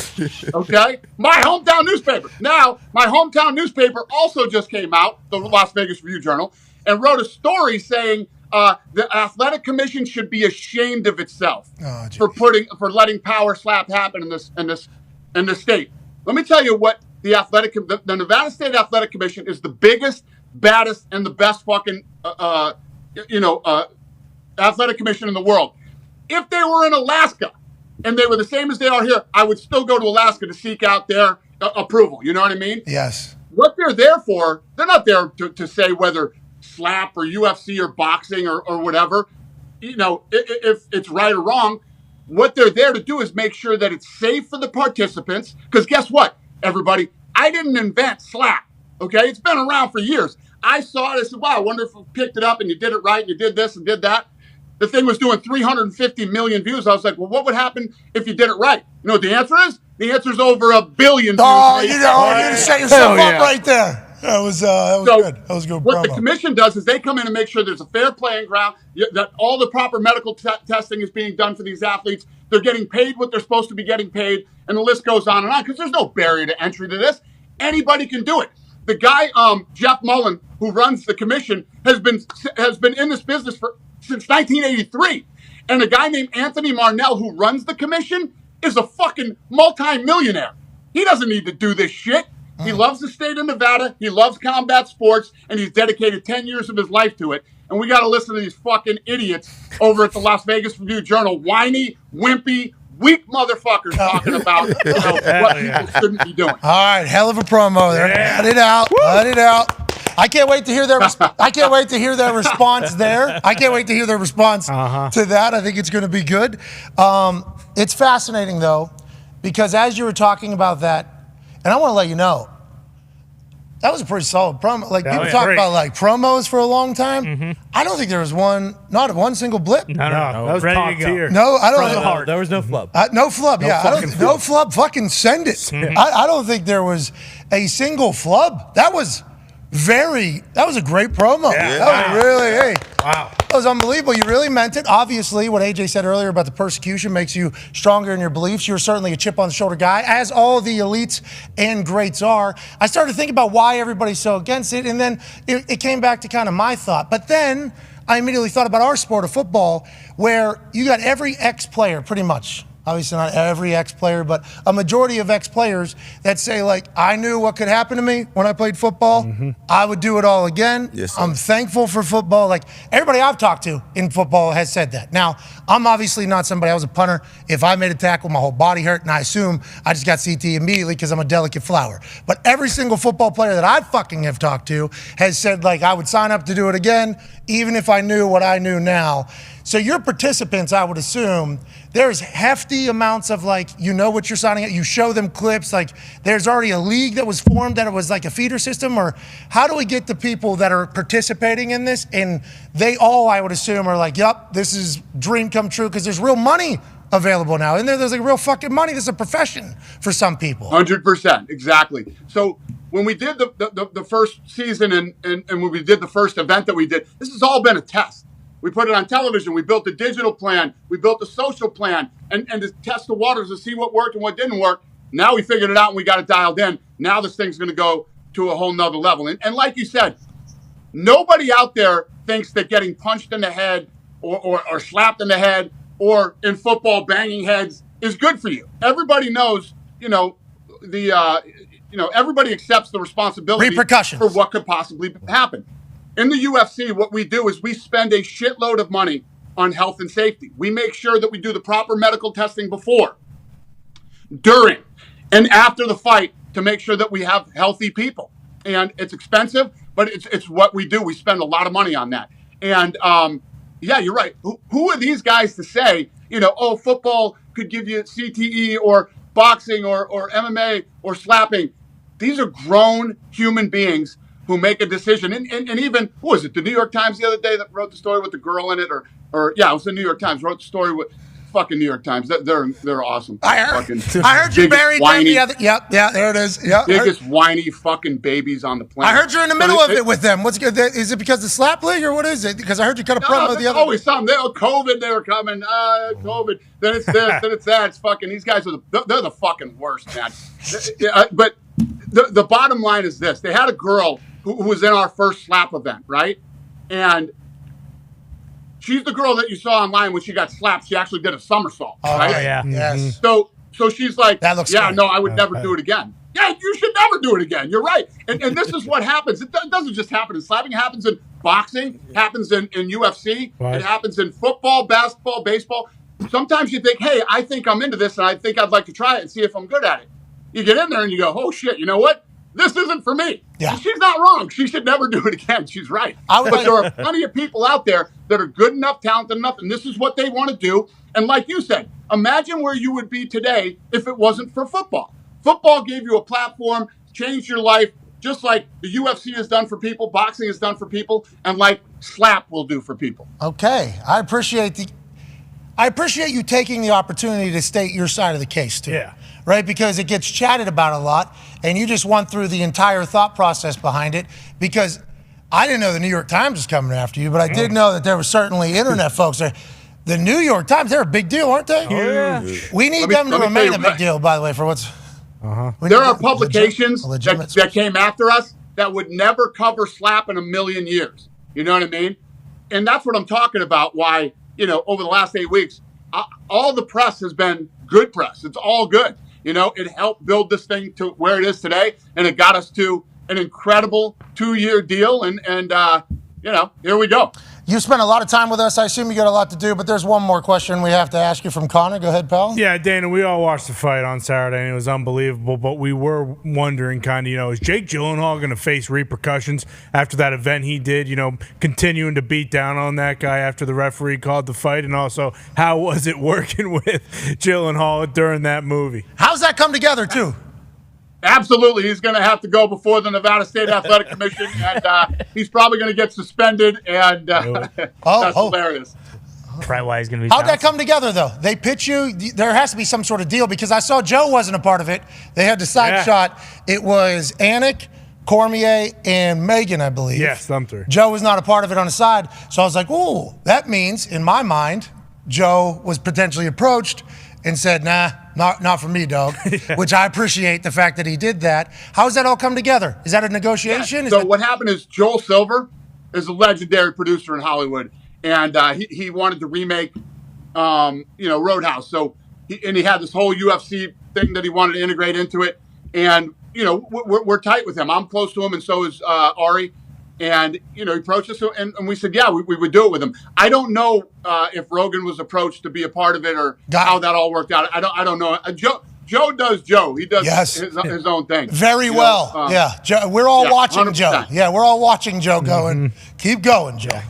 Okay? My hometown newspaper. Now, my hometown newspaper also just came out, the Las Vegas Review-Journal, and wrote a story saying the Athletic Commission should be ashamed of itself for letting Power Slap happen in this state. Let me tell you what the Nevada State Athletic Commission is the biggest, baddest, and the best fucking athletic commission in the world. If they were in Alaska and they were the same as they are here, I would still go to Alaska to seek out their approval. You know what I mean? Yes. What they're there for, they're not there to say whether slap or UFC or boxing or whatever, if it's right or wrong. What they're there to do is make sure that it's safe for the participants. Because guess what, everybody? I didn't invent slap, okay? It's been around for years. I saw it. I said, wow, I wonder if you picked it up and you did it right and you did this and did that. The thing was doing 350 million views. I was like, well, what would happen if you did it right? You know what the answer is? The answer is over 1 billion views. Oh, you set yourself up right there. That was good. That was good. What the commission does is they come in and make sure there's a fair playing ground, that all the proper medical testing is being done for these athletes. They're getting paid what they're supposed to be getting paid, and the list goes on and on because there's no barrier to entry to this. Anybody can do it. The guy, Jeff Mullen, who runs the commission, has been in this business since 1983. And a guy named Anthony Marnell, who runs the commission, is a fucking multi-millionaire. He doesn't need to do this shit. He loves the state of Nevada. He loves combat sports, and he's dedicated 10 years of his life to it. And we got to listen to these fucking idiots over at the Las Vegas Review-Journal, whiny, wimpy, weak motherfuckers talking about what people shouldn't be doing. All right, hell of a promo there. Yeah. Let it out. Woo. Let it out. I can't wait to hear their. I can't wait to hear their response there. I can't wait to hear their response to that. I think it's going to be good. It's fascinating though, because as you were talking about that, and I want to let you know, that was a pretty solid promo. Like people talk about like promos for a long time. Mm-hmm. I don't think there was not one single blip. No. That was top tier. No, I don't. There was no flub. No flub. No flub. Fucking send it. I don't think there was a single flub. That was a great promo. Yeah. That was really, wow. That was unbelievable. You really meant it. Obviously, what AJ said earlier about the persecution makes you stronger in your beliefs. You're certainly a chip on the shoulder guy, as all the elites and greats are. I started to think about why everybody's so against it, and then it came back to kind of my thought. But then I immediately thought about our sport of football, where you got every ex-player pretty much. Obviously not every ex-player, but a majority of ex-players that say, like, I knew what could happen to me when I played football. Mm-hmm. I would do it all again. Yes, sir. I'm thankful for football. Like, everybody I've talked to in football has said that. Now, I'm obviously not somebody, I was a punter. If I made a tackle, my whole body hurt, and I assume I just got CT immediately because I'm a delicate flower. But every single football player that I fucking have talked to has said, like, I would sign up to do it again, even if I knew what I knew now. So your participants, I would assume, there's hefty amounts of like, you know what you're signing up, you show them clips, like there's already a league that was formed that it was like a feeder system, or how do we get the people that are participating in this and they all, I would assume, are like, yep, this is dream come true because there's real money available now. And there's like real fucking money. This is a profession for some people. 100%, exactly. So when we did the first season and when we did the first event that we did, this has all been a test. We put it on television. We built a digital plan. We built a social plan, and to test the waters to see what worked and what didn't work. Now we figured it out and we got it dialed in. Now this thing's going to go to a whole nother level. And like you said, nobody out there thinks that getting punched in the head or slapped in the head or in football banging heads is good for you. Everybody knows, everybody accepts the responsibility repercussions for what could possibly happen. In the UFC, what we do is we spend a shitload of money on health and safety. We make sure that we do the proper medical testing before, during, and after the fight to make sure that we have healthy people. And it's expensive, but it's what we do. We spend a lot of money on that. And yeah, you're right. Who are these guys to say, football could give you CTE or boxing or MMA or slapping? These are grown human beings who make a decision. And even, who was it, the New York Times the other day that wrote the story with the girl in it? Or yeah, it was the New York Times, wrote the story with fucking New York Times. They're awesome. I heard you buried them the other. Yep, yeah, there it is. Yep. Biggest whiny fucking babies on the planet. I heard you're in the middle of it with them. What's good? Is it because of the slap league or what is it? Because I heard you cut a promo the other. Always something. COVID, they were coming. COVID. Then it's this. Then it's that. It's fucking. These guys are they're the fucking worst, man. But the bottom line is this: they had a girl who was in our first slap event, right? And she's the girl that you saw online when she got slapped. She actually did a somersault, right? Oh, yeah. Yes. So she's like, that looks yeah, good. no, I would never do it again. Yeah, you should never do it again. You're right. And this is what happens. It doesn't just happen in slapping. It happens in boxing. It happens in UFC. Right. It happens in football, basketball, baseball. Sometimes you think, hey, I think I'm into this, and I think I'd like to try it and see if I'm good at it. You get in there and you go, oh, shit, you know what? This isn't for me. Yeah. She's not wrong. She should never do it again. She's right. But there are plenty of people out there that are good enough, talented enough, and this is what they want to do. And like you said, imagine where you would be today if it wasn't for football. Football gave you a platform, changed your life, just like the UFC has done for people, boxing has done for people, and like slap will do for people. Okay. I appreciate you taking the opportunity to state your side of the case, too. Yeah. Right? Because it gets chatted about a lot, and you just went through the entire thought process behind it, because I didn't know the New York Times was coming after you, but I did know that there were certainly internet folks there. The New York Times, they're a big deal, aren't they? Oh, yeah. We need them to remain a big deal, by the way, for what's... There are publications that came after us that would never cover slap in a million years. You know what I mean? And that's what I'm talking about, why, over the last 8 weeks, all the press has been good press. It's all good. It helped build this thing to where it is today, and it got us to an incredible 2-year deal, and here we go. You spent a lot of time with us. I assume you got a lot to do, but there's one more question we have to ask you from Connor. Go ahead, pal. Yeah, Dana, we all watched the fight on Saturday, and it was unbelievable, but we were wondering is Jake Gyllenhaal going to face repercussions after that event he did, continuing to beat down on that guy after the referee called the fight, and also how was it working with Gyllenhaal during that movie? How's that come together, too? Absolutely. He's going to have to go before the Nevada State Athletic Commission, and he's probably going to get suspended, and that's hilarious. Probably why he's going to be How'd that come together, though? They pitch you. There has to be some sort of deal, because I saw Joe wasn't a part of it. They had the side shot. It was Anik, Cormier, and Megan, I believe. Yes, them three. Joe was not a part of it on the side. So I was like, ooh, that means, in my mind, Joe was potentially approached and said, nah, not for me, dog, which I appreciate the fact that he did that. How does that all come together? Is that a negotiation? Yeah. So what happened is Joel Silver is a legendary producer in Hollywood, and he wanted to remake, Roadhouse. So he had this whole UFC thing that he wanted to integrate into it, and we're tight with him. I'm close to him, and so is Ari. And, he approached us, and we said, yeah, we would do it with him. I don't know if Rogan was approached to be a part of it or how that all worked out. I don't know. Joe does Joe. He does his own thing. Very well. Joe, we're all watching 100%. Joe. Yeah, we're all watching Joe going, keep going, Joe.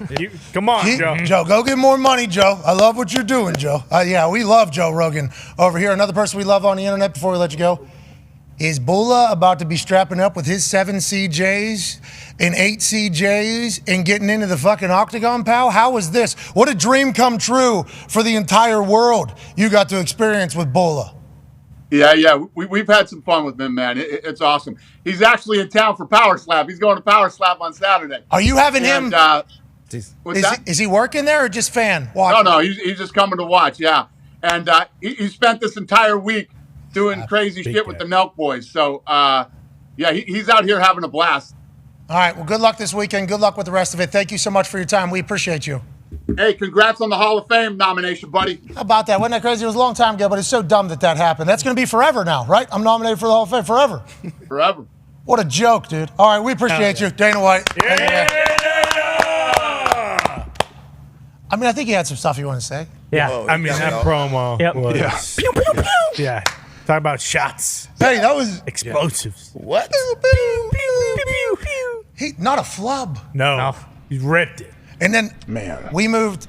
Come on, Joe. Joe, go get more money, Joe. I love what you're doing, Joe. We love Joe Rogan over here. Another person we love on the internet before we let you go. Is Bula about to be strapping up with his 7 CJs and 8 CJs and getting into the fucking octagon, pal? How was this? What a dream come true for the entire world you got to experience with Bula. Yeah. We've had some fun with him, man. It's awesome. He's actually in town for Power Slap. He's going to Power Slap on Saturday. Are you having him? Is he working there or just fan? No, he's just coming to watch. Yeah, and he spent this entire week doing crazy shit with the Nelk boys. So yeah, he's out here having a blast. All right. Well, good luck this weekend. Good luck with the rest of it. Thank you so much for your time. We appreciate you. Hey, congrats on the Hall of Fame nomination, buddy. How about that? Wasn't that crazy? It was a long time ago, but it's so dumb that happened. That's going to be forever now, right? I'm nominated for the Hall of Fame forever. Forever. What a joke, dude. All right, we appreciate you, Dana White. Yeah. I mean, I think he had some stuff he wanted to say. Yeah. I mean, that promo was... Yeah. Pew, pew, pew. Yeah. Talk about shots. Hey, that was... Explosives. What? He, not a flub. No. He ripped it. And then we moved.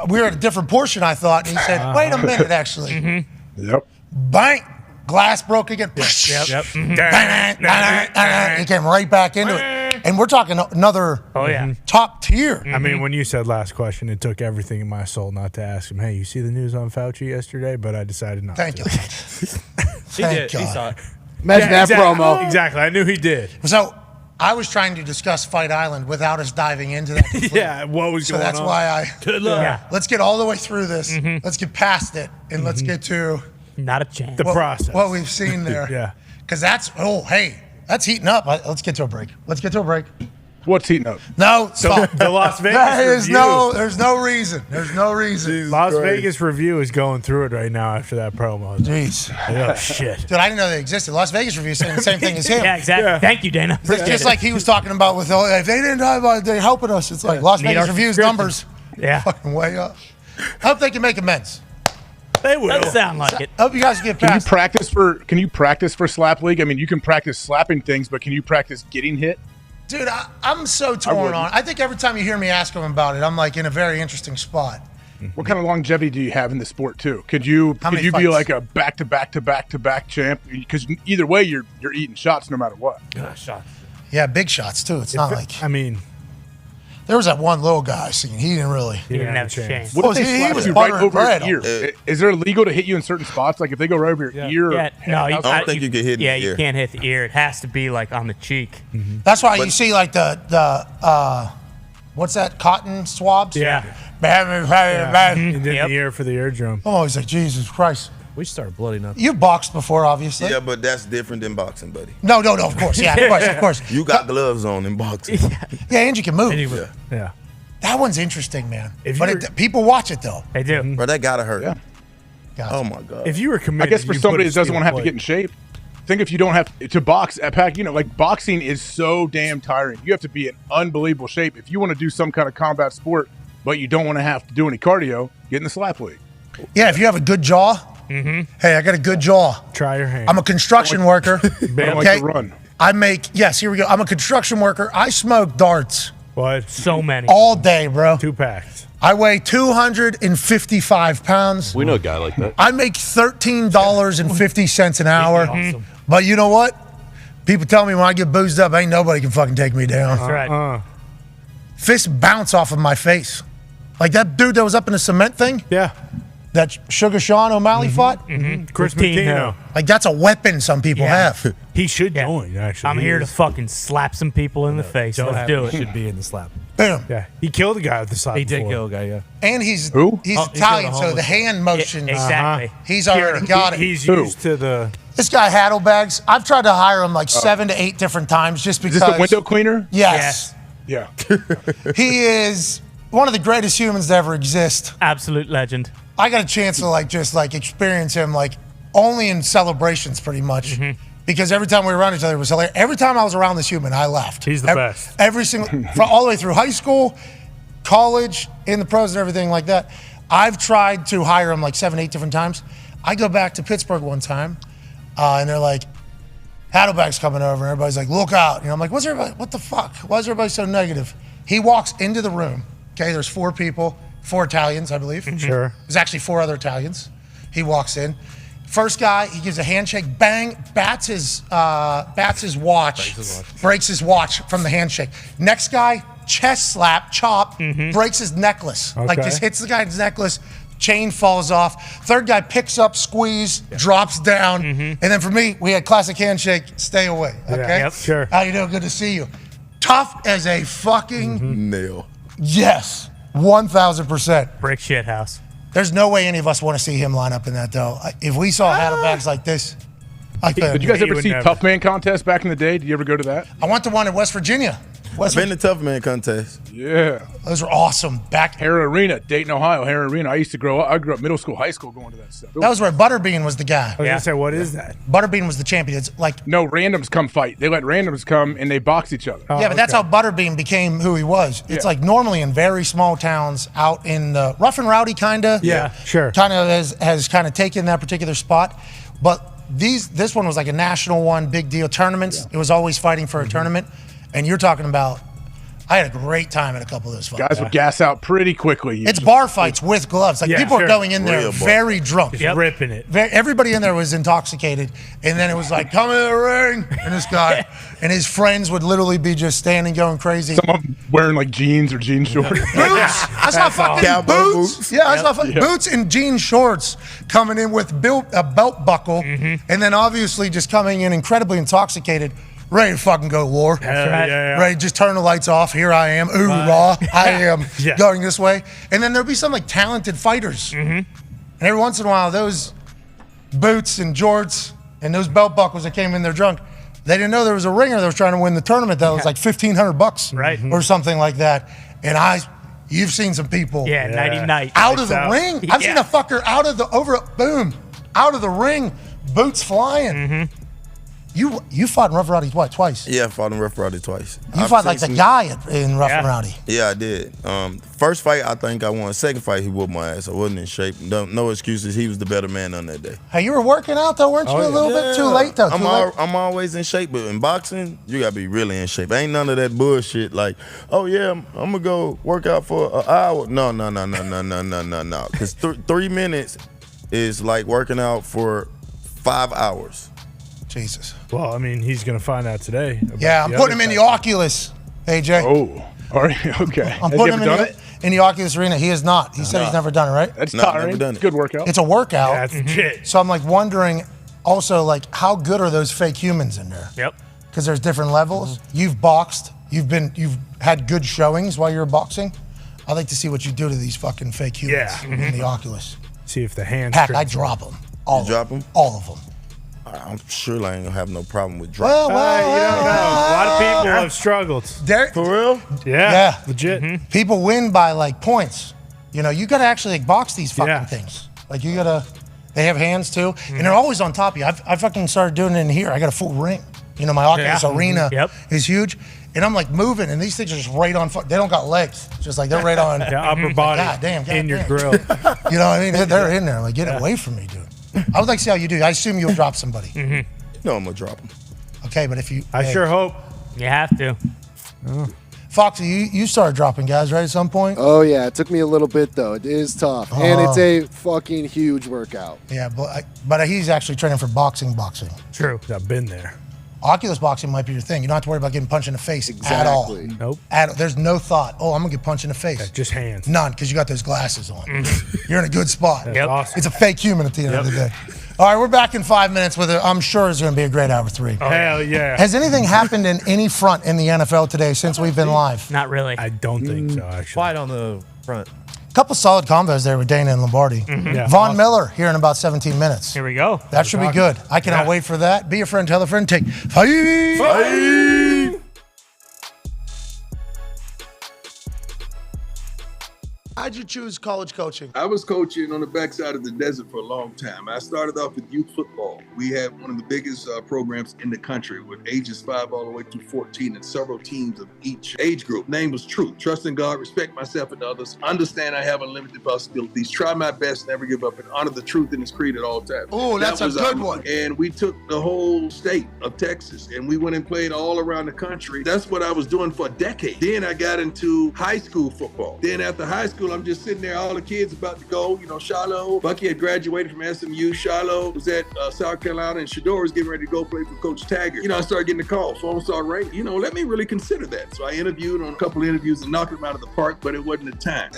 We were at a different portion, I thought. And he said, wait a minute, actually. Yep. Bang. Glass broke again. Yep. He came right back into it. And we're talking another top tier. I mean, when you said last question, it took everything in my soul not to ask him, hey, you see the news on Fauci yesterday? But I decided not Thank to. you. He did. He saw it. Imagine that promo. Exactly. I knew he did. So I was trying to discuss Fight Island without us diving into that. Yeah, what was going on? So that's why I... Good luck. Yeah. Let's get all the way through this. Let's get past it. And let's get to... Not a chance. The process. What we've seen there. Yeah. Because that's... Oh, hey. That's heating up. Let's get to a break. What's heating up? No, stop. The Las Vegas review. There's no reason. There's no reason. Las Vegas review is going through it right now after that promo. Jeez. Oh, shit. Dude, I didn't know they existed. Las Vegas review is saying the same thing as him. Yeah, exactly. Yeah. Thank you, Dana. Just like he was talking about with, if they didn't die about it, they're helping us. It's like Las Vegas review's numbers. Yeah. Fucking way up. I hope they can make amends. They will. Doesn't sound like it. I hope you guys get Can you past practice for slap league? I mean, you can practice slapping things, but can you practice getting hit? Dude, I'm so torn on. I think every time you hear me ask him about it, I'm like in a very interesting spot. What kind of longevity do you have in the sport too? Could you be fights? like a back to back champ? Because either way, you're eating shots no matter what. Shots. Yeah, big shots too. It's not like I mean, there was that one little guy singing. He didn't really. He didn't have a chance. What if they he slap was you right buttering over bread. your ear? Is there illegal to hit you in certain spots? Like if they go right over your ear? Yeah, no, I don't think you can hit in Yeah, the you ear. can't hit the ear. It has to be like on the cheek. That's why you see like the what's that, cotton swabs? Yeah. And in the ear for the eardrum. I'm always like, Jesus Christ. We started blooding up. You boxed before, obviously. Yeah, but that's different than boxing, buddy. No, of course. Yeah, of course. You got gloves on in boxing. Yeah, and you can move. Yeah. That one's interesting, man. If But you were- people watch it, though. They do. Bro, that gotta hurt. Yeah. Gotcha. Oh my God. If you were I committed, guess for you somebody put a that doesn't steel want to have to plate. get in shape, think if you don't have to box at pack, like boxing is so damn tiring. You have to be in unbelievable shape. If you want to do some kind of combat sport, but you don't want to have to do any cardio, get in the slap league. Yeah, if you have a good jaw. Hey, I got a good jaw. Try your hand. I'm a construction worker. I don't like to run. Here we go. I'm a construction worker. I smoke darts What? So many. all day, bro. 2 packs. I weigh 255 pounds. We know a guy like that. I make $13.50 an hour. But you know what? People tell me when I get boozed up, ain't nobody can fucking take me down. That's right. Fists bounce off of my face. Like that dude that was up in the cement thing Yeah. that Sugar Sean O'Malley fought. Chris Pitino. Pitino. Like that's a weapon some people have. He should join, actually. I'm here to fucking slap some people in the face. Let's do it. Should be in the slap. Boom. Yeah. He killed a guy with the slap. He did before. kill a guy, yeah. And he's Who? he's Oh, he's got Italian, a so homeless- the hand motion. Exactly. He's already got it. He's Who? used to the. This guy Haddlebags. I've tried to hire him like 7 to 8 different times just Is because. this the window cleaner? Yes. Yeah. He is one of the greatest humans to ever exist. Absolute legend. I got a chance to just experience him only in celebrations pretty much. Because every time we were around each other, it was hilarious. Every time I was around this human, I laughed. He's the best. Every single, all the way through high school, college, in the pros and everything like that. I've tried to hire him 7, 8 different times. I go back to Pittsburgh one time, and they're like, Haddleback's coming over, and everybody's like, look out. I'm like, what the fuck? Why is everybody so negative? He walks into the room. Okay, there's 4 people, 4 Italians, I believe. Sure. There's actually 4 other Italians. He walks in. First guy, he gives a handshake, bang, bats his watch, breaks his watch from the handshake. Next guy, chest slap, chop, breaks his necklace. Okay. Just hits the guy's necklace, chain falls off. Third guy picks up, squeeze, drops down. And then for me, we had classic handshake, stay away. Okay? Yep. Sure. How you doing? Good to see you. Tough as a fucking Nail. Yes, 1,000%. Brick shit house. There's no way any of us want to see him line up in that, though. If we saw Haddlebags like this, did you guys ever see Tough Man contest back in the day? Did you ever go to that? I went to one in West Virginia. I've been to Tough Man contest. Yeah. Those were awesome. Hare Arena, Dayton, Ohio. Hare Arena. I grew up middle school, high school going to that stuff. That was where Butterbean was the guy. I was going to say, what is that? Butterbean was the champion. It's like no, randoms come fight. They let randoms come and they box each other. but that's how Butterbean became who he was. It's like normally in very small towns out in the rough and rowdy kind of. Yeah, sure. Kind of has kind of taken that particular spot. But this one was like a national one, big deal. Tournaments. It was always fighting for a tournament. And you're talking about, I had a great time at a couple of those fights. Guys would gas out pretty quickly. It's bar fights with gloves. Like people are going in there very drunk. Just ripping it. Everybody in there was intoxicated. And then it was like, come in the ring. And this guy and his friends would literally be just standing going crazy. Some of them wearing like jeans or jean shorts. Boots. I saw fucking boots. Yeah, I saw fucking boots and jean shorts coming in with a belt buckle. And then obviously just coming in incredibly intoxicated. Ready to fucking go to war. Ready to just turn the lights off. Here I am. Ooh, raw. I am going this way. And then there'll be some like talented fighters. And every once in a while, those boots and jorts and those belt buckles that came in there drunk, they didn't know there was a ringer that was trying to win the tournament that was like $1,500 or something like that. And you've seen some people. Nighty night. Out of the ring. I've seen a fucker out of the ring, boots flying. You fought in Rough and Rowdy twice. Yeah, I fought in Rough and Rowdy twice. You fought like the guy in Rough and Rowdy. Yeah, I did. First fight, I think I won. Second fight, he whooped my ass. I wasn't in shape. No excuses. He was the better man on that day. Hey, you were working out though, weren't you? A little bit too late though. I'm always in shape, but in boxing, you gotta be really in shape. Ain't none of that bullshit like, oh yeah, I'm gonna go work out for an hour. No. Because 3 minutes is like working out for 5 hours. Jesus. Well, I mean, he's going to find out today. Yeah, I'm putting him in the Oculus, AJ. Oh, all right, okay. I'm putting him in the Oculus arena. He has not. He said he's never done it, right? That's never done it. Good workout. It's a workout. Yeah, that's legit. So I'm like wondering also like how good are those fake humans in there? Yep. Because there's different levels. You've boxed. You've had good showings while you were boxing. I'd like to see what you do to these fucking fake humans in the Oculus. See if the hands. Heck, I drop them. All of them. I'm sure I ain't gonna have no problem with dropping. Well, you don't know. A lot of people have struggled. For real? Yeah. Legit. People win by like points. You know, you gotta actually like box these fucking things. Like you gotta. They have hands too, and they're always on top of you. I fucking started doing it in here. I got a full ring. You know, my Oculus arena is huge, and I'm like moving, and these things are just right on. They don't got legs, just like they're right on. Upper body. God damn. In your grill. You know what I mean? They're in there. Like, get away from me, dude. I would like to see how you do. I assume you'll drop somebody. No, I'm gonna drop them. Okay, but if you, I sure hope. You have to. Foxy, you started dropping guys, right, at some point? Oh, yeah. It took me a little bit, though. It is tough. And it's a fucking huge workout. Yeah, but he's actually training for boxing. True. I've been there. Oculus boxing might be your thing. You don't have to worry about getting punched in the face at all. Nope. There's no thought, I'm going to get punched in the face. Yeah, just hands. None, because you got those glasses on. You're in a good spot. That's awesome. It's a fake human at the end of the day. All right, we're back in 5 minutes with it. I'm sure it's going to be a great hour 3. Hell yeah. Has anything happened in any front in the NFL today since we've been live? Not really. I don't think so, actually. Fight on the front. Couple solid combos there with Dana and Lombardi. Von Miller here in about 17 minutes. Here we go. That should be good. I cannot wait for that. Be a friend, tell a friend, take fight. How'd you choose college coaching? I was coaching on the backside of the desert for a long time. I started off with youth football. We had one of the biggest programs in the country with ages 5 all the way through 14 and several teams of each age group. Name was Truth. Trust in God, respect myself and others, understand I have unlimited possibilities, try my best, never give up, and honor the truth in His creed at all times. Oh, that's a good one. And we took the whole state of Texas and we went and played all around the country. That's what I was doing for a decade. Then I got into high school football. Then after high school, I'm just sitting there, all the kids about to go, Shiloh. Bucky had graduated from SMU. Shiloh was at South Carolina, and Shador was getting ready to go play for Coach Taggart. I started getting the call. Phone started ringing. Let me really consider that. So I interviewed on a couple of interviews and knocked them out of the park, but it wasn't the time.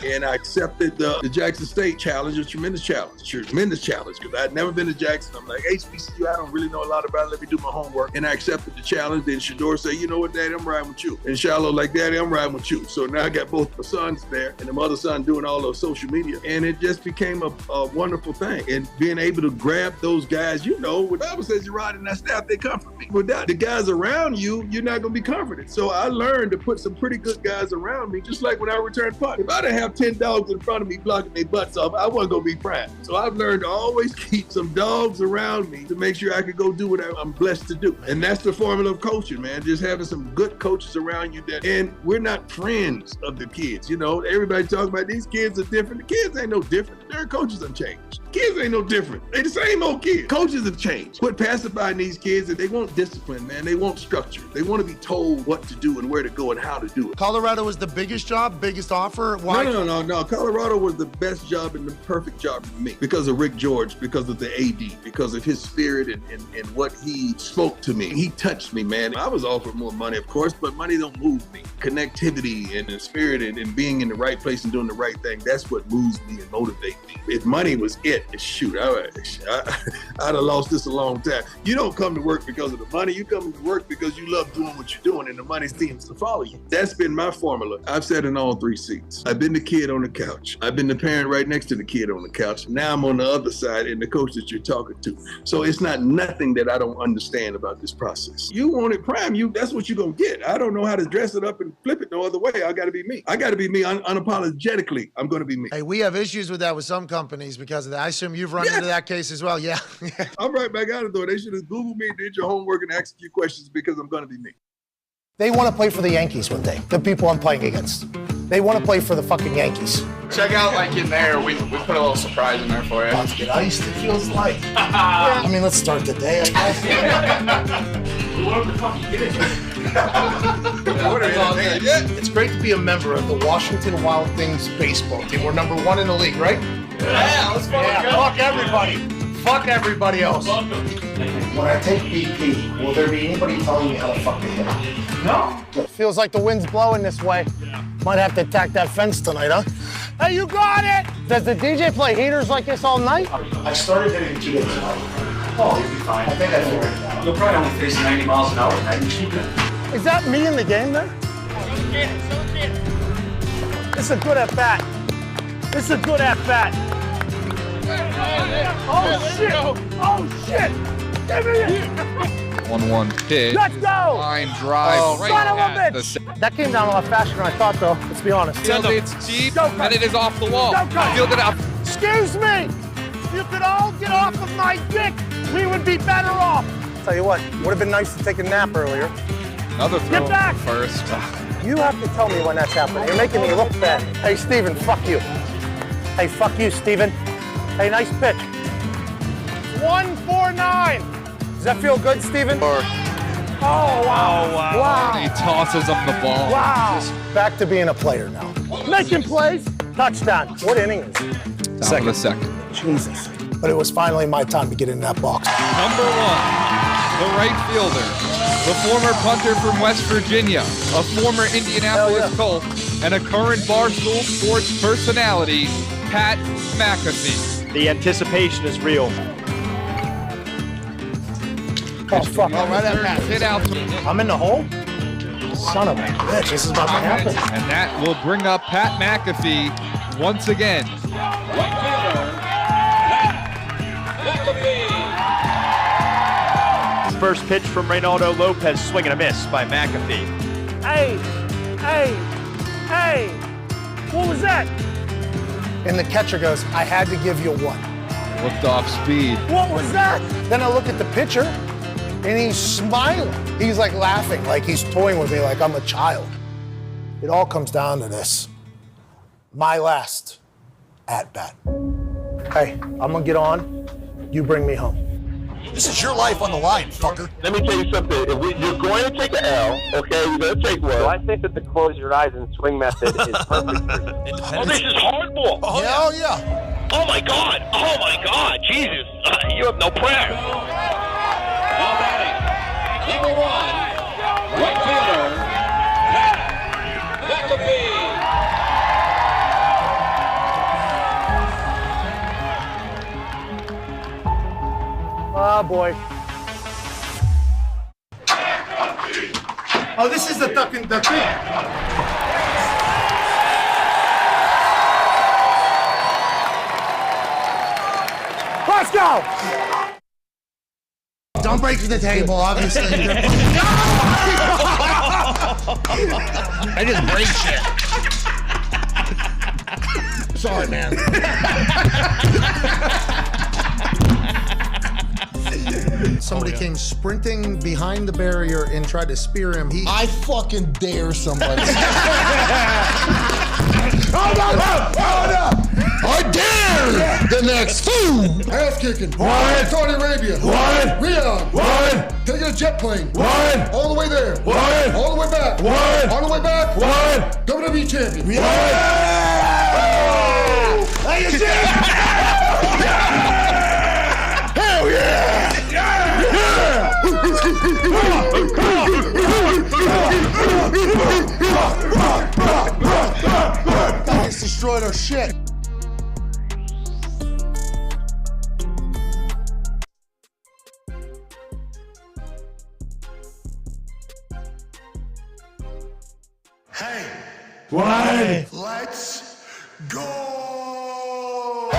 And I accepted the Jackson State challenge, a tremendous challenge, because I'd never been to Jackson. I'm like, HBCU, I don't really know a lot about it. Let me do my homework. And I accepted the challenge. Then Shador said, you know what, Daddy, I'm riding with you. And Shiloh like, Daddy, I'm riding with you. So now I got both my sons there and the other son doing all of social media. And it just became a wonderful thing. And being able to grab those guys, when the Bible says you're riding that staff, they comfort me. Without the guys around you, you're not going to be comforted. So I learned to put some pretty good guys around me, just like when I returned punt. If I didn't have 10 dogs in front of me blocking their butts off, I wasn't going to be proud. So I've learned to always keep some dogs around me to make sure I could go do what I'm blessed to do. And that's the formula of coaching, man. Just having some good coaches around you and we're not friends of the kids. Everybody talks about these kids are different. The kids ain't no different. Their coaches have changed. Kids ain't no different. They the same old kids. Coaches have changed. Quit pacifying these kids and they want discipline, man. They want structure. They want to be told what to do and where to go and how to do it. Colorado was the biggest job, biggest offer? Why? No. Colorado was the best job and the perfect job for me because of Rick George, because of the AD, because of his spirit and what he spoke to me. He touched me, man. I was offered more money, of course, but money don't move me. Connectivity and the spirit and being in the right place and doing the right thing, that's what moves me and motivates me. If money was it, shoot, I'd have lost this a long time. You don't come to work because of the money. You come to work because you love doing what you're doing and the money seems to follow you. That's been my formula. I've sat in all three seats. I've been the kid on the couch. I've been the parent right next to the kid on the couch. Now I'm on the other side and the coach that you're talking to. So it's not nothing that I don't understand about this process. You want it prime, that's what you're going to get. I don't know how to dress it up and flip it no other way. I got to be me. I got to be me unapologetically. I'm going to be me. Hey, we have issues with that with some companies because of that. I assume you've run into that case as well. Yeah. I'm right back out of there. They should have Googled me, did your homework, and asked a few questions because I'm going to be me. They want to play for the Yankees one day, the people I'm playing against. They want to play for the fucking Yankees. Check out, in there, we put a little surprise in there for you. About to get iced, it feels like. I mean, let's start the day, I guess. What the fuck you get it? It's great to be a member of the Washington Wild Things baseball team. We're number 1 in the league, right? Yeah, let's fucking go. Fuck everybody. Fuck everybody else. When I take BP, will there be anybody telling me how to fucking hit? No. It feels like the wind's blowing this way. Might have to attack that fence tonight, huh? Hey, you got it! Does the DJ play heaters like this all night? I started hitting 2 days tonight. Oh, you'll be fine. I think I figured it out. You'll probably only face 90 miles an hour tonight. Is that me in the game then? This is a good at-bat. This is a good at-bat. Oh, shit! Oh, shit! Give me it! 1-1 pitch. Let's go! Line drive right son of a at bitch! That came down a lot faster than I thought, though. Let's be honest. It's deep, and it is off the wall. Fielded out. Excuse me! If you could all get off of my dick, we would be better off. Tell you what, would have been nice to take a nap earlier. Another throw. Get back! First. You have to tell me when that's happening. You're making me look bad. Hey, Steven, fuck you. Hey, fuck you, Steven. Hey, nice pitch. 149. Does that feel good, Steven? Oh, wow. Oh, wow. And he tosses up the ball. Wow. Back to being a player now. Making plays. Touchdown. What inning is it? Top of the second. Jesus. But it was finally my time to get in that box. Number 1, the right fielder, the former punter from West Virginia, a former Indianapolis Colt, and a current Barstool Sports personality, Pat McAfee. The anticipation is real. Oh, fuck. Oh, right at Pat. Hit out. I'm in the hole? Son of a bitch, this is about to happen. And that will bring up Pat McAfee once again. First pitch from Reynaldo Lopez, swing and a miss by McAfee. Hey! What was that? And the catcher goes, I had to give you one. Looked off speed. What was that? Then I look at the pitcher, and he's smiling. He's like laughing, like he's toying with me like I'm a child. It all comes down to this. My last at-bat. Hey, I'm gonna get on. You bring me home. This is your life on the line, fucker. Let me tell you something. You're going to take an L, okay? You're going to take one. So I think that the close your eyes and swing method is perfect for you. Oh, this is hardball. Oh, yeah. Oh, my God. Oh, my God. Jesus. You have no prayer. All batting. Number 1, right fielder, Pat McAfee. Oh, boy. Oh, this is the thing. Let's go! Don't break the table, obviously. I just break shit. Sorry, man. Somebody came sprinting behind the barrier and tried to spear him. I fucking dare somebody. Oh, no! I dare the next fool. Ass kicking. What? Saudi Arabia. What? Riyadh. What? Taking a jet plane. What? All the way there. What? All the way back. What? On the way back. What? WWE champion. What? Hey, you Hell yeah! Guys destroyed our shit. Hey, What? let's go!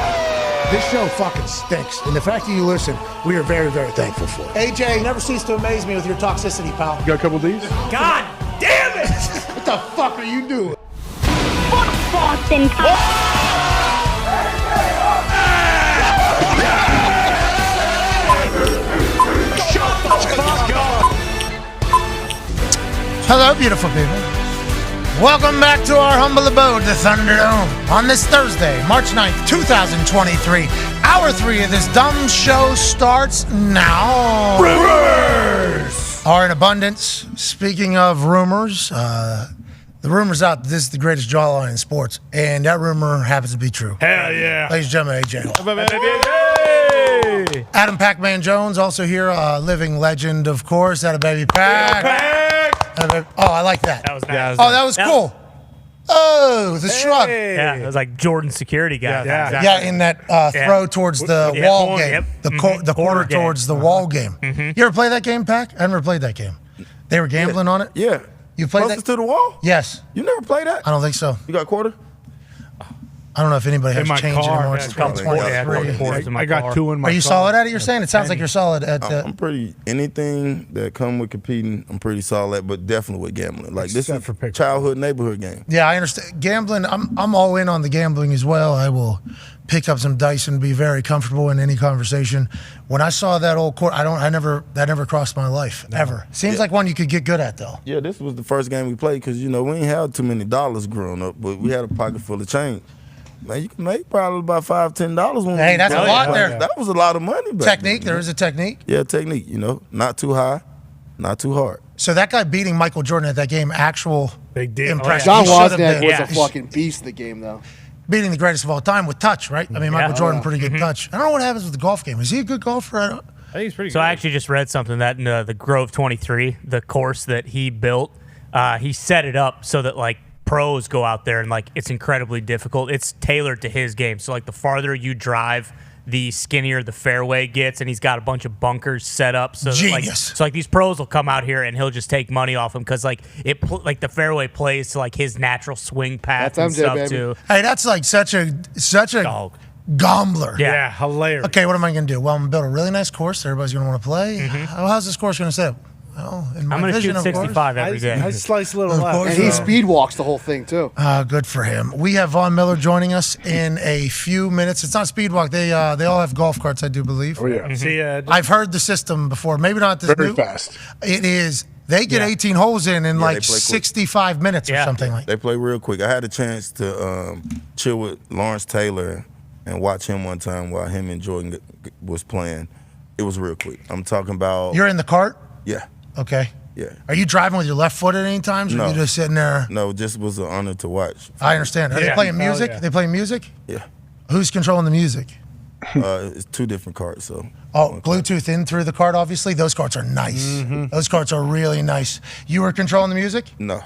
This show fucking stinks, and the fact that you listen, we are very, very thankful for it. AJ, never cease to amaze me with your toxicity, pal. You got a couple of these? God damn it! What the fuck are you doing? Boston Hello, beautiful people. Welcome back to our humble abode, the Thunderdome, on this Thursday, March 9th, 2023. Hour 3 of this dumb show starts now. Rumors are in abundance. Speaking of rumors, the rumor's out that this is the greatest jawline in sports, and that rumor happens to be true. Hell yeah. Ladies and gentlemen, AJ. Adam Pac-Man Jones, also here, living legend, of course, out of Baby Pac. Oh, I like that. That was nice. Oh, that was cool. Oh, the shrug. Yeah, it was like Jordan's security guy. Yeah, in that throw towards the wall game. Yep. The quarter towards the wall game. You ever play that game, Pac? I never played that game. They were gambling on it? Yeah. You played Closest that? to the wall? Yes. You never played that? I don't think so. You got a quarter? I don't know if anybody has my change car, anymore. yeah, It's couple 2023. I got two in my Are you car. solid at it, you're saying? It sounds like you're solid at I'm pretty, anything that come with competing, I'm pretty solid at, but definitely with gambling. Like this is a childhood neighborhood game. Yeah, I understand. Gambling, I'm all in on the gambling as well. I will pick up some dice and be very comfortable in any conversation. When I saw that old court, that never crossed my life, ever. Seems like one you could get good at, though. Yeah, this was the first game we played because, we ain't had too many dollars growing up, but we had a pocket full of change. Man, you can make probably about $5, $10 when Hey, that's a lot there. That was a lot of money back Technique, then, there is a technique. Yeah, technique, not too high, not too hard. So that guy beating Michael Jordan at that game, actual impression. John He should have Wozniak been. was a fucking beast in the game, though. Beating the greatest of all time with touch, right? I mean, Michael Jordan, pretty good touch. I don't know what happens with the golf game. Is he a good golfer? I think he's pretty good. So I actually just read something that in the Grove 23, the course that he built, he set it up so that pros go out there and it's incredibly difficult. It's tailored to his game. So the farther you drive, the skinnier the fairway gets, and he's got a bunch of bunkers set up. So Genius. That, so these pros will come out here and he'll just take money off him because the fairway plays to his natural swing path That's and MJ, stuff baby. too. Hey, that's such a gambler. Yeah, hilarious. Okay, what am I going to do? Well, I'm going to build a really nice course that everybody's going to want to play. How's this course going to set up? Well, in my I'm going to vision, shoot of course. 65 every day. I slice a little Of left. course. And he speed walks the whole thing, too. Good for him. We have Von Miller joining us in a few minutes. It's not speedwalk. They all have golf carts, I do believe. Oh, yeah. See, I've heard the system before. Maybe not this Very new. fast. It is. They get 18 holes in they play quick. 65 minutes or something like that. They play real quick. I had a chance to chill with Lawrence Taylor and watch him one time while him and Jordan was playing. It was real quick. I'm talking about. You're in the cart? Yeah. Okay. Yeah. Are you driving with your left foot at any times, or No. are you just sitting there? No, just was an honor to watch. I understand. Are they playing music? yeah. They playing music? Yeah. Who's controlling the music? It's two different carts, so. Oh, Bluetooth in through the cart, obviously. Those carts are nice. Those carts are really nice. You were controlling the music? No. Well,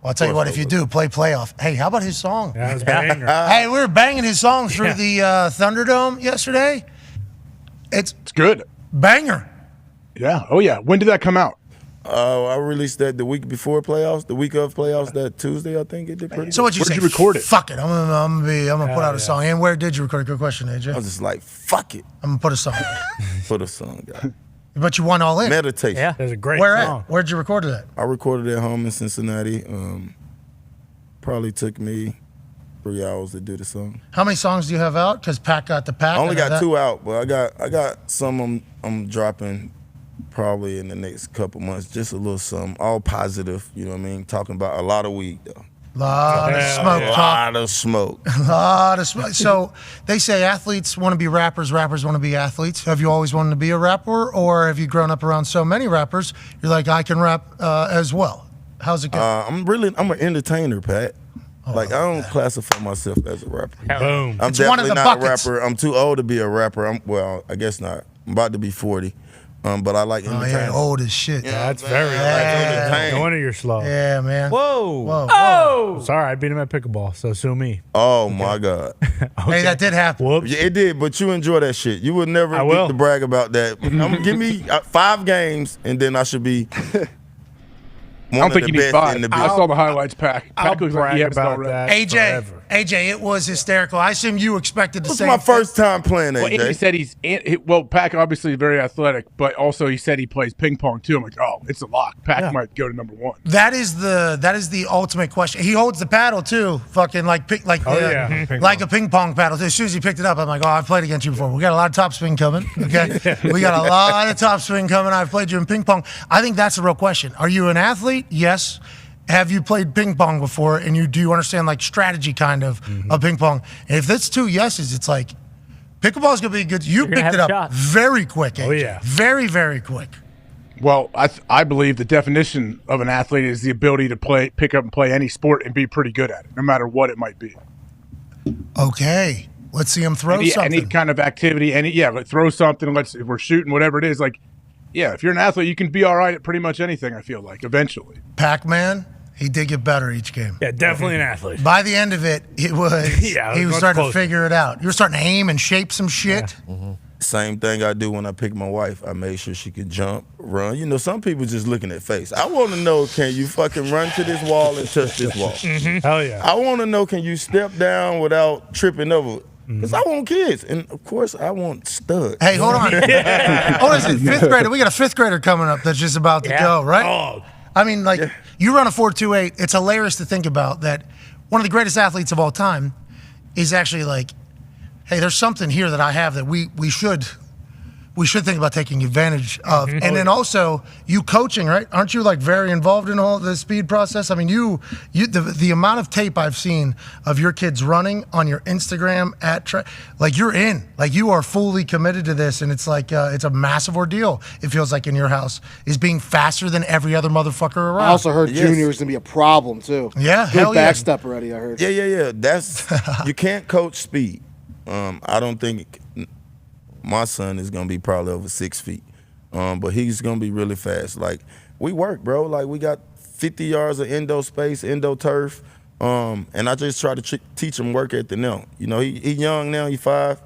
I'll tell you what, if you do, play playoff. Hey, how about his song? Yeah, it was a banger. Hey, we were banging his song through the Thunderdome yesterday. It's good. Banger. Yeah. Oh yeah. When did that come out? I released that the week before playoffs, the week of playoffs, that Tuesday. I think it did pretty. So what'd you Where say? did you record it? Fuck it. I'm gonna put out a song. And where did you record it? Good question, AJ. I was just like, fuck it. I'm gonna put a song. Put a song out. But you went all in. Meditation. Yeah. There's a great song. Where'd you record it at? I recorded at home in Cincinnati. Probably took me 3 hours to do the song. How many songs do you have out? Because Pat got the pack. I only got 2 out, but I got some I'm dropping probably in the next couple months. Just a little something, all positive. You know what I mean? Talking about a lot of weed though. Lot of smoke. A lot of smoke. A lot of smoke. So they say athletes want to be rappers, rappers want to be athletes. Have you always wanted to be a rapper, or have you grown up around so many rappers, you're like, I can rap as well? How's it going? I'm an entertainer, Pat. Like, I don't classify myself as a rapper. Boom. I'm It's one of definitely the not buckets. a rapper. I'm too old to be a rapper. Well, I guess not. I'm about to be 40. But I like Oh, entertaining. yeah, old as shit. You know That's what I'm saying? very I like entertaining. No wonder you're slow. Yeah, man. Whoa. Whoa. Oh! Sorry, I beat him at pickleball, so sue me. Oh, my God. Hey, that did happen. Whoops. Yeah, it did, but you enjoy that shit. You would never I get will. to brag about that. Give me 5 games, and then I should be I don't think you need 5. I saw the highlights pack. Pack looks like he has it already. AJ, it was hysterical. I assume you expected to This say is my first time playing Well, AJ. he said Pack obviously is very athletic, but also he said he plays ping pong too. I'm like, oh, it's a lock. Pack might go to number 1. That is the ultimate question. He holds the paddle too, fucking like a ping pong paddle. As soon as he picked it up, I'm like, oh, I've played against you before. We got a lot of topspin coming. Okay, we got a lot of topspin coming. I've played you in ping pong. I think that's the real question. Are you an athlete? Yes. Have you played ping pong before? And do you understand like strategy kind of ping pong? And if that's 2 yeses, it's like pickleball is gonna be good. You picked it up very quick. AJ. Oh, yeah. very very quick. Well, I believe the definition of an athlete is the ability to pick up and play any sport and be pretty good at it, no matter what it might be. Okay, let's see him throw something. Any kind of activity, throw something. If we're shooting, whatever it is, if you're an athlete, you can be all right at pretty much anything. I feel like eventually. Pac-Man, he did get better each game. Yeah, definitely an athlete. By the end of it, he was much starting closer. to figure it out. You were starting to aim and shape some shit. Same thing I do when I pick my wife. I make sure she can jump, run. You know, some people just looking at face. I want to know, can you fucking run to this wall and touch this wall? Hell yeah. I want to know, can you step down without tripping over? Because I want kids. And, of course, I want studs. Hey, hold on. Oh, is it 5th grader? We got a 5th grader coming up that's just about to go, right? Oh. I mean, you run a 4.28. It's hilarious to think about that one of the greatest athletes of all time is actually like, hey, there's something here that I have that we should think about taking advantage of. And then also you coaching, right? Aren't you like very involved in all the speed process? I mean, the amount of tape I've seen of your kids running on your Instagram you're in, like you are fully committed to this. And it's like, it's a massive ordeal. It feels like in your house is being faster than every other motherfucker around. I also heard Junior is going to be a problem too. Yeah, Good hell yeah. backstep already, I heard. Yeah. You can't coach speed. I don't think my son is gonna be probably over 6 feet, but he's gonna be really fast. Like we work, bro. Like we got 50 yards of endo space, endo turf, and I just try to teach him work ethic now. You know, he young now. He 5.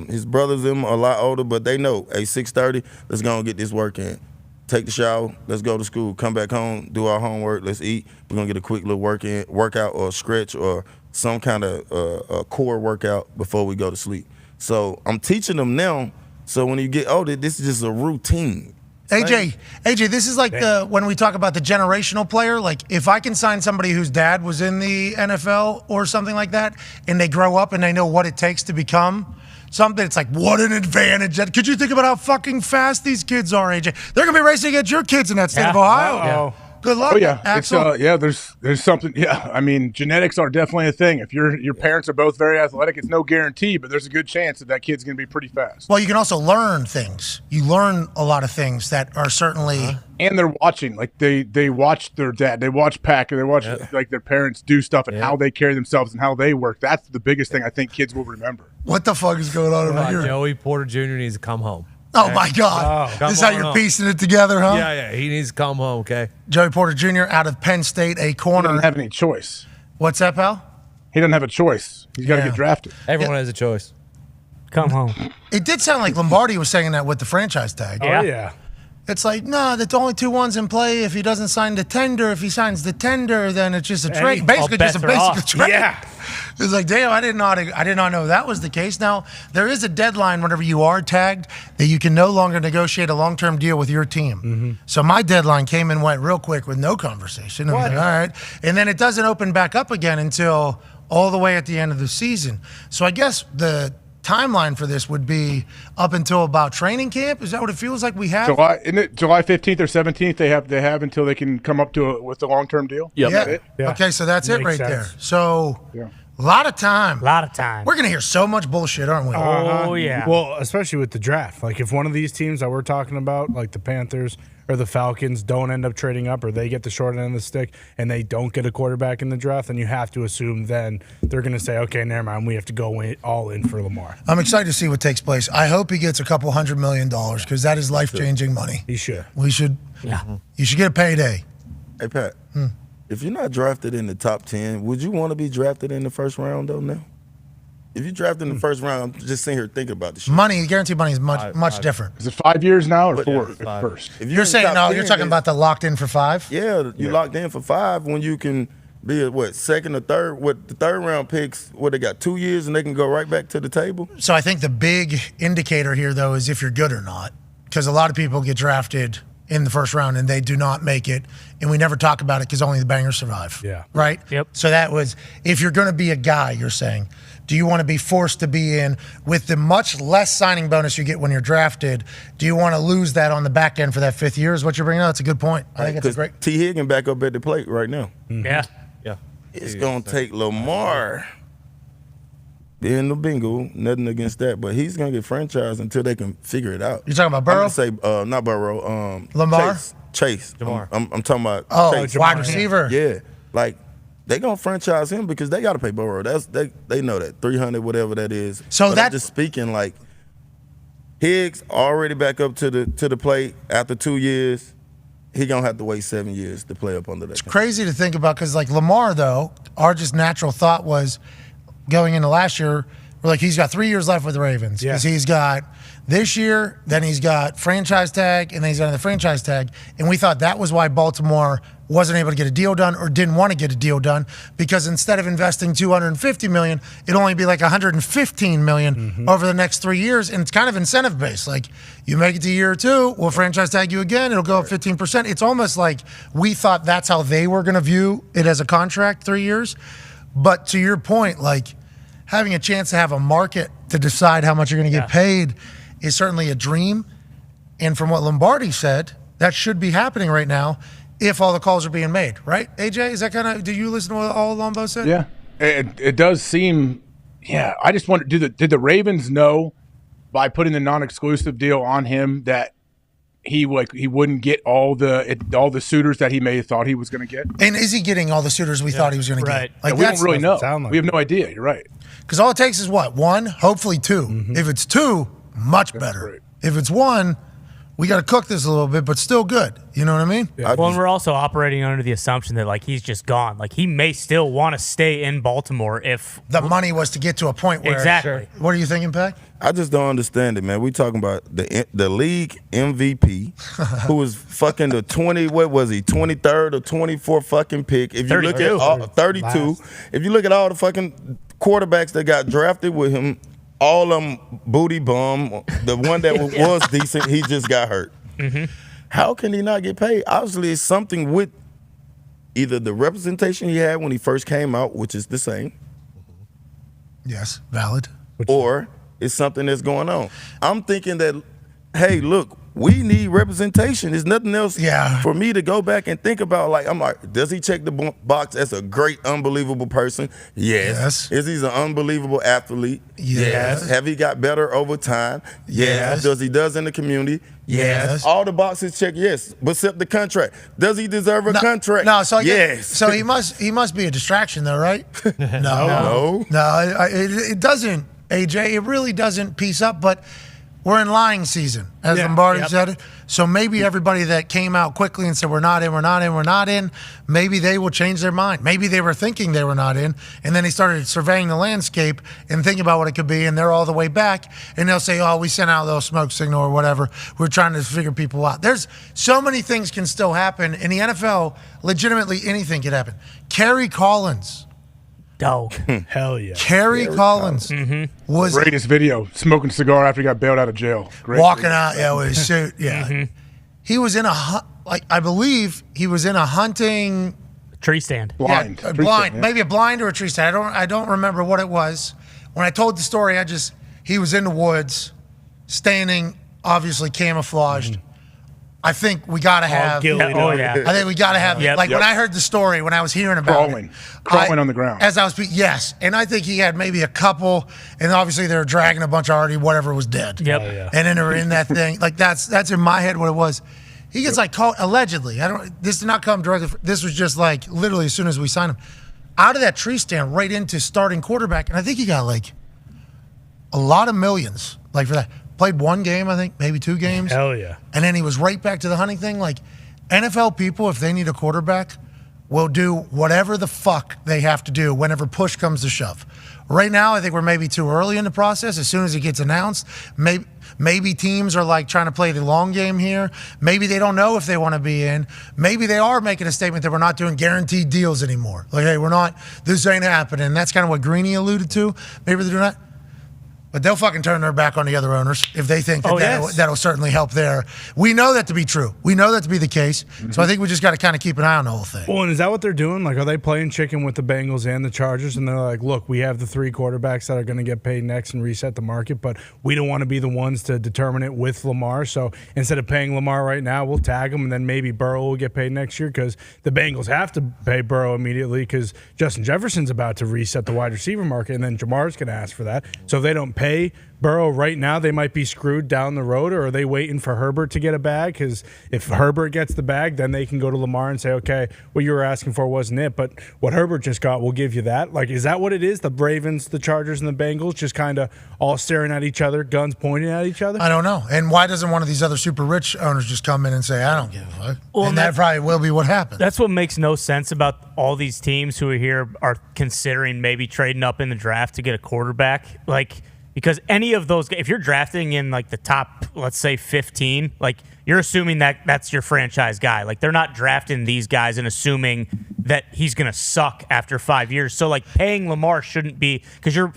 His brothers them are a lot older, but they know. Hey, 6:30. Let's go and get this work in. Take the shower. Let's go to school. Come back home. Do our homework. Let's eat. We're gonna get a quick little workout or a stretch or some kind of a core workout before we go to sleep. So I'm teaching them now. So when you get older, this is just a routine. AJ, this is like when we talk about the generational player. Like if I can sign somebody whose dad was in the NFL or something like that, and they grow up and they know what it takes to become something, it's like, what an advantage. Could you think about how fucking fast these kids are, AJ? They're going to be racing against your kids in that state of Ohio. Uh-oh. Good luck, Oh yeah, Axel. there's something. Yeah, I mean, genetics are definitely a thing. If your parents are both very athletic, it's no guarantee, but there's a good chance that kid's going to be pretty fast. Well, you can also learn things. You learn a lot of things that are certainly. And they're watching, like they watch their dad, they watch Packer, they watch like their parents do stuff and how they carry themselves and how they work. That's the biggest thing I think kids will remember. What the fuck is going on over here? Joey Porter Jr. needs to come home. Oh, my God. This is how you're piecing it together, huh? Yeah. He needs to come home, okay? Joey Porter Jr. out of Penn State, a corner. He doesn't have any choice. What's that, pal? He doesn't have a choice. He's got to get drafted. Everyone has a choice. Come home. It did sound like Lombardi was saying that with the franchise tag. Oh, yeah. It's like, no, that's only 2 ones in play. If he doesn't sign the tender, if he signs the tender, then it's just a trade. Basically, just a basic trade. Yeah. It's like, damn, I did not know that was the case. Now, there is a deadline whenever you are tagged that you can no longer negotiate a long-term deal with your team. So my deadline came and went real quick with no conversation. I was like, all right. And then it doesn't open back up again until all the way at the end of the season. So I guess the timeline for this would be up until about training camp. Is that what it feels like we have? Isn't it July 15th or 17th? They have until they can come up to with the long-term deal. Yeah. Okay, so that's it right there. So a lot of time. We're gonna hear so much bullshit, aren't we? Oh yeah. Well, especially with the draft. Like if one of these teams that we're talking about, like the Panthers or the Falcons, don't end up trading up, or they get the short end of the stick and they don't get a quarterback in the draft, then you have to assume then they're gonna say, okay, never mind, we have to go all in for Lamar. I'm excited to see what takes place. I hope he gets a couple $100 million because that is life-changing money. He should. We should. Yeah. You should get a payday. Hey, Pat, if you're not drafted in the top 10, would you want to be drafted in the first round, though, now? If you drafted in the first round, I'm just sitting here thinking about this shit. Money, guaranteed money is much different. Is it 5 years now or 4 at first? If You're in saying, the no, top you're 10, talking about the locked in for 5? Yeah, you locked in for 5 when you can be a, second or third? What, the third round picks, they got 2 years and they can go right back to the table? So I think the big indicator here, though, is if you're good or not. Because a lot of people get drafted in the first round and they do not make it, and we never talk about it because only the bangers survive. Yeah. Right? Yep. So that was, if you're going to be a guy, you're saying, do you want to be forced to be in with the much less signing bonus you get when you're drafted? Do you want to lose that on the back end for that 5th year is what you're bringing up? That's a good point. I think it's a great. T. Higgins back up at the plate right now. Yeah. Yeah. It's going to take Lamar being the bingo, nothing against that, but he's going to get franchised until they can figure it out. You talking about Burrow? I'm going to say, not Burrow. Lamar? Chase. Jamar. I'm talking about Chase. Wide receiver. Yeah. Like, they going to franchise him because they got to pay Burrow. They know that. 300, whatever that is. So but that- I'm just speaking, like, Higgs already back up to the plate after 2 years. He going to have to wait 7 years to play up under that. It's crazy to think about because, like, Lamar, though, our just natural thought was going into last year, we're like, he's got 3 years left with the Ravens because he's got this year, then he's got franchise tag, and then he's got the franchise tag. And we thought that was why Baltimore wasn't able to get a deal done or didn't want to get a deal done because instead of investing $250 million, it'd only be like $115 million over the next 3 years. And it's kind of incentive based. Like you make it to year 2, we'll franchise tag you again. It'll go up 15%. It's almost like we thought that's how they were going to view it as a contract, 3 years. But to your point, like having a chance to have a market to decide how much you're going to get paid is certainly a dream. And from what Lombardi said, that should be happening right now if all the calls are being made, right? AJ, is that kind of, did you listen to what all Lombo said? Yeah, it does seem, yeah. I just wonder, did the Ravens know by putting the non-exclusive deal on him that he wouldn't get all the suitors that he may have thought he was going to get? And is he getting all the suitors we thought he was going to get? Like, we don't really know. We have no idea. You're right. Because all it takes is what? 1, hopefully 2. If it's 2, much better. If it's 1, we got to cook this a little bit, but still good. You know what I mean? Well, and we're also operating under the assumption that like he's just gone. Like he may still want to stay in Baltimore if the money was to get to a point where. Exactly. What are you thinking, Pat? I just don't understand it, man. We talking about the league MVP, who was fucking the 23rd or 24th fucking pick. If you look at all, 32, if you look at all the fucking quarterbacks that got drafted with him, all of them booty bum. The one that was decent, he just got hurt. How can he not get paid? Obviously, it's something with either the representation he had when he first came out, which is the same. Yes, valid. Or it's something that's going on. I'm thinking that, hey, look, we need representation. There's nothing else for me to go back and think about. Like, I'm like, does he check the box as a great, unbelievable person? Yes. Is he an unbelievable athlete? Yes. Have he got better over time? Yes. Does he does in the community? Yes. All the boxes check yes, but except the contract. Does he deserve a contract? No, so yes. So he must be a distraction, though, right? No, it doesn't, AJ. It really doesn't piece up. But we're in lying season, as Lombardi said it. So maybe everybody that came out quickly and said, we're not in, maybe they will change their mind. Maybe they were thinking they were not in, and then they started surveying the landscape and thinking about what it could be, and they're all the way back, and they'll say, oh, we sent out a little smoke signal or whatever. We're trying to figure people out. There's so many things can still happen. In the NFL, legitimately anything can happen. Kerry Collins. Dog. Hell yeah. Kerry Collins was greatest video, smoking a cigar after he got bailed out of jail. Great walking video. out, with his suit. Yeah, he was in I believe he was in a hunting tree stand. Blind, yeah, blind, maybe a blind or a tree stand. I don't remember what it was. When I told the story, he was in the woods, standing, obviously camouflaged. I think we got to have. I think we got to have. When I heard the story, when I was hearing about crawling on the ground. As I was, yes, and I think he had maybe a couple, and obviously they were dragging a bunch already. Whatever was dead. Yep. And then they were in that thing. Like that's in my head what it was. He gets caught allegedly. This did not come directly. This was just literally as soon as we signed him, out of that tree stand right into starting quarterback, and I think he got a lot of millions for that. Played one game, I think, maybe 2 games. Hell yeah. And then he was right back to the hunting thing. NFL people, if they need a quarterback, will do whatever the fuck they have to do whenever push comes to shove. Right now, I think we're maybe too early in the process. As soon as it gets announced, maybe teams are trying to play the long game here. Maybe they don't know if they want to be in. Maybe they are making a statement that we're not doing guaranteed deals anymore. Hey, this ain't happening. That's kind of what Greeny alluded to. Maybe they're doing that. But they'll fucking turn their back on the other owners if they think that'll certainly help there. We know that to be true. We know that to be the case. So I think we just got to kind of keep an eye on the whole thing. Well, and is that what they're doing? Are they playing chicken with the Bengals and the Chargers? And they're like, look, we have the 3 quarterbacks that are going to get paid next and reset the market, but we don't want to be the ones to determine it with Lamar. So instead of paying Lamar right now, we'll tag him, and then maybe Burrow will get paid next year because the Bengals have to pay Burrow immediately because Justin Jefferson's about to reset the wide receiver market, and then Jamar's going to ask for that. So if they don't pay Burrow right now, they might be screwed down the road, or are they waiting for Herbert to get a bag? Because if Herbert gets the bag, then they can go to Lamar and say, okay, what you were asking for wasn't it, but what Herbert just got, we'll give you that. Is that what it is? The Ravens, the Chargers, and the Bengals just kind of all staring at each other, guns pointing at each other? I don't know. And why doesn't one of these other super rich owners just come in and say, I don't give a fuck? Well, and that probably will be what happens. That's what makes no sense about all these teams who are here are considering maybe trading up in the draft to get a quarterback. Because any of those, if you're drafting in the top, let's say 15, you're assuming that that's your franchise guy. They're not drafting these guys and assuming that he's going to suck after 5 years. So paying Lamar shouldn't be, because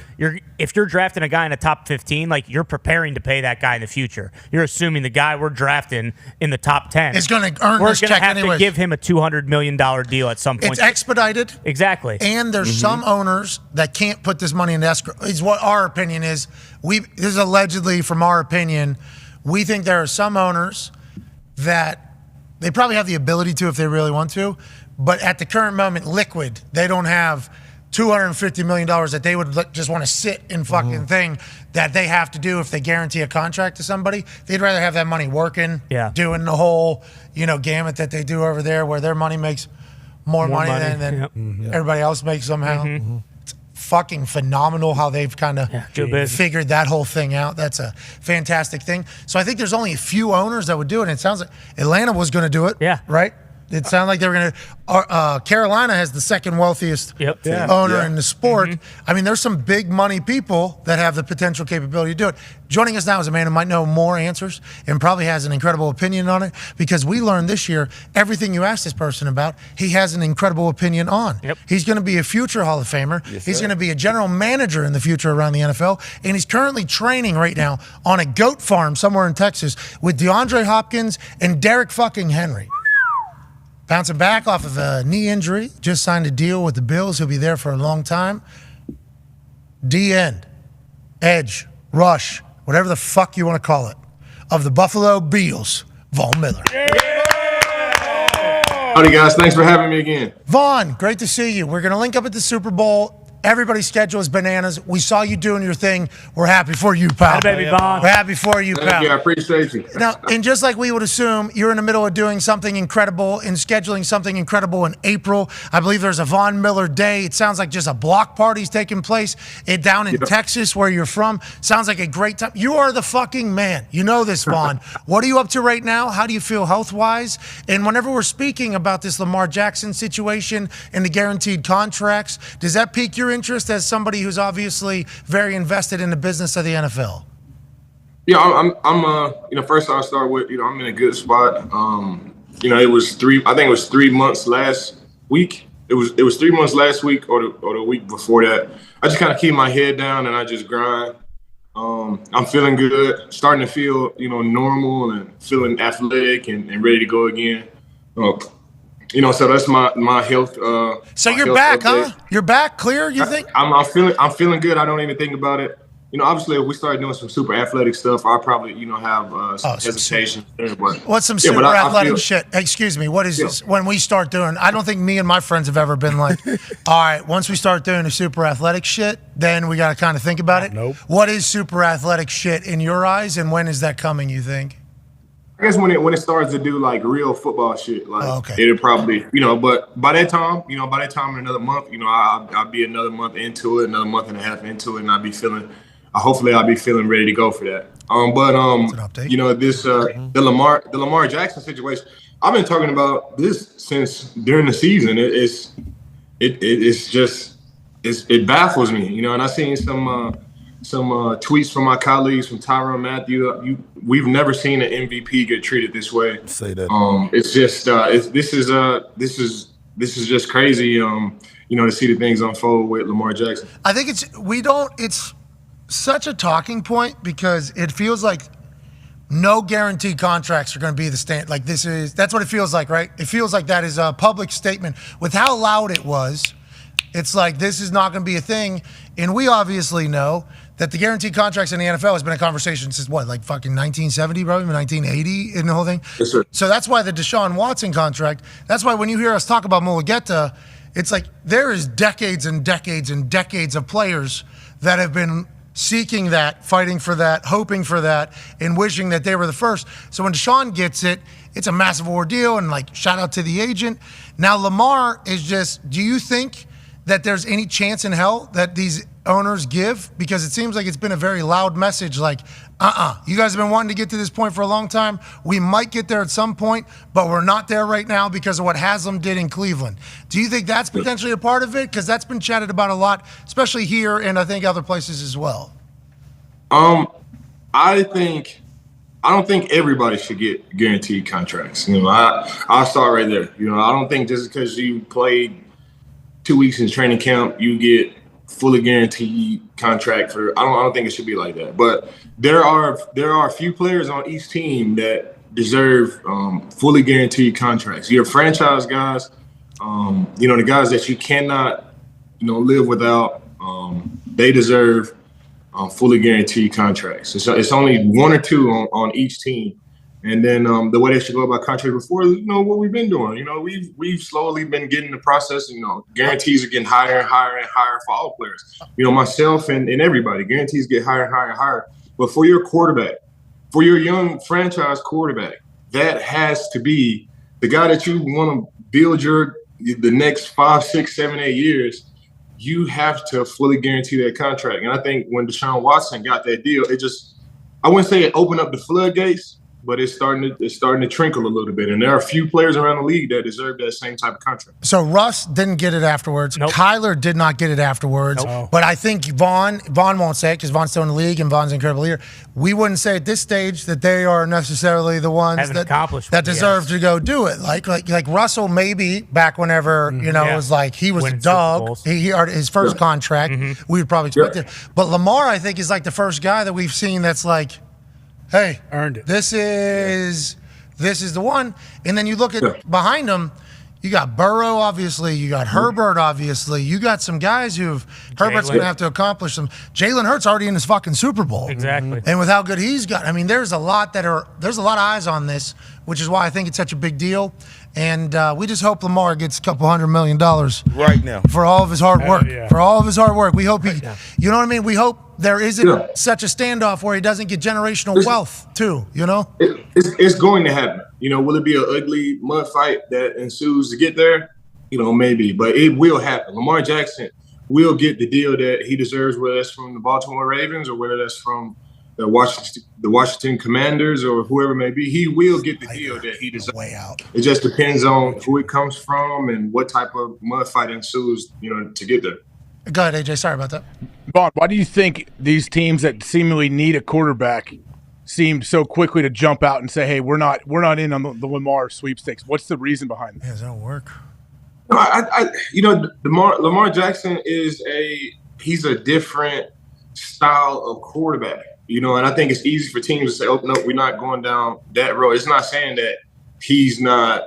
if you're drafting a guy in the top 15, you're preparing to pay that guy in the future. You're assuming the guy we're drafting in the top 10 is going to earn this check have anyways. To give him a $200 million deal at some point. It's expedited. Exactly. And there's some owners that can't put this money in escrow. Is what our opinion is. This is allegedly from our opinion. We think there are some owners that they probably have the ability to if they really want to, but at the current moment, liquid, they don't have $250 million that they would just want to sit in fucking thing that they have to do if they guarantee a contract to somebody. They'd rather have that money working, doing the whole, gamut that they do over there where their money makes more money than everybody else makes somehow. It's fucking phenomenal how they've kind of figured that whole thing out. That's a fantastic thing. So I think there's only a few owners that would do it. And it sounds like Atlanta was going to do it. Yeah. Right? It sounded like they were going to. Carolina has the second wealthiest owner in the sport. I mean, there's some big money people that have the potential capability to do it. Joining us now is a man who might know more answers and probably has an incredible opinion on it, because we learned this year everything you asked this person about, he has an incredible opinion on. He's going to be a future Hall of Famer. He's going to be a general manager in the future around the NFL, and he's currently training right now on a goat farm somewhere in Texas with DeAndre Hopkins and Derek fucking Henry. Bouncing back off of a knee injury, just signed a deal with the Bills. He'll be there for a long time. D-end, edge, rush, whatever the fuck you want to call it, of the Buffalo Bills, Von Miller. Howdy, guys. Thanks for having me again. Vaughn, great to see you. We're going to link up at the Super Bowl. Everybody's schedule is bananas. We saw you doing your thing. We're happy for you, pal. Hi, baby Vaughn. We're happy for you, Thank pal. you. I appreciate you. Now, and just like we would assume, you're in the middle of doing something incredible and scheduling something incredible in April. I believe there's a Von Miller Day. It sounds like just a block party's taking place down in Texas, where you're from. Sounds like a great time. You are the fucking man. You know this, Vaughn. What are you up to right now? How do you feel health-wise? And whenever we're speaking about this Lamar Jackson situation and the guaranteed contracts, does that pique your interest as somebody who's obviously very invested in the business of the NFL? Yeah, I'm first I'll start with, I'm in a good spot. It was 3 months last week. It was 3 months last week or the week before that. I just kind of keep my head down and I just grind. I'm feeling good, starting to feel, normal and feeling athletic and ready to go again. So that's my health. So you're back, update. huh? You're back, clear, you think? I'm feeling good. I don't even think about it. Obviously, if we start doing some super athletic stuff, I'll probably, have some hesitation. What's some super athletic shit? Excuse me, what is this? When we start doing, I don't think me and my friends have ever been like, all right, once we start doing the super athletic shit, then we got to kind of think about it. Nope. What is super athletic shit in your eyes, and when is that coming, you think? I guess when it starts to do like real football shit, it'll probably, but by that time in another month, I'll be another month into it, another month and a half into it, and hopefully I'll be feeling ready to go for that. The Lamar Jackson situation, I've been talking about this since during the season. It baffles me, and I've seen some tweets from my colleagues, from Tyrann Mathieu. We've never seen an MVP get treated this way. Say that. It's just this is just crazy. To see the things unfold with Lamar Jackson. I think it's such a talking point because it feels like no guaranteed contracts are going to be the stand. Like that's what it feels like, right? It feels like that is a public statement. With how loud it was, it's like this is not going to be a thing. And we obviously know that the guaranteed contracts in the NFL has been a conversation since fucking 1970, probably 1980 in the whole thing. Yes, sir. So that's why the Deshaun Watson contract, that's why when you hear us talk about Mulugeta, it's like there is decades and decades and decades of players that have been seeking that, fighting for that, hoping for that, and wishing that they were the first. So when Deshaun gets it, it's a massive ordeal, and shout out to the agent. Now Lamar is just, do you think that there's any chance in hell that these owners give? Because it seems like it's been a very loud message you guys have been wanting to get to this point for a long time. We might get there at some point, but we're not there right now because of what Haslam did in Cleveland. Do you think that's potentially a part of it? Because that's been chatted about a lot, especially here and I think other places as well. I don't think everybody should get guaranteed contracts. I'll start right there. I don't think just because you played 2 weeks in training camp, you get fully guaranteed contract for. I don't think it should be like that. But there are a few players on each team that deserve fully guaranteed contracts. Your franchise guys, the guys that you cannot, live without. They deserve fully guaranteed contracts. It's only one or two on each team. And then the way they should go about contract before, what we've been doing. We've slowly been getting the process. Guarantees are getting higher and higher and higher for all players. Myself and everybody, guarantees get higher and higher and higher. But for your quarterback, for your young franchise quarterback, that has to be the guy that you want to build the next 5, 6, 7, 8 years. You have to fully guarantee that contract. And I think when Deshaun Watson got that deal, I wouldn't say it opened up the floodgates, but it's starting to trickle a little bit. And there are a few players around the league that deserve that same type of contract. So Russ didn't get it afterwards. Nope. Kyler did not get it afterwards. Nope. But I think Vaughn won't say it because Vaughn's still in the league and Vaughn's an incredible leader. We wouldn't say at this stage that they are necessarily the ones that deserve to go do it. Like Russell maybe back whenever, was like he was a dog. He his first contract. We would probably expect it. But Lamar, I think, is like the first guy that we've seen that's like, hey, earned it. This is the one. And then you look at behind him, You got Burrow, obviously. You got Herbert, obviously. You got some guys Herbert's going to have to accomplish some. Jalen Hurts already in his fucking Super Bowl. Exactly. And with how good he's got, I mean, there's a lot of eyes on this, which is why I think it's such a big deal. And we just hope Lamar gets a couple $100 million right now for all of his hard work. For all of his hard work, we hope you know what I mean. We hope there isn't such a standoff where he doesn't get generational wealth too. You know, it's going to happen. You know, will it be an ugly mud fight that ensues to get there? You know, maybe, but it will happen. Lamar Jackson will get the deal that he deserves, whether that's from the Baltimore Ravens or whether that's from the Washington Commanders or whoever it may be. He will get the deal that he deserves. Way out. It just depends on who it comes from and what type of mud fight ensues, you know, to get there. Go ahead, AJ. Sorry about that. Vaughn, why do you think these teams that seemingly need a quarterback seem so quickly to jump out and say, "Hey, we're not in on the Lamar sweepstakes"? What's the reason behind that? Yeah, does that work? No, Lamar Jackson he's a different style of quarterback. You know, and I think it's easy for teams to say, "Oh no, we're not going down that road." It's not saying that he's not,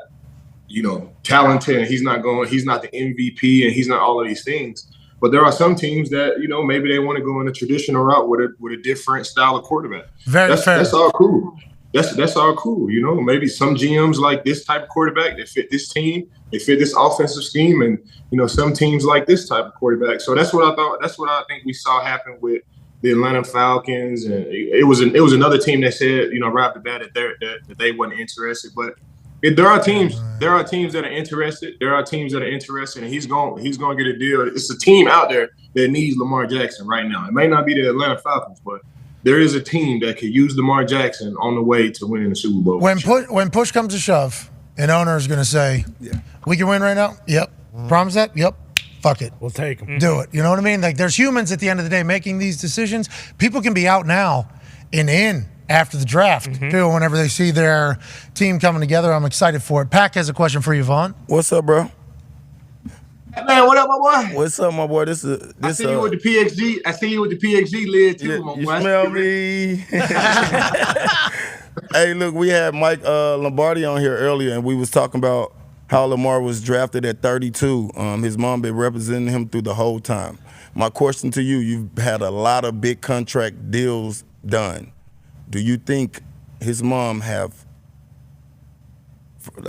you know, talented and he's not the MVP and he's not all of these things. But there are some teams that, you know, maybe they want to go in a traditional route with a different style of quarterback. Very fair. That's all cool. That's all cool. You know, maybe some GMs like this type of quarterback. They fit this team. They fit this offensive scheme, and you know, some teams like this type of quarterback. So that's what I thought. That's what I think we saw happen with the Atlanta Falcons, and it was another team that said, you know, right off the bat that they weren't interested. But there are teams that are interested. There are teams that are interested, and he's going to get a deal. It's a team out there that needs Lamar Jackson right now. It may not be the Atlanta Falcons, but there is a team that could use Lamar Jackson on the way to winning the Super Bowl. When push comes to shove, an owner is going to say, "We can win right now." Yep. Promise that? Yep. Fuck it. We'll take them. Do it. You know what I mean? Like, there's humans at the end of the day making these decisions. People can be out now and in after the draft, too, whenever they see their team coming together. I'm excited for it. Pac has a question for you, Vaughn. What's up, bro? Man, what up, my boy? What's up, my boy? I see you with the PXG. I see you with the PXG lid too, my boy. You smell me? Hey, look, we had Mike Lombardi on here earlier, and we was talking about how Lamar was drafted at 32. His mom been representing him through the whole time. My question to you: you've had a lot of big contract deals done. Do you think his mom I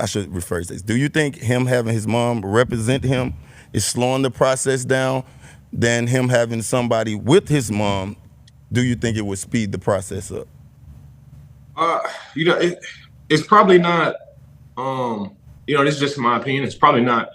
should rephrase this. Do you think him having his mom represent him is slowing the process down than him having somebody with his mom? Do you think it would speed the process up? You know, it's probably not. You know, this is just my opinion. It's probably not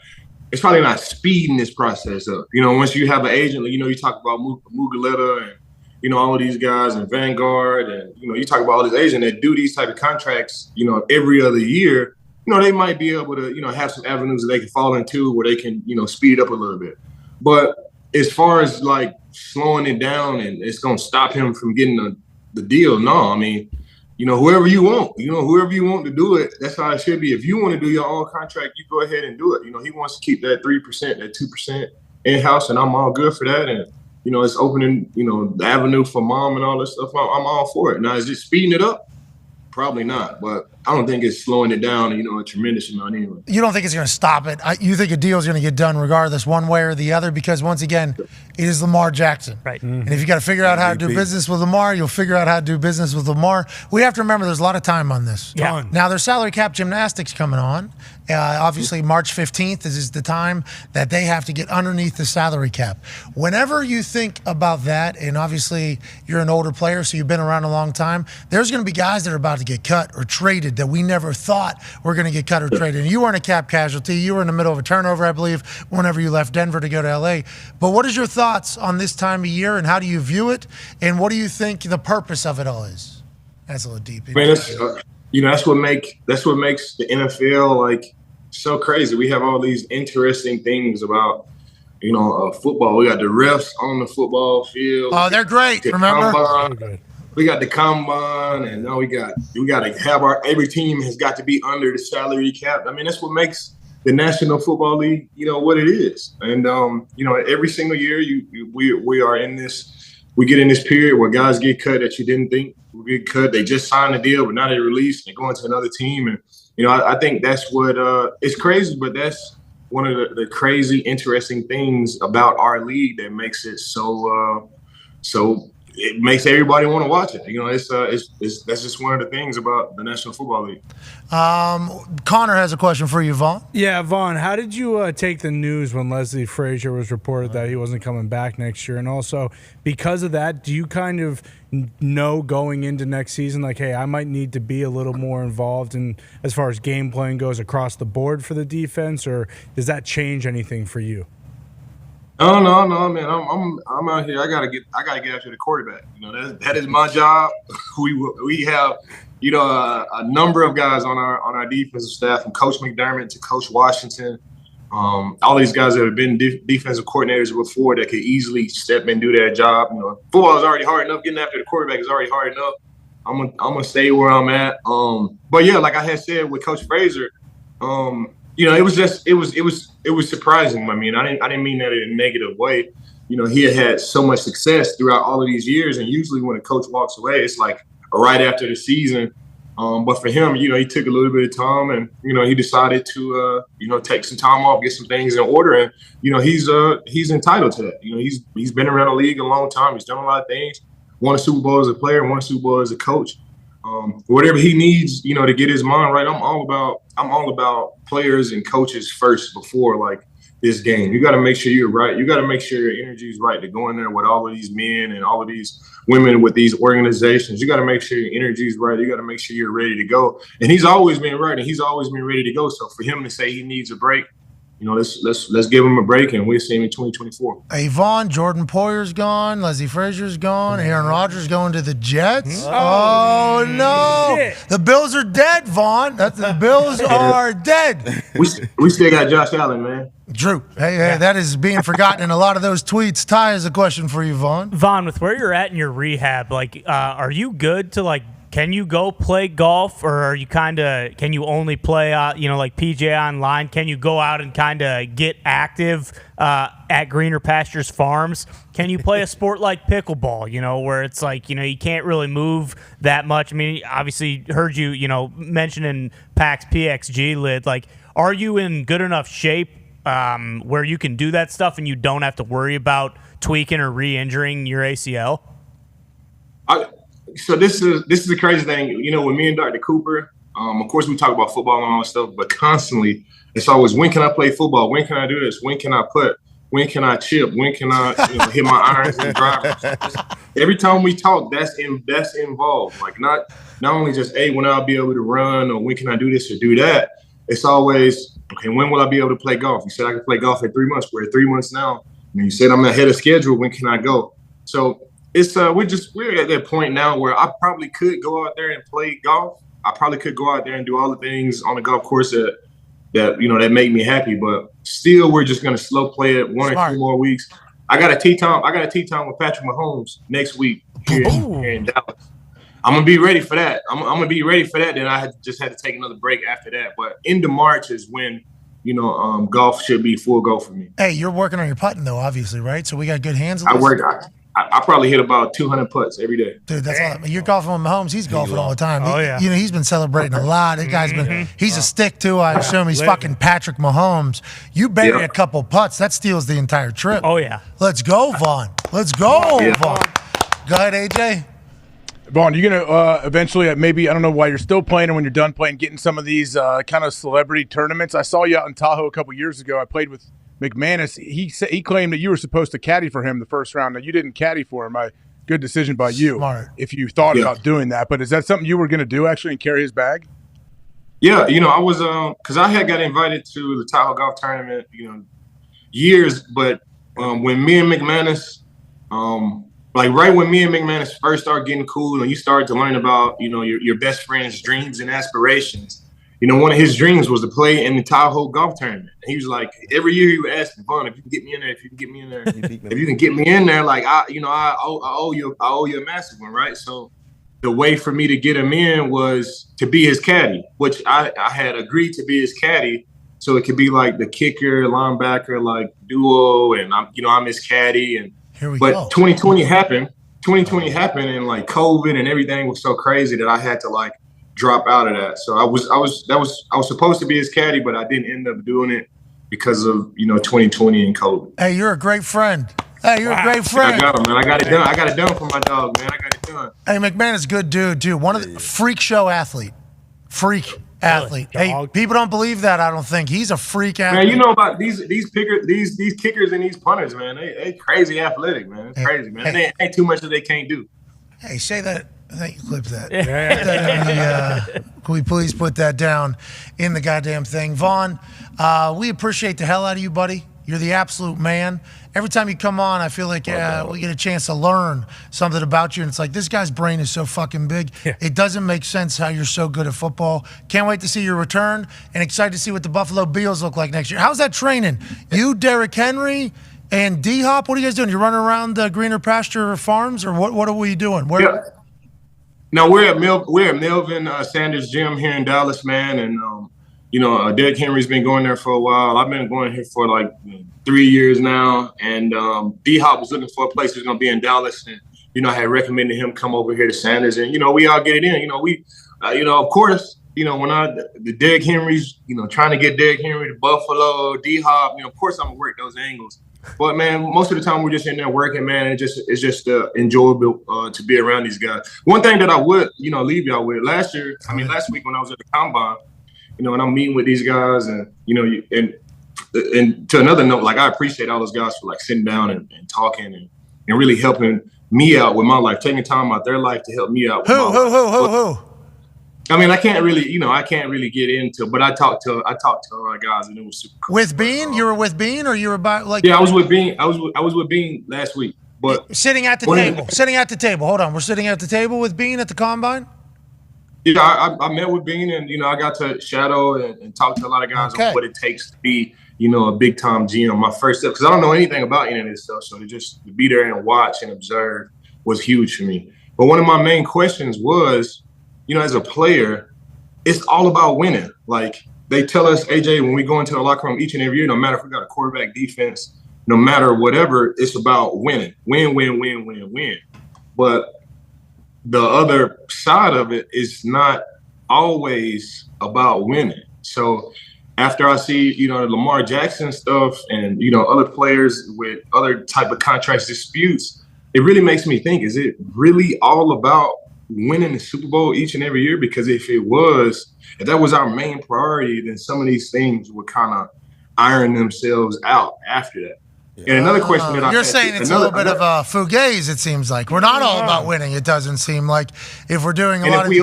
speeding this process up. You know, once you have an agent, you know, you talk about Mugaleta and, you know, all of these guys and Vanguard, and, you know, you talk about all these agents that do these type of contracts, you know, every other year. You know, they might be able to, you know, have some avenues that they can fall into where they can, you know, speed up a little bit. But as far as like slowing it down and it's going to stop him from getting the deal, no. I mean, you know, whoever you want to do it, that's how it should be. If you want to do your own contract, you go ahead and do it. You know, he wants to keep that 3%, that 2% in-house, and I'm all good for that. And, you know, it's opening, you know, the avenue for mom and all this stuff. I'm all for it. Now, is it speeding it up? Probably not, but I don't think it's slowing it down, you know, a tremendous amount anyway. You don't think it's going to stop it? You think a deal is going to get done regardless, one way or the other? Because once again, it is Lamar Jackson. Right. And if you got to figure out how to do business with Lamar, you'll figure out how to do business with Lamar. We have to remember there's a lot of time on this. Yeah. Now, there's salary cap gymnastics coming on. Obviously, March 15th is the time that they have to get underneath the salary cap. Whenever you think about that, and obviously you're an older player, so you've been around a long time, there's going to be guys that are about to get cut or traded that we never thought were going to get cut or traded. And you weren't a cap casualty. You were in the middle of a turnover, I believe, whenever you left Denver to go to L.A. But what is your thoughts on this time of year, and how do you view it, and what do you think the purpose of it all is? That's a little deep. Man, that's what makes the NFL like so crazy. We have all these interesting things about, you know, football. We got the refs on the football field. Oh, they're great. Remember? We got the combine, and now we got to have every team has got to be under the salary cap. I mean, that's what makes the National Football League, you know, what it is. And you know, every single year we are in this. We get in this period where guys get cut that you didn't think will get cut. They just signed a deal, but now they released. They're going to another team, and I think that's what it's crazy, but that's one of the crazy, interesting things about our league that makes it so it makes everybody want to watch it. That's just one of the things about the National Football League. Connor has a question for you, Vaughn. Yeah, Vaughn, how did you take the news when Leslie Frazier was reported that he wasn't coming back next year? And also, because of that, do you kind of know going into next season, like, hey, I might need to be a little more involved in as far as game playing goes across the board for the defense, or does that change anything for you? Oh no, man! I'm out here. I gotta get after the quarterback. That is my job. We have a number of guys on our defensive staff, from Coach McDermott to Coach Washington. All these guys that have been defensive coordinators before that could easily step in and do their job. Football is already hard enough. Getting after the quarterback is already hard enough. I'm gonna stay where I'm at. But yeah, like I had said with Coach Frazier, it was surprising. I mean, I didn't mean that in a negative way. He had so much success throughout all of these years, and usually when a coach walks away, it's like right after the season. But for him, he took a little bit of time, and he decided to take some time off, get some things in order, and he's entitled to that. He's been around the league a long time. He's done a lot of things. Won a Super Bowl as a player, won a Super Bowl as a coach. Whatever he needs, to get his mind right. I'm all about players and coaches first before like this game. You got to make sure you're right. You got to make sure your energy is right to go in there with all of these men and all of these women with these organizations. You got to make sure your energy is right. You got to make sure you're ready to go. And he's always been right, and he's always been ready to go. So for him to say he needs a break, let's give him a break, and we'll see him in 2024. Hey, Vaughn, Jordan Poyer's gone, Leslie Frazier's gone, Aaron Rodgers going to the Jets. Oh no, shit. The Bills are dead, Vaughn. The Bills are dead. We still got Josh Allen, man. Drew, hey, that is being forgotten in a lot of those tweets. Ty has a question for you, Vaughn. Vaughn, with where you're at in your rehab, are you good to can you go play golf, or are you can you only play like PJ online? Can you go out and kind of get active at Greener Pastures Farms? Can you play a sport like pickleball, where it's you can't really move that much? I mean, obviously heard you, mentioning PAX PXG lid. Are you in good enough shape where you can do that stuff and you don't have to worry about tweaking or re-injuring your ACL? So this is the crazy thing, with me and Dr. Cooper. Of course, we talk about football and all that stuff, but constantly it's always, when can I play football? When can I do this? When can I putt? When can I chip? When can I hit my irons and drivers? Every time we talk, that's involved. Not only just, hey, when I'll be able to run, or when can I do this or do that? It's always, okay, when will I be able to play golf? You said I can play golf in 3 months. We're at 3 months now. And you said I'm ahead of schedule. When can I go? So it's we're at that point now where I probably could go out there and play golf. I probably could go out there and do all the things on the golf course that make me happy. But still, we're just gonna slow play it 1 or 2 more weeks. I got a tee time with Patrick Mahomes next week here in Dallas. I'm gonna be ready for that. I'm gonna be ready for that. Then I just had to take another break after that. But end of March is when golf should be full go for me. Hey, you're working on your putting though, obviously, right? So we got good hands. I probably hit about 200 putts every day. Dude, that's all. You're golfing with Mahomes. He's golfing all the time. Oh, yeah. He's been celebrating a lot. That guy's been. He's a stick too. I assume he's fucking Patrick Mahomes. You bury a couple putts, that steals the entire trip. Oh yeah. Let's go, Vaughn. Let's go, Vaughn. Go ahead, AJ. Vaughn, you're gonna eventually, maybe, I don't know why you're still playing, and when you're done playing, getting some of these kind of celebrity tournaments. I saw you out in Tahoe a couple years ago. I played with McManus. He claimed that you were supposed to caddy for him the first round. Now, you didn't caddy for him. Good decision by you. Smart. If you thought about doing that. But is that something you were going to do, actually, and carry his bag? Yeah, I was because I had got invited to the Tahoe Golf Tournament, years. But when me and McManus, right when me and McManus first started getting cool, and you started to learn about your best friend's dreams and aspirations. One of his dreams was to play in the Tahoe Golf Tournament. And he was like, every year he would ask me, Vaughn, if you can get me in there, if you can get me in there, if you can get me in there, I owe you a massive one, right? So the way for me to get him in was to be his caddy, which I had agreed to be his caddy, so it could be like the kicker, linebacker, duo, and I'm his caddy. And Here we go. 2020 happened. 2020 happened and like COVID and everything was so crazy that I had to like drop out of that. So I was supposed to be his caddy, but I didn't end up doing it because of 2020 and COVID. Hey, you're a great friend. Hey, you're a great friend. I got him, man. I got it done. I got it done for my dog, man. I got it done. Hey, McMahon is a good dude, too. One of the freak show athlete. Freak athlete. Hey, people don't believe that, I don't think. He's a freak athlete. Man, you know about these kickers and these punters, man. They crazy athletic, man. It's crazy, man. They ain't too much that they can't do. Hey, say that. I think you clipped that. Can we please put that down in the goddamn thing? Vaughn, we appreciate the hell out of you, buddy. You're the absolute man. Every time you come on, I feel like we get a chance to learn something about you. And it's like, this guy's brain is so fucking big. Yeah. It doesn't make sense how you're so good at football. Can't wait to see your return and excited to see what the Buffalo Bills look like next year. How's that training? You, Derrick Henry, and D-Hop, what are you guys doing? You running around the greener pasture farms, or what are we doing? Where? Yeah. No, we're at Melvin Sanders Gym here in Dallas, man. And, Derrick Henry's been going there for a while. I've been going here for like 3 years now. And D-Hop was looking for a place that's going to be in Dallas. And, I had recommended him come over here to Sanders. And, we all get it in. Of course, when the Derrick Henry's, trying to get Derrick Henry to Buffalo, D-Hop, of course I'm going to work those angles. But, man, most of the time we're just in there working, man. It's just enjoyable to be around these guys. One thing that I would, leave y'all with, last week when I was at the Combine, and I'm meeting with these guys and to another note, like I appreciate all those guys for like sitting down and talking and really helping me out with my life, taking time out their life to help me out. Who? I mean, I can't really get into, but I talked to a lot of guys and it was super cool. With Bean? You were with Bean, or you were about like? Yeah, I was with Bean. I was with Bean last week, but sitting at the table. Sitting at the table. Hold on, we're sitting at the table with Bean at the Combine. Yeah, I met with Bean and I got to shadow and talk to a lot of guys on what it takes to be a big time GM. My first step, because I don't know anything about any of this stuff, so to be there and watch and observe was huge for me. But one of my main questions was, as a player, it's all about winning. Like they tell us, AJ, when we go into the locker room each and every year, no matter if we got a quarterback, defense, no matter whatever, it's about winning. Win. But the other side of it is not always about winning. So after I see, the Lamar Jackson stuff and, other players with other type of contract disputes, it really makes me think, is it really all about winning the Super Bowl each and every year? Because if that was our main priority, then some of these things would kind of iron themselves out after that. And another question that you're saying it's a little bit of a fugazi. It seems like we're not all about winning. It doesn't seem like if we're doing a lot of these.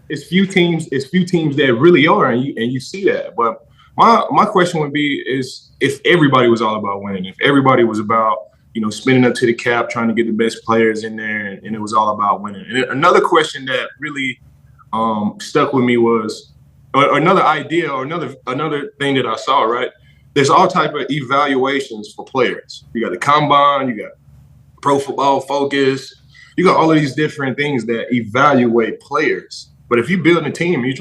It's few teams that really are, and you see that. But my question would be is if everybody was all about winning, if everybody was about spinning up to the cap, trying to get the best players in there, and it was all about winning. And another question that really stuck with me was, or another idea, or another thing that I saw, right? There's all type of evaluations for players. You got the Combine, you got Pro Football Focus, you got all of these different things that evaluate players. But if you're building a team, you're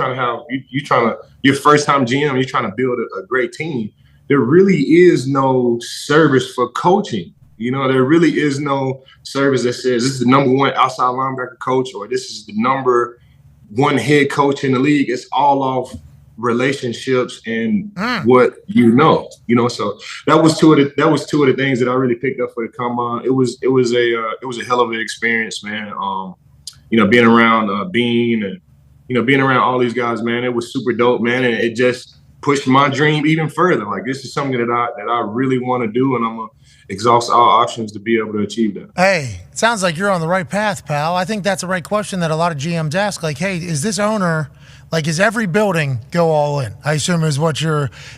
first time GM, you're trying to build a great team, there really is no service for coaching. There really is no service that says this is the number one outside linebacker coach or this is the number one head coach in the league. It's all off relationships and what So that was two of the things that I really picked up for the Combine. It was a hell of an experience, man. Being around Bean and being around all these guys, man, it was super dope, man, and it just pushed my dream even further. Like this is something that I really want to do, and I'm gonna exhaust all options to be able to achieve that. Hey, it sounds like you're on the right path, pal. I think that's the right question that a lot of GMs ask. Like, hey, is this owner, is every building go all in? I assume is what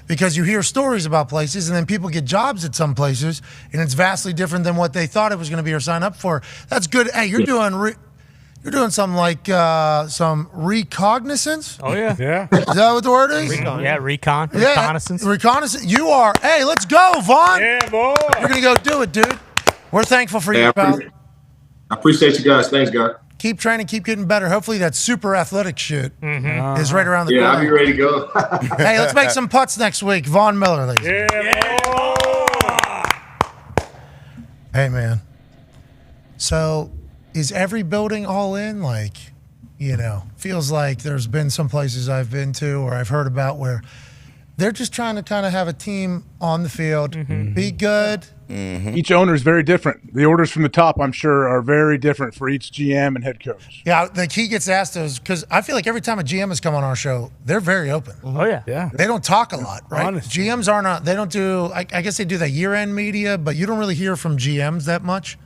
because you hear stories about places and then people get jobs at some places and it's vastly different than what they thought it was going to be or sign up for. That's good. Hey, you're doing something like some recognizance. Oh, yeah. Yeah. Is that what the word is? Reconnaissance. Reconnaissance. You are. Hey, let's go, Vaughn. Yeah, boy. You're going to go do it, dude. We're thankful for you, pal. I appreciate you guys. Thanks, guys. Keep training, keep getting better. Hopefully that super athletic shit is right around the corner. Yeah, I'll be ready to go. Hey, let's make some putts next week. Vaughn Miller, ladies. Yeah. Hey, man. So is every building all in? Like, feels like there's been some places I've been to or I've heard about where they're just trying to kind of have a team on the field, be good. Each owner is very different. The orders from the top, I'm sure, are very different for each GM and head coach. Yeah, like he gets asked those because I feel like every time a GM has come on our show, they're very open. Oh, yeah. They don't talk a lot, right? Honest. GMs are not, they don't do, I guess they do the year-end media, but you don't really hear from GMs that much.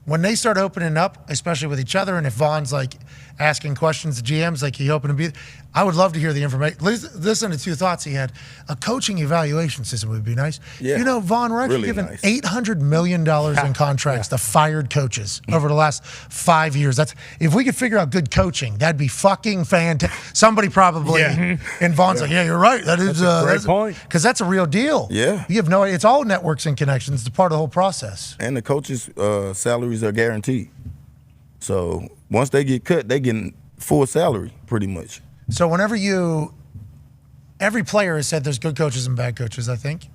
When they start opening up, especially with each other, and if Vaughn's like asking questions to GMs, like he hoping to be, I would love to hear the information. Listen to two thoughts he had. A coaching evaluation system would be nice. Yeah. Vaughn, we're actually Really giving nice. $800 million in contracts to fired coaches over the last 5 years. That's if we could figure out good coaching, that'd be fucking fantastic. Somebody probably, and Vaughn's like, yeah, you're right. That's a great point. Because that's a real deal. Yeah. You have no idea. It's all networks and connections. It's part of the whole process. And the coaches' salaries are guaranteed. So once they get cut, they get full salary pretty much. So whenever every player has said there's good coaches and bad coaches, I think.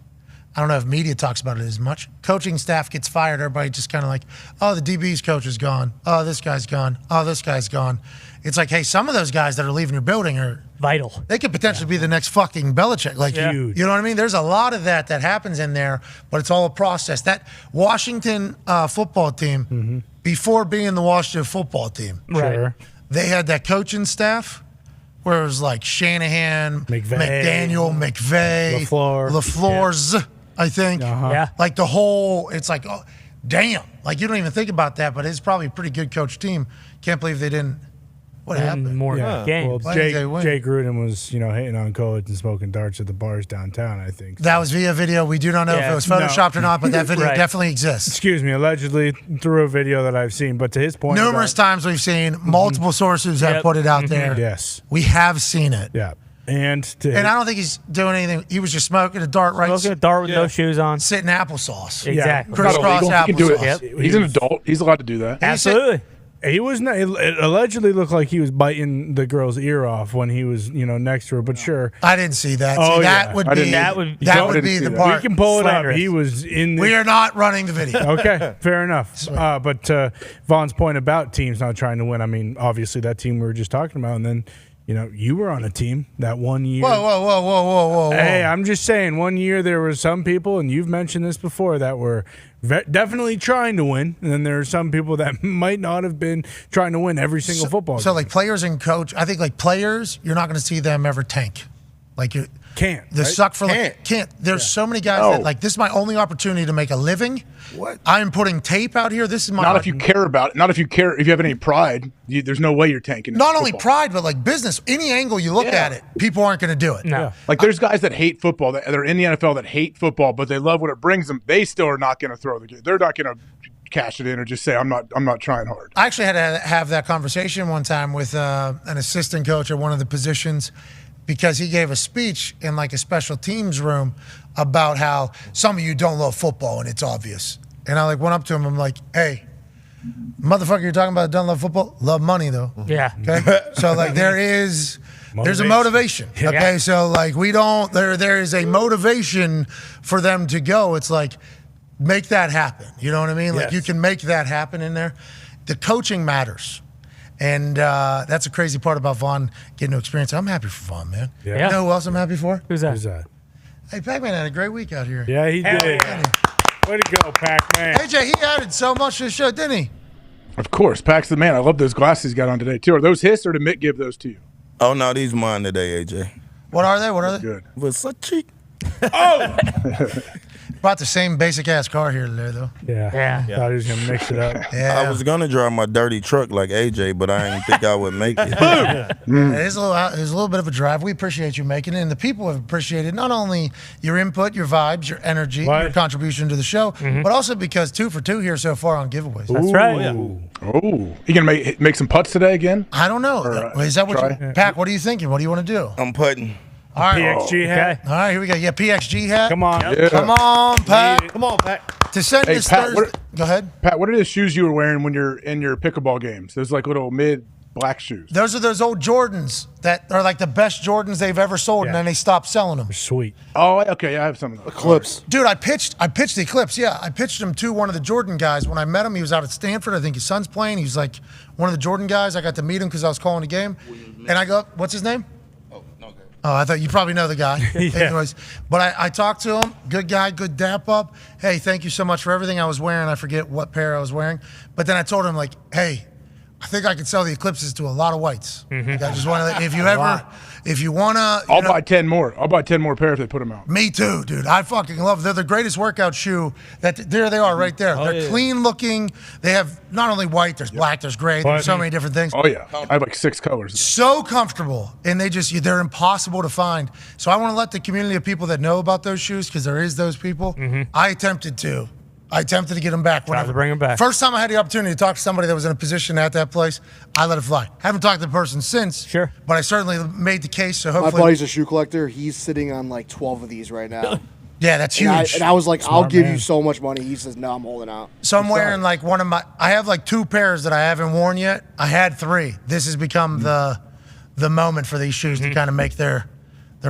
I don't know if media talks about it as much. Coaching staff gets fired. Everybody just kind of like, oh, the DB's coach is gone. Oh, this guy's gone. Oh, this guy's gone. It's like, hey, some of those guys that are leaving your building are vital. They could potentially be the next fucking Belichick. Like, Huge. you know what I mean? There's a lot of that happens in there, but it's all a process. That Washington football team, before being the Washington football team, Sure. they had that coaching staff where it was like Shanahan, McDaniel, McVay, LaFleur's, I think. Yeah. Like the whole, it's like, oh, damn. Like you don't even think about that, but it's probably a pretty good coach team. Can't believe they didn't. What happened? More games. Well, Why Jay did they win? Gruden was, hating on coach and smoking darts at the bars downtown, I think. That was via video. We do not know if it was photoshopped or not, but that video definitely exists. Excuse me, allegedly through a video that I've seen. But to his point, Numerous times we've seen, multiple sources have put it out there. Yes. We have seen it. Yeah. And I don't think he's doing anything. He was just smoking a dart, right? Smoking a dart with no shoes on. Sitting applesauce. Exactly. Crisscross applesauce. He can do it. He's an adult. He's allowed to do that. Absolutely. He was not. It allegedly looked like he was biting the girl's ear off when he was, next to her. But sure, I didn't see that. Oh, See, that yeah. would I be didn't- that would be the part. We can pull it up. Slanderous. He was in. We are not running the video. Okay, fair enough. But Vaughn's point about teams not trying to win. I mean, obviously that team we were just talking about, and then you were on a team that 1 year. Whoa. Hey, I'm just saying, 1 year there were some people, and you've mentioned this before, that were definitely trying to win, and then there are some people that might not have been trying to win every single football game. So like players and coach, I think like players, you're not going to see them ever tank. Like you can't. The right? suck for can't. There's so many guys that like this is my only opportunity to make a living. What? I'm putting tape out here. This is my Not if you care about it. Not if you care. If you have any pride, there's no way you're tanking. not only pride, but like business. Any angle you look at it, people aren't going to do it. No. Like there's guys that hate football. That are in the NFL that hate football, but they love what it brings them. They still are not going to throw the game. They're not going to cash it in or just say I'm not trying hard. I actually had to have that conversation one time with an assistant coach at one of the positions because he gave a speech in like a special teams room about how some of you don't love football and it's obvious. And I like went up to him. I'm like, hey, motherfucker, you're talking about don't love football? Love money though. Yeah. Okay. So like there's a motivation. Okay. So like we don't there is a motivation for them to go. It's like make that happen. You know what I mean? Like you can make that happen in there. The coaching matters. And that's a crazy part about Vaughn getting to experience. I'm happy for Vaughn, man. Yeah. You know who else I'm happy for? Who's that? Who's that? Hey, Pac-Man had a great week out here. Yeah, he did. Way to go, Pac-Man. AJ, he added so much to the show, didn't he? Of course, Pax the man. I love those glasses he's got on today too. Are those his or did Mick give those to you? Oh no, these mine today, AJ. What are they? Good. Versace. Oh! Brought the same basic ass car here today, though. Yeah. Thought he was going to mix it up. Yeah. I was gonna drive my dirty truck like AJ, but I didn't think I would make it. It is a little bit of a drive. We appreciate you making it, and the people have appreciated not only your input, your vibes, your energy, your contribution to the show, but also because 2 for 2 here so far on giveaways. That's right. Oh, you gonna make some putts today again? I don't know. Is that what try? Pac? What are you thinking? What do you want to do? I'm putting. All right. PXG hat. All right, here we go. Yeah, PXG hat. Come on. Yeah. Come on, Pat. Come on, Pat. To send Hey, this Pat, Thursday. Go ahead. Pat, what are the shoes you were wearing when you're in your pickleball games? Those like little mid black shoes. Those are those old Jordans that are like the best Jordans they've ever sold, and then they stopped selling them. Sweet. Oh, okay. I have some of those. Eclipse. Dude, I pitched the Eclipse. Yeah, I pitched him to one of the Jordan guys. When I met him, he was out at Stanford. I think his son's playing. He was like one of the Jordan guys. I got to meet him because I was calling a game. And I go, what's his name? Oh, I thought you probably know the guy. Anyways, but I talked to him. Good guy, good dap up. Hey, thank you so much for everything I was wearing. I forget what pair I was wearing. But then I told him, like, hey, I think I could sell the Eclipses to a lot of whites. Like, I just want to, if you want to. I'll buy 10 more. I'll buy 10 more pairs if they put them out. Me too, dude. I fucking love them. They're the greatest workout shoe. There they are right there. They're clean looking. They have not only white, there's black, there's gray, there's so many different things. Oh, yeah. I have like 6 colors. So comfortable. And they're impossible to find. So I want to let the community of people that know about those shoes, because there is those people. I attempted to get them back. Tried to bring them back. First time I had the opportunity to talk to somebody that was in a position at that place, I let it fly. Haven't talked to the person since. Sure. But I certainly made the case. So hopefully. My buddy's a shoe collector. He's sitting on like 12 of these right now. Yeah, that's huge. And I was like, Smart I'll give man. you so much money. He says, no, I'm holding out. So I'm wearing like I have like 2 pairs that I haven't worn yet. I had 3. This has become the moment for these shoes to kind of make their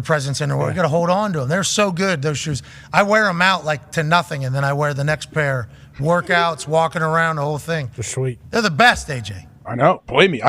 presence in the world. You got to hold on to them. They're so good, those shoes. I wear them out like to nothing, and then I wear the next pair. Workouts, walking around, the whole thing. They're sweet. They're the best, AJ. I know. Believe me.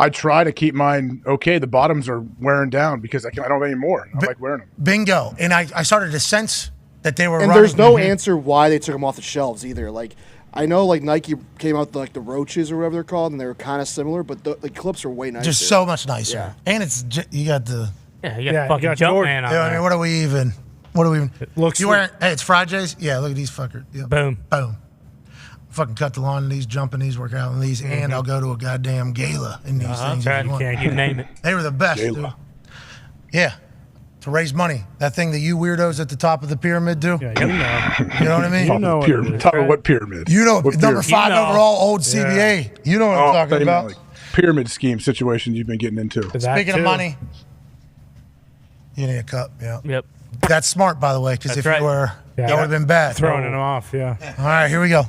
I try to keep mine okay. The bottoms are wearing down because I don't have any more. I like wearing them. Bingo. And I started to sense that they were And running. there's no answer why they took them off the shelves either. Like, I know like Nike came out with like the Roaches or whatever they're called, and they were kind of similar, but the Eclipse are way nicer. Just so much nicer. Yeah. And you got the. Yeah, you got fucking Jumpman on I mean, what do we even? It looks. You wearing? Hey, it's Fridays. Yeah, look at these fuckers. Yeah. Boom. Fucking cut the lawn in these, jump in these, work out in these, and I'll go to a goddamn gala in these things. Right. if you want. You name it. They were the best, dude. Yeah. To raise money. That thing that you weirdos at the top of the pyramid do. Yeah, you know. You know what I mean? You know pyramid. Top of what pyramid? You know, What number pyramid? 5 overall, old CBA. You know what I'm talking about. Like pyramid scheme situations you've been getting into. Speaking of money, you need a cup. Yeah. Yep. That's smart, by the way, because if you were, that would have been bad. Throwing them off, yeah. All right, here we go.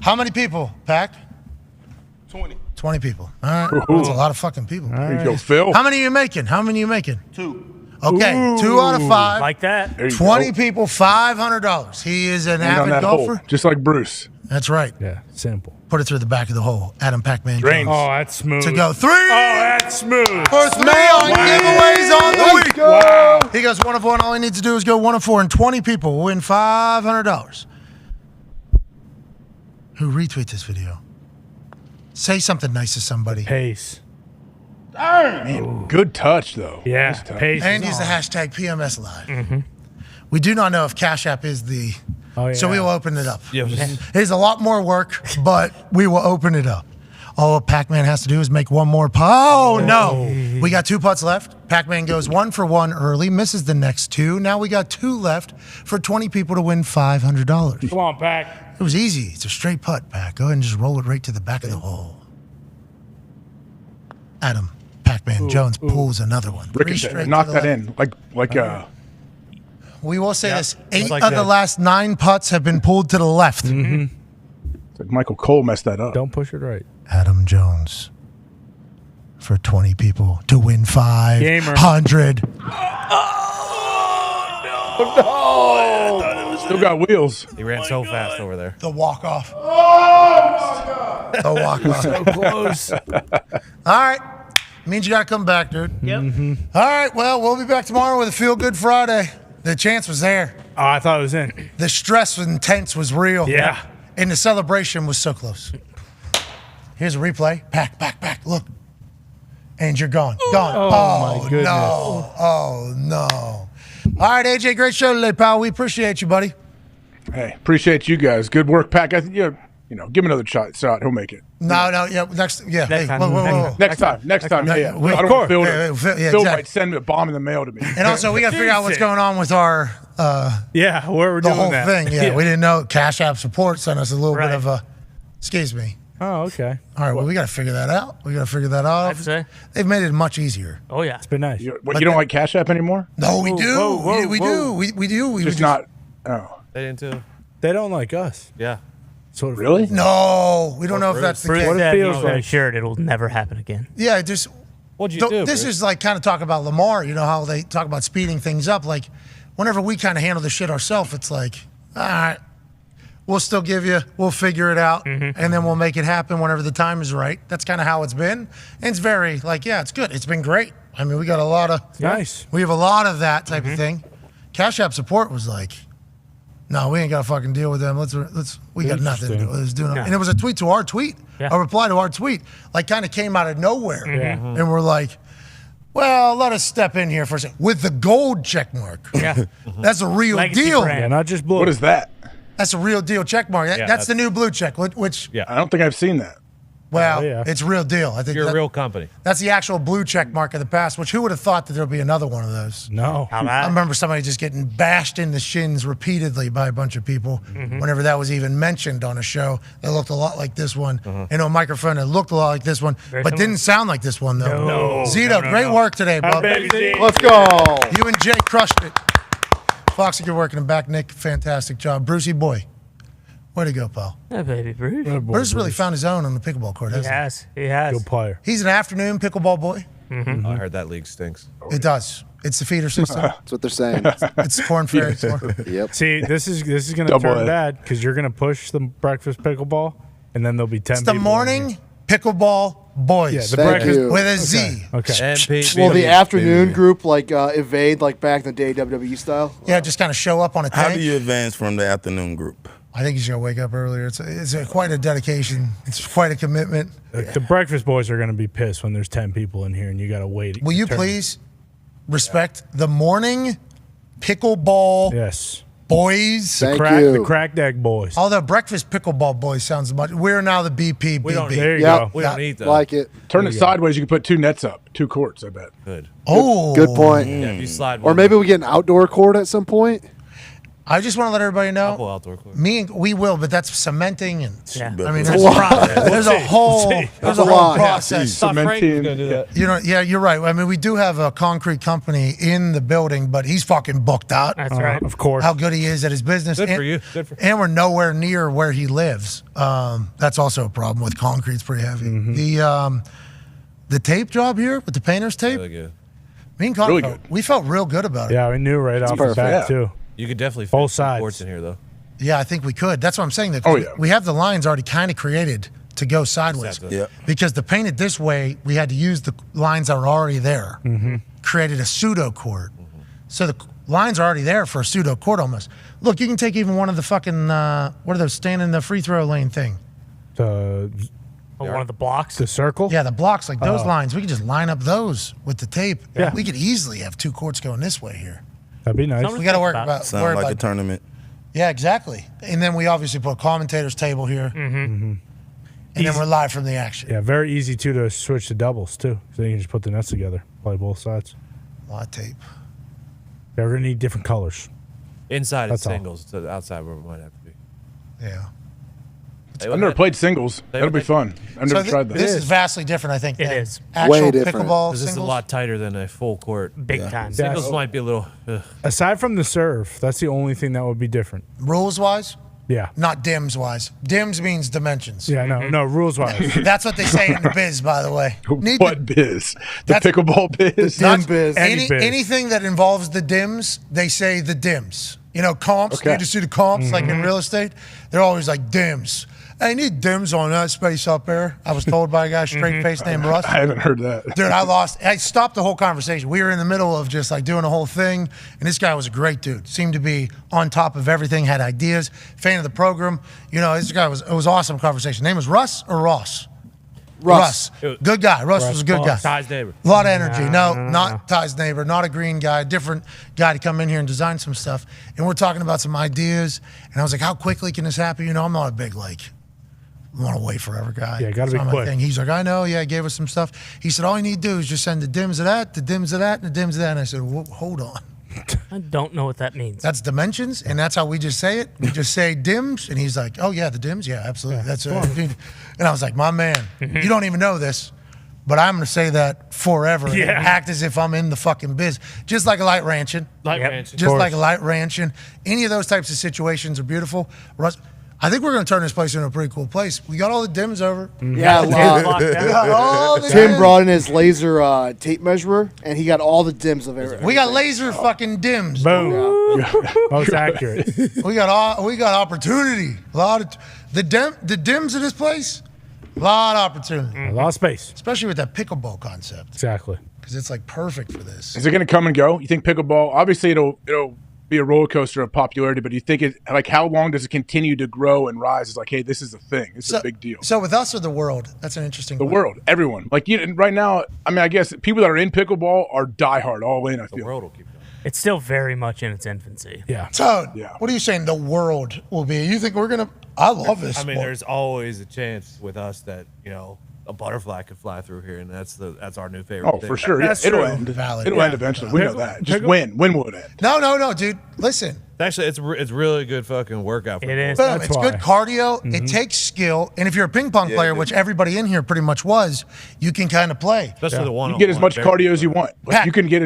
How many people packed? 20 people. All right. That's a lot of fucking people. There you go, Phil. How many are you making? 2. Okay, Ooh. 2 out of 5. Like that. 20 people, $500. He is an And on avid that golfer. hole, just like Bruce. That's right. Yeah, simple. Put it through the back of the hole. Adam Pac-Man Drains. Jones. Oh, that's smooth. To go 3. Oh, that's smooth. For 3 on giveaways on the week. Wow. He goes 1 of 1. All he needs to do is go 1 of 4, and 20 people will win $500. Who retweet this video? Say something nice to somebody. Pace. Man, good touch, though. Yeah, Nice touch. pace. And use the hashtag PMS Live. We do not know if Cash App is the. Oh, yeah. So we will open it up. Yeah, It's a lot more work, but we will open it up. All Pac-Man has to do is make 1 more putt. Oh, no. We got 2 putts left. Pac-Man goes 1 for 1 early, misses the next 2. Now we got 2 left for 20 people to win $500. Come on, Pac. It was easy. It's a straight putt, Pac. Go ahead and just roll it right to the back of the hole. Adam Pac-Man Jones pulls another one. 3 Ricochet. straight Knock to the that left. in. Like We will say this. 8 like of the that. last 9 putts have been pulled to the left. it's like Michael Cole messed that up. Don't push it right. Adam Jones for 20 people to win $500. Still got wheels. He ran so fast over there. The walk-off. The walk-off. So close. All right. Means you got to come back, dude. Yep. All right. Well, we'll be back tomorrow with a Feel Good Friday. The chance was there. Oh, I thought it was in. The stress was intense, was real. Yeah. And the celebration was so close. Here's a replay. Back. Look. And you're gone. Gone. Oh, my goodness. No. Oh, no. All right, AJ, great show today, pal. We appreciate you, buddy. Hey, appreciate you guys. Good work, Pac. I think give him another shot. He'll make it. No, yeah, next time. Whoa. Next time. Yeah. Of I don't course. Phil, Yeah, Phil exactly. might send a bomb in the mail to me. And also, we got to figure out what's going on with our Yeah, where we're the doing whole that. thing. Yeah, we didn't know. Cash App support sent us a little bit of a. Excuse me. Oh, okay. All right, well, we got to figure that out. I'd say. They've made it much easier. Oh, yeah. It's been nice. You don't like Cash App anymore? No, we do. whoa, We do. We do. We Just just not. Oh. They didn't too. They don't like us. Yeah. So really? No, we don't know if that's the Bruce case. said he's assured it'll never happen again. Yeah, just What'd you do? this is like kind of talk about Lamar. You know how they talk about speeding things up. Like whenever we kind of handle the shit ourselves, it's like, all right, we'll still give you, we'll figure it out, and then we'll make it happen whenever the time is right. That's kind of how it's been, and it's very like, yeah, it's good. It's been great. I mean, we got a lot of nice. We have a lot of that type of thing. Cash App support was like, no, we ain't got to fucking deal with them. We got nothing to do with this. And it was a tweet to our tweet, a reply to our tweet, like kind of came out of nowhere. And we're like, well, let us step in here for a second. With the gold check mark. Yeah. That's a real deal. Yeah, not just blue. What is that? That's a real deal check mark. That's the new blue check, which I don't think I've seen that. well, it's real deal. I think You're a real company. That's the actual blue check mark of the past, which who would have thought that there would be another one of those? No. I remember somebody just getting bashed in the shins repeatedly by a bunch of people whenever that was even mentioned on a show that looked a lot like this one. And on a microphone that looked a lot like this one, but didn't sound like this one, though. No. Zito, great work today, bub. Let's go. You and Jay crushed it. Foxy, you're working him back. Nick, fantastic job. Brucey boy. Way to go, pal. Yeah, baby Bruce. Bruce really found his own on the pickleball court, hasn't He has. Good player. He's an afternoon pickleball boy. I heard that league stinks. It does. It's the feeder system. That's what they're saying. It's corn fairy. Yep. See, this is going to Double turn it. bad because you're going to push the breakfast pickleball, and then there'll be 10 It's the people in morning pickleball boys. Yeah, the Thank breakfast you. with a Z. Okay. Well, the afternoon group, like evade, like back in the day, WWE style. Yeah, just kind of show up on a How tank. do you advance from the afternoon group? I think he's gonna wake up earlier. It's quite a dedication. It's quite a commitment. The breakfast boys are going to be pissed when there's 10 people in here and you got to wait. Will you please respect the morning pickleball Yes. boys? Thank Crack, you. the cracked egg boys. Although breakfast pickleball boys sounds much. We're now the BPBB. There you Yep. go. We don't need that. Like it. Turn it sideways. You can put 2 nets up, 2 courts. I bet. Good. Oh, Good point. Yeah, if you slide Or one, maybe we get an outdoor court at some point. I just want to let everybody couple know. outdoor courts. We will, but that's cementing and Yeah. I mean, That's there's a a, lot. there's a whole That's a lot. process. Thought Frank was Cementing. gonna do that. You know, yeah, you're right. I mean, we do have a concrete company in the building, but he's fucking booked out. That's right. Of course. How good he is at his business. Good and, for you. Good for And we're nowhere near where he lives. That's also a problem with concrete. It's pretty heavy. The tape job here with the painter's tape. Really good. Me and Con Really felt- good. we felt real good about it. Yeah, we knew right off the perfect. bat, Yeah. too. You could definitely fit Both some sides. courts in here, though. Yeah, I think we could. That's what I'm saying. Oh, yeah. We have the lines already kind of created to go sideways. Exactly. Yeah. Because to paint it this way, we had to use the lines that were already there. Mm-hmm. Created a pseudo court. So the lines are already there for a pseudo court almost. Look, you can take even one of the fucking, what are those, stand in the free throw lane thing? The One of the blocks. the circle? Yeah, the blocks, like those Oh. lines. We could just line up those with the tape. Yeah. We could easily have 2 courts going this way here. That'd be nice. Something We got to work about. about. Sound worry like a about tournament. yeah, exactly. And then we obviously put a commentator's table here. And then we're live from the action. Yeah, very easy, too, to switch to doubles, too. So you can just put the nets together, play both sides. A lot of tape. Yeah, we're going to need different colors. Inside That's it's all. singles. So the outside where it might have to be. Yeah. I've never played singles. That'll be fun. I've never tried that. This is vastly different, I think. It than is. Actual Way different. pickleball Because this is a singles. lot tighter than a full court. Big time. Singles might be a little. Aside from the serve, that's the only thing that would be different. Rules wise, Yeah. not dims wise. Dims means dimensions. Yeah, no, rules wise. That's what they say in the biz, by the way. Need What biz? The That's- pickleball biz? Not- biz. Any biz. Anything that involves the dims, they say the dims. You know, comps. Okay. You just see the comps, like in real estate. They're always like dims. I need dims on that space up there. I was told by a guy straight face named Russ. I haven't heard that. Dude, I stopped the whole conversation. We were in the middle of just like doing a whole thing, and this guy was a great dude. Seemed to be on top of everything, had ideas, fan of the program. You know, this guy it was awesome conversation. Name was Russ or Ross? Russ. Good guy. Russ was a good guy. Ty's neighbor. A lot of energy. No, not Ty's neighbor, not a green guy, different guy to come in here and design some stuff. And we're talking about some ideas, and I was like, how quickly can this happen? You know, I'm not a big, like, want to wait forever guy. Yeah, gotta It's be not my quick. thing. He's like, I know, yeah, he gave us some stuff. He said, all you need to do is just send the dims of that, the dims of that, and the dims of that. And I said, hold on. I don't know what that means. That's dimensions, and that's how we just say it. We just say dims, and he's like, oh, yeah, the dims? Yeah, absolutely. That's and I was like, my man, you don't even know this, but I'm going to say that forever and act as if I'm in the fucking biz. Just like a light ranching. Light ranching. Just like a light ranching. Any of those types of situations are beautiful. Russ, I think we're going to turn this place into a pretty cool place. We got all the dims over. Yeah, we got all the Tim dims. brought in his laser tape measure, and he got all the dims of everything. We got laser fucking dims. Boom. Most accurate. We got opportunity. A lot of the dims of this place. A lot of opportunity. A lot of space. Especially with that pickleball concept. Exactly. Because it's like perfect for this. Is it going to come and go? You think pickleball? Obviously, it'll be a roller coaster of popularity. But do you think it like how long does it continue to grow and rise? It's like, hey, this is a thing. It's a big deal. So with us or the world? That's an interesting. The point. world, everyone. Like right now, I mean, I guess people that are in pickleball are diehard, all in. I feel. The world will keep going. It's still very much in its infancy. Yeah. So, what are you saying? The world will be? You think we're gonna? I love this. I mean, sport. there's always a chance with us that a butterfly could fly through here, and that's our new favorite. Oh, thing. for sure. That's It'll true. end. Valid. It'll end eventually. We know that. Just when? When will it end? No, dude. Listen. Actually, it's really good fucking workout. For It is. Boom. It's good cardio. It takes skill, and if you're a ping pong player, which everybody in here pretty much was, you can kind of play. Especially the one. You get as much cardio as you want. Like, you can get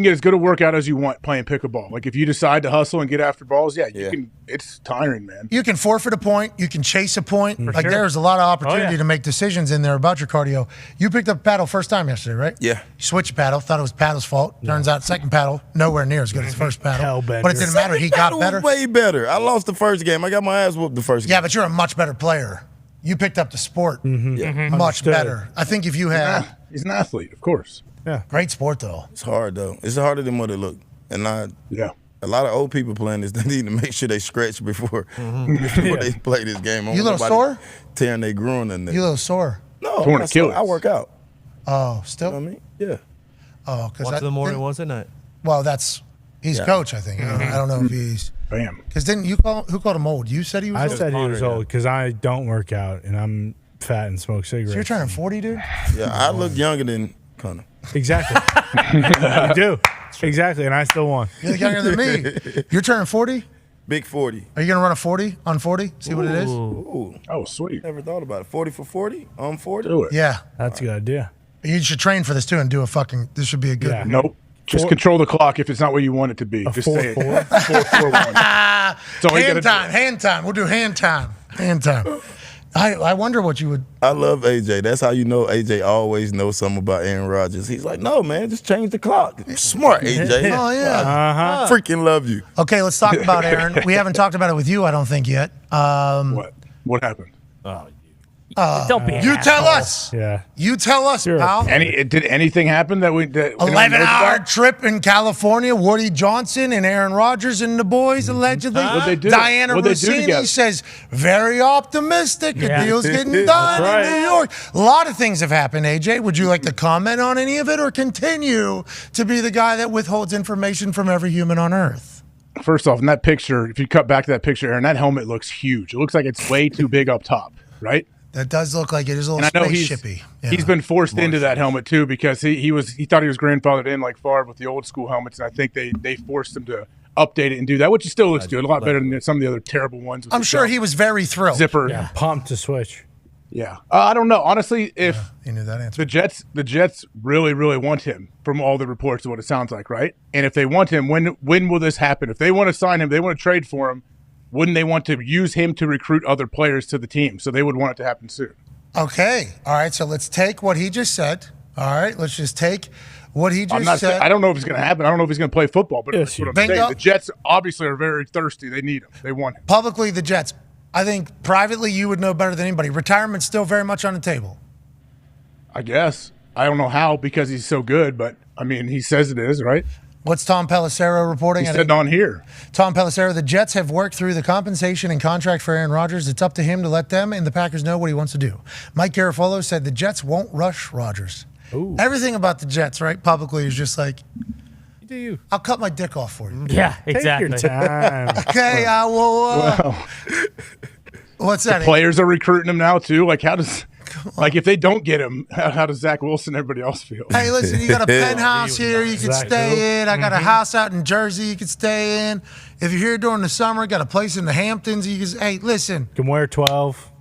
as good a workout as you want playing pickleball. Like if you decide to hustle and get after balls, you can. It's tiring, man. You can forfeit a point. You can chase a point. For Like sure. there's a lot of opportunity yeah. to make decisions in there about your cardio. You picked up paddle first time yesterday, right? Yeah. You switched paddle. Thought it was paddle's fault. Turns out second paddle nowhere near as good as first paddle. But it didn't matter. He got Paddle better. was way better. I lost the first game. I got my ass whooped the first game. Yeah, but you're a much better player. You picked up the sport Yeah. much Understood. better. I think if you had. He's an athlete, of course. Yeah. Great sport, though. It's hard, though. It's harder than what it looked. And a lot of old people playing this, they need to make sure they stretch before they play this game. I You a don't little want sore? nobody tearing their groin in there. You a little sore? No, Torn I'm not sore. Achilles. I work out. Oh, still? You know what I mean? Yeah. Oh, because Once in the morning, once at night. Well, he's Yeah. coach, I think. I don't know if he's. Bam. Because didn't you who called him old? You said he was I old? said he was old because I don't work out and I'm fat and smoke cigarettes. So you're turning 40, dude? Yeah, I look younger than Connor. Exactly. You do. Exactly, and I still won. You look younger than me. You're turning 40? Big 40. Are you going to run a 40 on 40? See what it is? Ooh. Oh, sweet. Never thought about it. 40 for 40 on 40? Do it. Yeah. That's a good idea. You should train for this, too, and do a fucking. This should be a good. Nope. Just control the clock if it's not what you want it to be. Just say it. 4-4-1. That's all you gotta Hand do. time. Hand time. We'll do hand time. Hand time. I wonder what you would. I love AJ. That's how you know AJ always knows something about Aaron Rodgers. He's like, no, man, just change the clock. Smart, AJ. Oh, yeah. I freaking love you. Okay, let's talk about Aaron. We haven't talked about it with you, I don't think, yet. What happened? Don't be an You tell asshole. us. Yeah. You tell us, pal. Did anything happen that we? That anyone knows 11-hour about? trip in California. Woody Johnson and Aaron Rodgers and the boys, allegedly. What'd they do? Diana What'd they do Rossini together? says, very optimistic. Yeah. The deal's getting done That's in right. New York. A lot of things have happened, AJ. Would you like to comment on any of it or continue to be the guy that withholds information from every human on earth? First off, in that picture, if you cut back to that picture, Aaron, that helmet looks huge. It looks like it's way too big up top, right? That does look like it is a And little I know spaceshipy. he's been forced into that helmet too because he thought he was grandfathered in like Favre with the old school helmets, and I think they forced him to update it and do that, which still looks good, a lot better than some of the other terrible ones. With I'm the sure he was very thrilled. zipper. Yeah. Pumped to switch. Yeah. I don't know. Honestly, if He knew that answer. the Jets really, really want him from all the reports of what it sounds like, right? And if they want him, when will this happen? If they want to sign him, they want to trade for him, wouldn't they want to use him to recruit other players to the team? So they would want it to happen soon. Okay. All right. So let's take what he just said. All right. Let's just take what he just said. I don't know if it's going to happen. I don't know if he's going to play football, but that's what I'm Bingo. saying. The Jets obviously are very thirsty. They need him. They want him. Publicly, the Jets. I think privately, you would know better than anybody. Retirement's still very much on the table. I guess. I don't know how because he's so good, but I mean, he says it is, right? What's Tom Pelissero reporting? He said on here. Tom Pelissero, the Jets have worked through the compensation and contract for Aaron Rodgers. It's up to him to let them and the Packers know what he wants to do. Mike Garafolo said the Jets won't rush Rodgers. Everything about the Jets, right, publicly is just like, Do you? I'll cut my dick off for you. Yeah, exactly. Take your time. Okay, what's that? Players are recruiting him now too. Like, how does, like, if they don't get him, how does Zach Wilson and everybody else feel? Hey, listen, you got a penthouse here you can Exactly. stay in. I got a house out in Jersey you can stay in. If you're here during the summer, got a place in the Hamptons. You can. Hey, listen. Can wear 12.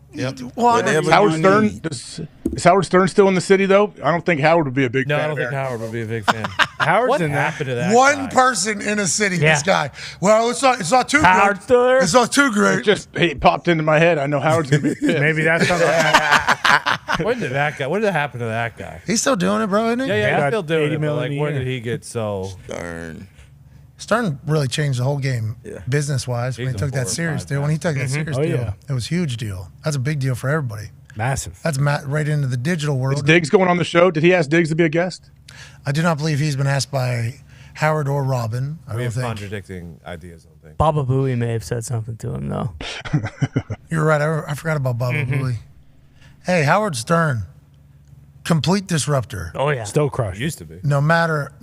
Well, Is Howard Stern still in the city, though? I don't think Howard would be a big fan. No, I don't think Howard would be a big fan. Howard's what in that. happened to that One guy? person in a city, Yeah. this guy. Well, it's not too Howard good. Stern? It's not too great. It popped into my head. I know Howard's going to be pissed. Maybe that's something. When did that happen to that guy? He's still doing it, bro, isn't he? Yeah, he's still doing 80 it. But million like, a when year. did he get so? Stern really changed the whole game business-wise when he He's took a that 4 or serious 5 deal. When he took that serious Oh, deal, yeah. it was a huge deal. That's a big deal for everybody. Massive. That's right into the digital Is world. Diggs going on the show? Did he ask Diggs to be a guest? I do not believe he's been asked by Howard or Robin. I We don't have think. contradicting ideas on things. Baba Booey may have said something to him, though. You're right. I forgot about Baba Booey. Hey, Howard Stern, complete disruptor. Oh, yeah. Still crushed. Used to be. No matter.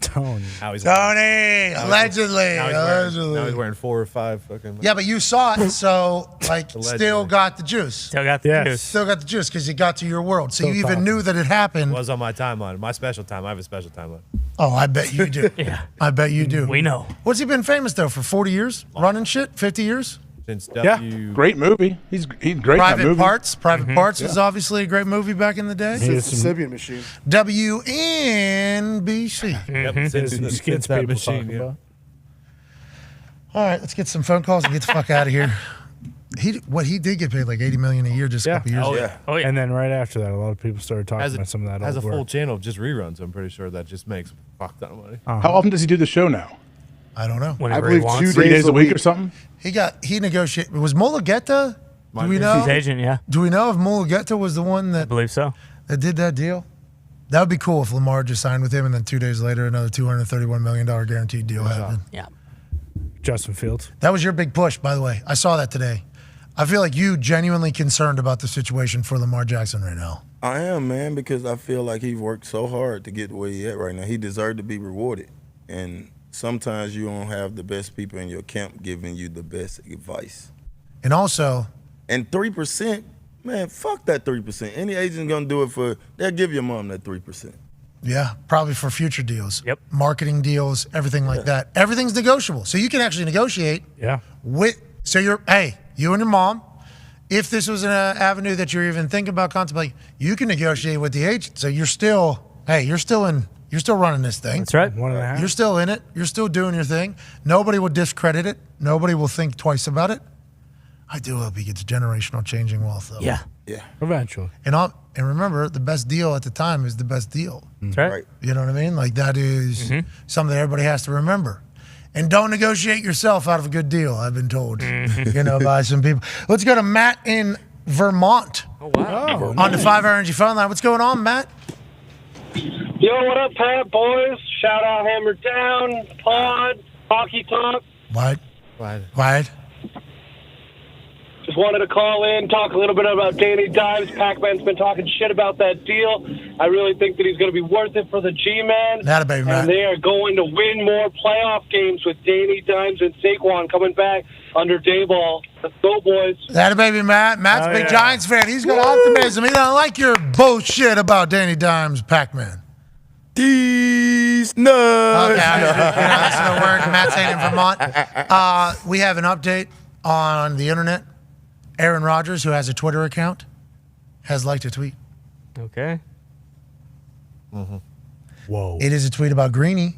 Tony. Now he's Tony, allegedly. Now he's wearing 4 or 5 fucking. Yeah, but you saw it, so like still Allegedly. got the juice. Still got the juice. Still got the juice because it got to your world. So Still you even talking. knew that it happened. Was on my timeline. My special time. I have a special timeline. Oh, I bet you do. Yeah. I bet you do. We know. What's he been famous though for 40 years? Running shit? 50 years? Since Yeah. Great movie. He's great in that Private movie. Parts. Private Parts is obviously a great movie back in the day. He has some- Mississippian Machine. WNBC. Yep. There's Since, some since skits that people machine. talk Yeah. about. All right, let's get some phone calls and get the fuck out of here. He did get paid like $80 million a year just a couple years ago. Oh, yeah. And then right after that, a lot of people started talking about some of that Has a old full work. channel of just reruns. I'm pretty sure that just makes a fuck ton of money. How often does he do the show now? I don't know. Whenever he wants. 3 days a week or something? He negotiated. Was Mulugeta? Do we know? His agent, yeah. Do we know if Mulugeta was the one I that believe so. did that deal? That would be cool if Lamar just signed with him and then 2 days later another $231 million guaranteed deal happened. Yeah. Justin Fields. That was your big push, by the way. I saw that today. I feel like you genuinely concerned about the situation for Lamar Jackson right now. I am, man, because I feel like he's worked so hard to get where he at right now. He deserved to be rewarded. And sometimes you don't have the best people in your camp giving you the best advice. And also, And 3%, man, fuck that 3%. Any agent's gonna do it they'll give your mom that 3%. yeah, probably for future deals. Yep. Marketing deals, everything like that. Everything's negotiable. So you can actually negotiate Yeah. you and your mom, if this was an avenue that you're even thinking about contemplating, you can negotiate with the agent. So you're still running this thing. That's right. 1.5. You're still in it. You're still doing your thing. Nobody will discredit it. Nobody will think twice about it. I do hope he gets generational changing wealth, though. Yeah. Yeah. Eventually. And remember, the best deal at the time is the best deal. That's right. Right. You know what I mean? Like that is something that everybody has to remember. And don't negotiate yourself out of a good deal, I've been told, by some people. Let's go to Matt in Vermont on the 5-Hour Energy phone line. What's going on, Matt? Yo, what up, Pat, boys? Shout out Hammer Down, Pod, Hockey Talk. What? Just wanted to call in, talk a little bit about Danny Dimes. Pac-Man's been talking shit about that deal. I really think that he's going to be worth it for the G-Man. Atta baby, Matt. And they are going to win more playoff games with Danny Dimes and Saquon coming back under Dayball. Let's go, boys. That baby, Matt. Matt's a big Giants fan. He's got optimism. He don't like your bullshit about Danny Dimes, Pac-Man. These nuts. Okay, that's the word Matt's saying in Vermont. We have an update on the internet. Aaron Rodgers, who has a Twitter account, has liked a tweet. Okay. Whoa. It is a tweet about Greeny.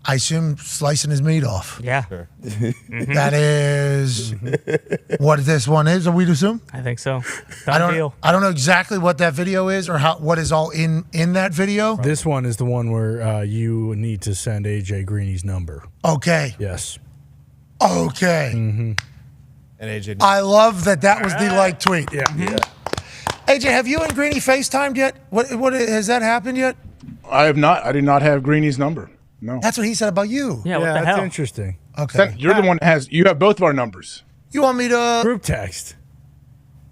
I assume slicing his meat off. Yeah. That is what this one is, we'd assume? I think so. I Deal. don't know exactly what that video is or what is all in that video. This one is the one where you need to send AJ Greeny's number. Okay. Yes. Okay. And AJ. I love that was the like tweet. Yeah. AJ, have you and Greeny FaceTimed yet? What has that happened yet? I have not. I did not have Greeny's number. No. That's what he said about you. Yeah, what the that's hell? interesting. Okay. You're the one that has. You have both of our numbers. You want me to Group text.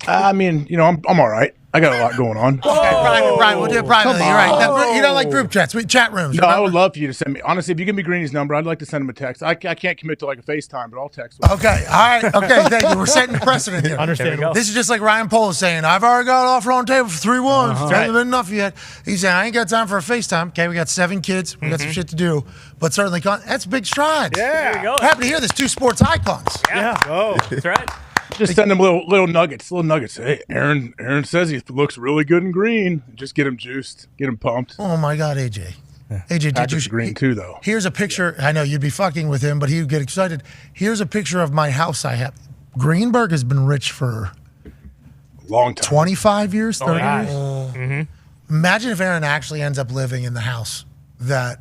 I mean, I'm all right. I got a lot going on. Okay, private. We'll do it privately. You're right. You don't like group chats, chat rooms. No, I would love for you to send me. Honestly, if you give me Greeny's number, I'd like to send him a text. I can't commit to like a FaceTime, but I'll text him. Okay, all right. Okay, thank you. We're setting the precedent here. Understandable. This is just like Ryan Poles saying, I've already got an offer on the table for 3-1. Uh-huh. Hasn't been enough yet. He's saying, I ain't got time for a FaceTime. Okay, we got 7 kids. We got some shit to do. But certainly, that's big strides. Yeah. There you go. Happy to hear this. 2 sports icons. Yeah. Oh. That's right. Just send him little nuggets. Hey, Aaron says he looks really good in green. Just get him juiced, get him pumped. Oh my God, AJ. AJ, did you green too though? Here's a picture. I know you'd be fucking with him, but he would get excited. Here's a picture of my house I have. Greenberg has been rich for a long time. 25 years, 30 years. Mm-hmm. Imagine if Aaron actually ends up living in the house that,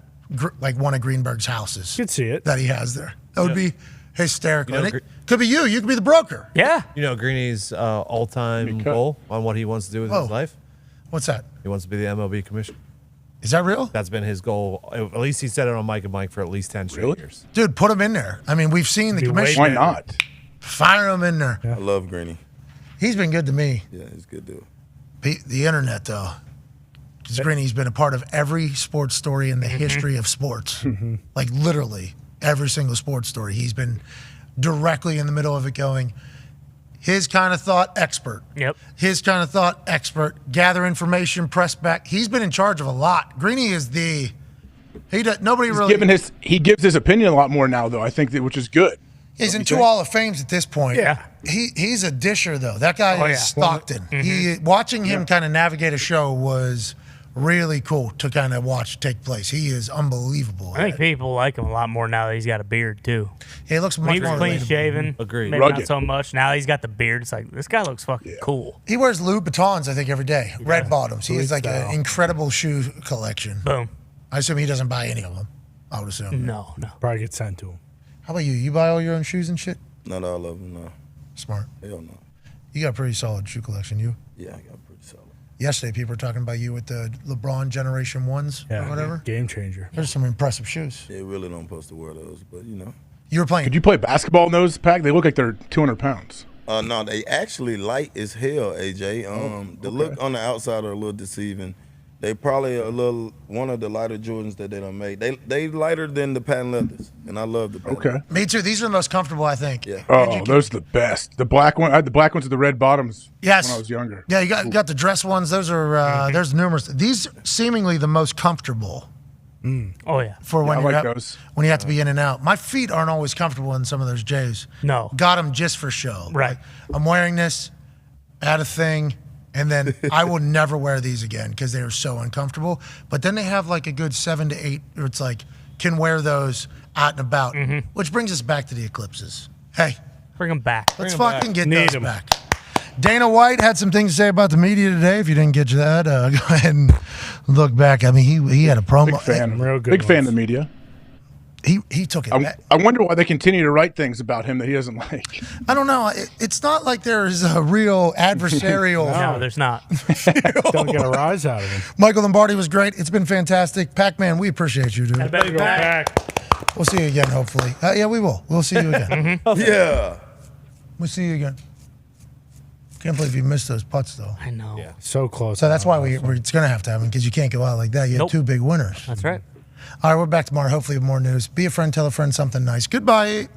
like one of Greenberg's houses. You could see it. That he has there. That would be hysterical. And it could be you. You could be the broker. Yeah. You know Greeny's all-time goal on what he wants to do with his life? What's that? He wants to be the MLB commissioner. Is that real? That's been his goal. At least he said it on Mike and Mike for at least 10 straight years. Dude, put him in there. I mean, we've seen the commissioner. Why not? Fire him in there. I love Greeny. He's been good to me. Yeah, he's a good dude. The internet, though. Because Greeny's been a part of every sports story in the history of sports. Like, literally, every single sports story. He's been directly in the middle of it going, his kind of thought, expert. Yep. His kind of thought, expert. Gather information, press back. He's been in charge of a lot. Greeny is the... He gives his opinion a lot more now, though, I think, which is good. He's in 2 Hall of Fames at this point. Yeah. He's a disher, though. That guy is Stockton. Watching him kind of navigate a show was really cool to kind of watch take place. He is unbelievable. I think people like him a lot more now that he's got a beard, too. He looks much He was more clean relatable. shaven. Agreed. Maybe Rugged. not so much. Now he's got the beard. It's like, this guy looks fucking cool. He wears Louis Vuittons, I think, every day. Red bottoms. He has like an incredible shoe collection. Boom. I assume he doesn't buy any of them. I would assume. No. Probably get sent to him. How about you? You buy all your own shoes and shit? Not all of them, no. Smart. Hell no. You got a pretty solid shoe collection, you? Yeah, I got pretty solid. Yesterday, people were talking about you with the LeBron Generation 1s or whatever. Game changer. There's some impressive shoes. They really don't supposed to wear those, but you know. You were playing. Could you play basketball in those, Pack? They look like they're 200 pounds. No, they actually light as hell, AJ. The look on the outside are a little deceiving. They probably one of the lighter Jordans that they done made. They lighter than the patent leathers, and I love the patent leathers. Me too. These are the most comfortable, I think. Yeah. Oh, those are the best. The black one. I had the black ones with the red bottoms. Yes. When I was younger. Yeah, you got the dress ones. Those are there's numerous. These seemingly the most comfortable. Oh yeah. For when I you like have, those. when you have to be in and out. My feet aren't always comfortable in some of those J's. No. Got them just for show. Right. Like, I'm wearing this at a thing, and then I will never wear these again because they are so uncomfortable. But then they have like a good 7 to 8. Or it's like can wear those out and about, which brings us back to the eclipses. Hey, bring them back. Let's fucking get those back. Dana White had some things to say about the media today. If you didn't get that, go ahead and look back. I mean, he had a promo. Big fan. Big fan of the media. He took it back. I wonder why they continue to write things about him that he doesn't like. I don't know. It's not like there's a real adversarial. No, there's not. Don't get a rise out of him. Michael Lombardi was great. It's been fantastic. Pac-Man, we appreciate you, dude. I better go back. We'll see you again, hopefully. Yeah, we will. We'll see you again. Yeah. We'll see you again. Can't believe you missed those putts, though. I know. Yeah. So close. So that's why it's going to have to happen, because you can't go out like that. You have 2 big winners. That's right. All right, we're back tomorrow, hopefully with more news. Be a friend, tell a friend something nice. Goodbye.